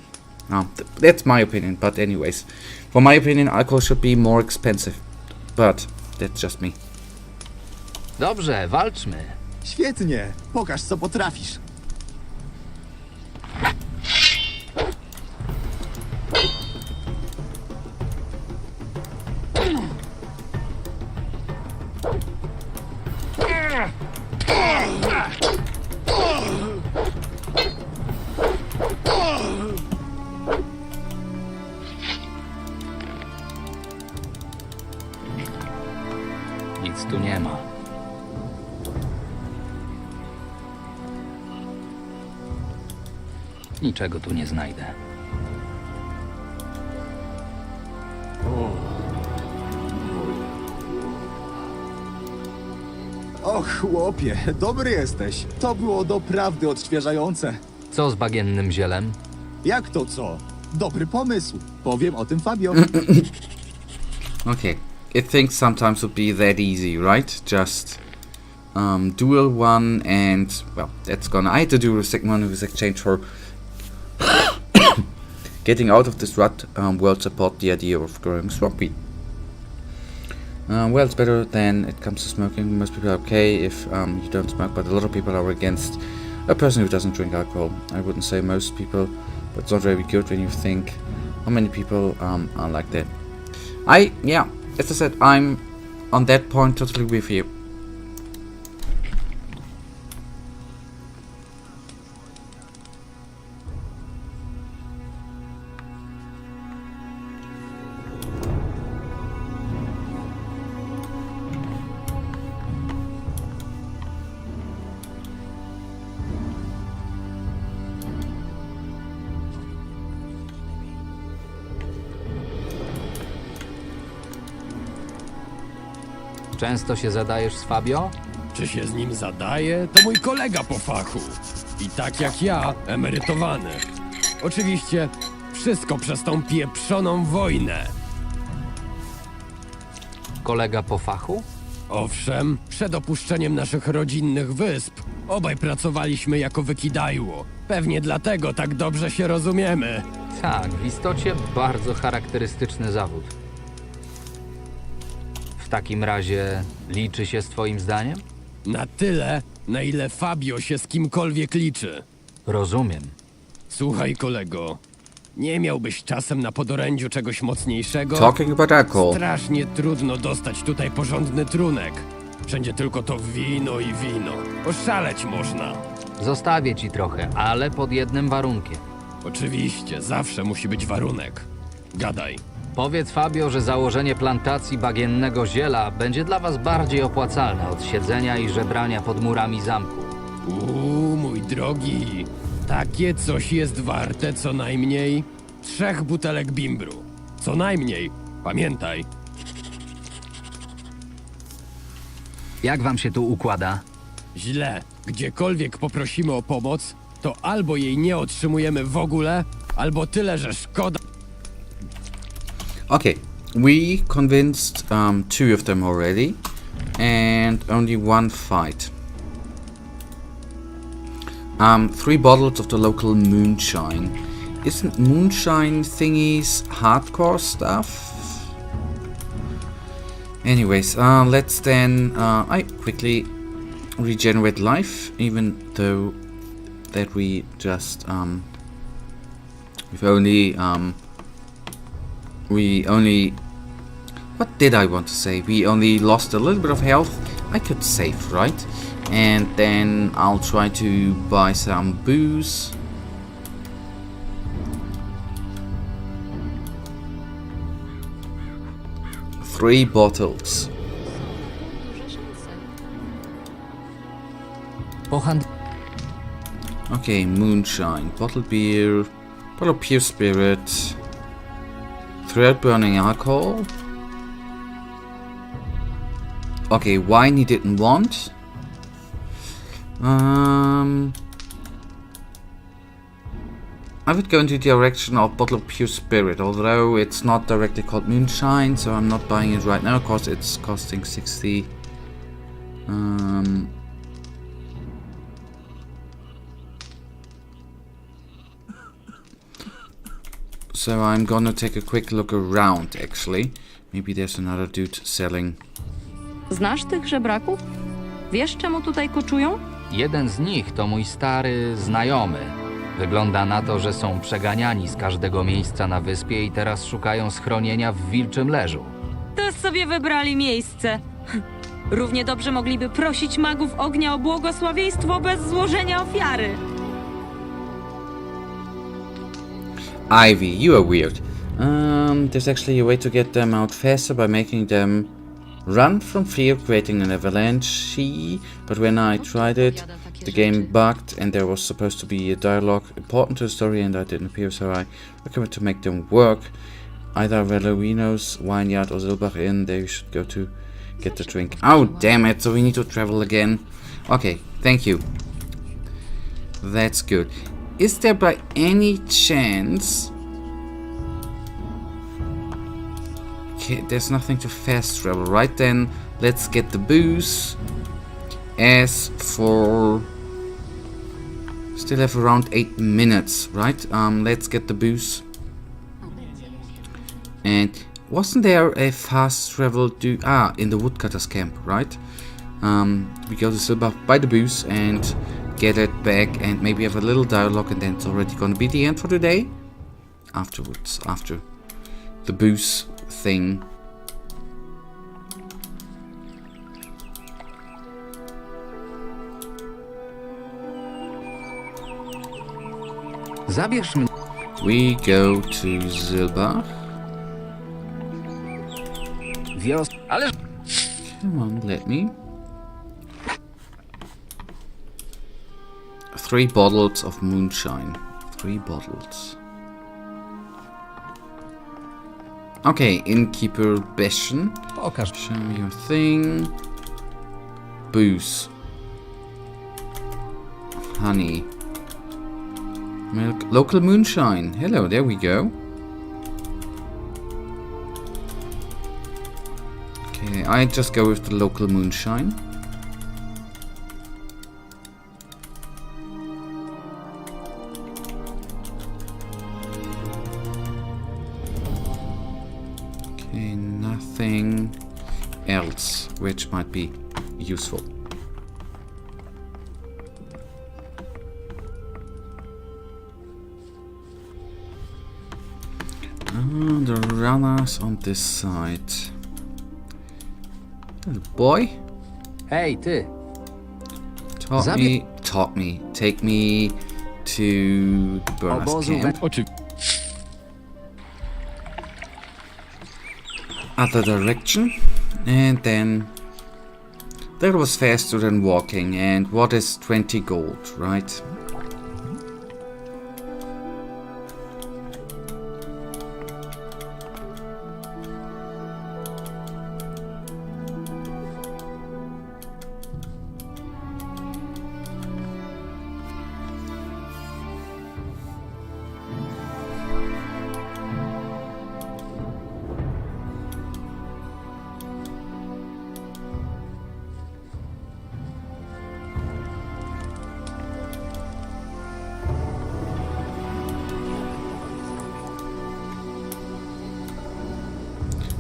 That's my opinion, but anyways, for my opinion, alcohol should be more expensive, but that's just me. Dobrze, walczmy. Świetnie, pokaż co potrafisz. Nic Niczego tu nie znajdę. Och, chłopie, dobry jesteś. To było doprawdy odświeżające. Co z bagiennym zielem? Jak to co? Dobry pomysł. Powiem o tym Fabio. Okay. It thinks sometimes would be that easy, right? Just duel one and, well, that's gonna... I had to do a second one with exchange for getting out of this rut. World support the idea of growing swampy. Well, it's better than it comes to smoking. Most people are okay if you don't smoke, but a lot of people are against a person who doesn't drink alcohol. I wouldn't say most people, but it's not very good when you think how many people are like that. Yeah, as I said, I'm on that point totally with you. Często się zadajesz z Fabio? Czy się z nim zadaje? To mój kolega po fachu. I tak jak ja, emerytowany. Oczywiście wszystko przez tą pieprzoną wojnę. Kolega po fachu? Owszem, przed opuszczeniem naszych rodzinnych wysp obaj pracowaliśmy jako wykidajło. Pewnie dlatego tak dobrze się rozumiemy. Tak, w istocie bardzo charakterystyczny zawód. W takim razie liczy się z twoim zdaniem? Na tyle, na ile Fabio się z kimkolwiek liczy. Rozumiem. Słuchaj, kolego. Nie miałbyś czasem na podorędziu czegoś mocniejszego? Talking about alcohol. Strasznie trudno dostać tutaj porządny trunek. Wszędzie tylko to wino i wino. Oszaleć można. Zostawię ci trochę, ale pod jednym warunkiem. Oczywiście, zawsze musi być warunek. Gadaj. Powiedz Fabio, że założenie plantacji bagiennego ziela będzie dla was bardziej opłacalne od siedzenia i żebrania pod murami zamku. Mój drogi, takie coś jest warte co najmniej 3 butelek bimbru. Co najmniej, pamiętaj. Jak wam się tu układa? Źle. Gdziekolwiek poprosimy o pomoc, to albo jej nie otrzymujemy w ogóle, albo tyle, że szkoda. Okay, we convinced 2 of them already, and only 1 fight. 3 bottles of the local moonshine. Isn't moonshine thingies hardcore stuff? Anyways, let's then I quickly regenerate life, even though that we just we only what did I want to say? We only lost a little bit of health. I could save, right? And then I'll try to buy some booze. Three bottles. Okay, moonshine, bottled beer, bottle of pure spirit, throat burning alcohol. Okay, wine he didn't want. I would go into the direction of bottle of pure spirit, although it's not directly called moonshine, so I'm not buying it right now because it's costing 60. So I'm gonna take a quick look around, actually. Maybe there's another dude selling. Znasz tych żebraków? Wiesz, czemu tutaj koczują? Jeden z nich to mój stary znajomy. Wygląda na to, że są przeganiani z każdego miejsca na wyspie i teraz szukają schronienia w wilczym leżu. To sobie wybrali miejsce. Równie dobrze mogliby prosić magów ognia o błogosławieństwo bez złożenia ofiary. Ivy, you are weird. There's actually a way to get them out faster by making them run from fear, creating an avalanche. But when I tried it, The game bugged and there was supposed to be a dialogue important to the story and that didn't appear, so I recommend to make them work. Either Valerinos, Vineyard or Silbach Inn, they should go to get the drink. Oh, damn it, so we need to travel again. Okay, thank you. That's good. Is there by any chance... Okay, there's nothing to fast travel, right? Then let's get the booze. As for... Still have around 8 minutes, right? Let's get the booze. And wasn't there a fast travel in the woodcutters camp, right? We go to Silbach, buy the booze and get it back and maybe have a little dialogue and then it's already gonna be the end for today. Afterwards, after the booze thing. Zabierz mnie. We go to Silbach. Ale... Come on, let me. 3 bottles of moonshine. 3 bottles. Okay, innkeeper Beschen. Show me your thing. Booze. Honey. Milk. Local moonshine. Hello, there we go. Okay, I just go with the local moonshine. Okay, nothing else which might be useful. The runners on this side. Little boy. Hey, ty. Taught me. Take me to the Burner's camp. Other direction. And then... That was faster than walking. And what is 20 gold, right?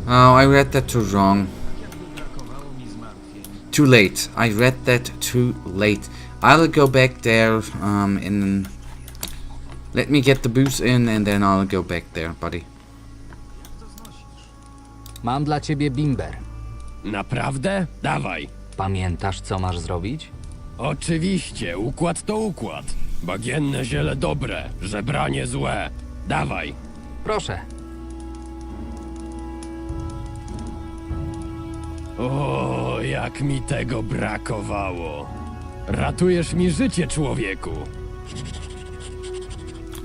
Oh, I read that too wrong. Too late. I read that too late. I'll go back there let me get the booze in and then I'll go back there, buddy. Mam dla ciebie bimber. Naprawdę? Dawaj. Pamiętasz, co masz zrobić? Oczywiście, układ to układ. Bagienne ziele dobre, żebranie złe. Dawaj. Proszę. O, jak mi tego brakowało. Ratujesz mi życie, człowieku.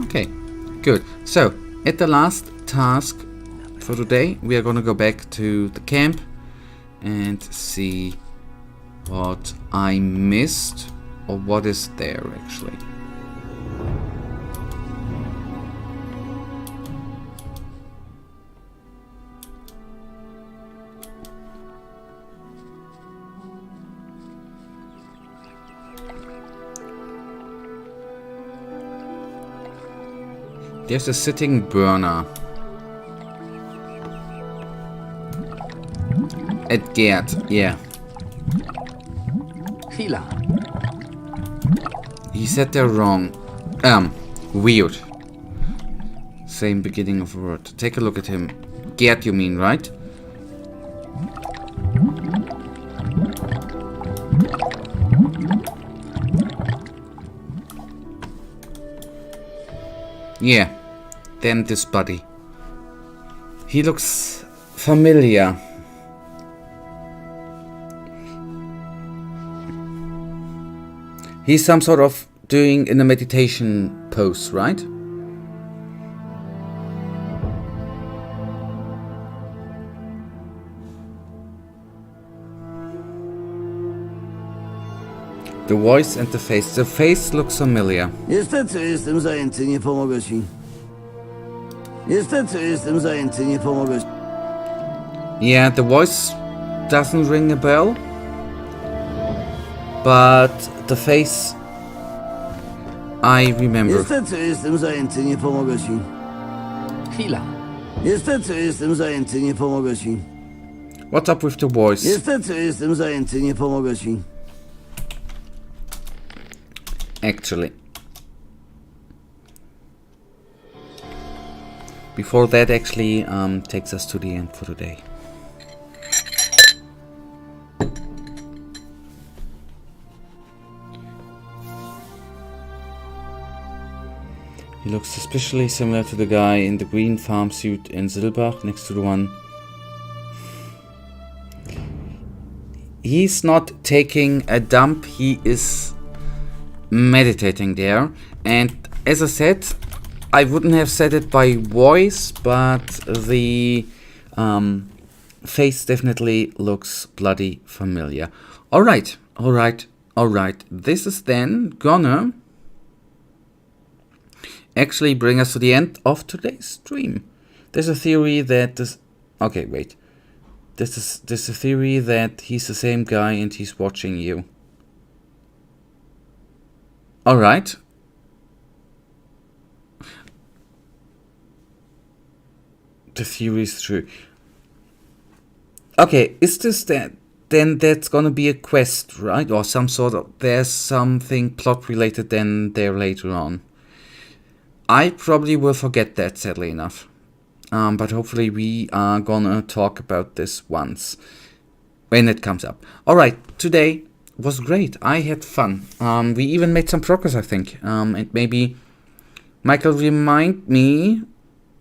Okay, good. So, at the last task for today, we are gonna go back to the camp and see what I missed or what is there actually. There's a sitting burner. At Gerd, yeah. Chwila. He said they're wrong. Weird. Same beginning of a word. Take a look at him. Gerd, you mean, right? Yeah, then this buddy. He looks familiar. He's some sort of doing in a meditation pose, right? The voice and the face. The face looks familiar. Niestety jestem zajęty, nie pomogę ci. Niestety jestem zajęty, nie pomogę ci. Yeah, the voice doesn't ring a bell. But the face I remember. Niestety jestem zajęty, nie pomogę ci. Chwila. Niestety jestem zajęty, nie pomogę ci. What's up with the voice? Niestety jestem zajęty, nie pomogę ci. Actually. Before that actually takes us to the end for today. He looks especially similar to the guy in the green farm suit in Silbach next to the one. He's not taking a dump, he is meditating there. And as I said, I wouldn't have said it by voice, but the face definitely looks bloody familiar. Alright. This is then gonna actually bring us to the end of today's stream. There's a theory that this... Okay, wait. There's a theory that he's the same guy and he's watching you. Alright. The theory is true. Okay, is this that? Then that's gonna be a quest, right? Or some sort of... There's something plot related then there later on. I probably will forget that, sadly enough. But hopefully we are gonna talk about this once. When it comes up. Alright, today was great. I had fun. We even made some progress, I think. And maybe Michael, remind me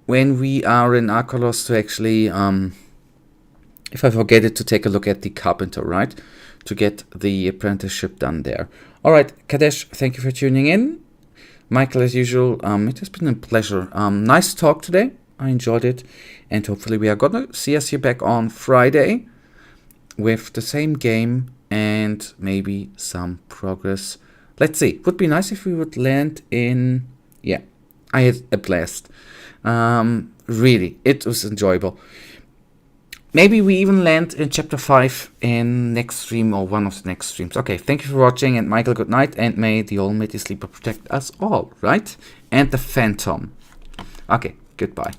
when we are in Archolos to actually, if I forget it, to take a look at the carpenter, right? To get the apprenticeship done there. Alright, Kadesh, thank you for tuning in. Michael, as usual, it has been a pleasure. Nice talk today. I enjoyed it. And hopefully we are gonna see us here back on Friday with the same game and maybe some progress. Let's see. Would be nice if we would land in... Yeah, I had a blast. Really, it was enjoyable. Maybe we even land in chapter 5 in next stream or one of the next streams. Okay, thank you for watching, and Michael, good night, and may the Almighty Sleeper protect us all, right? And the Phantom. Okay, goodbye.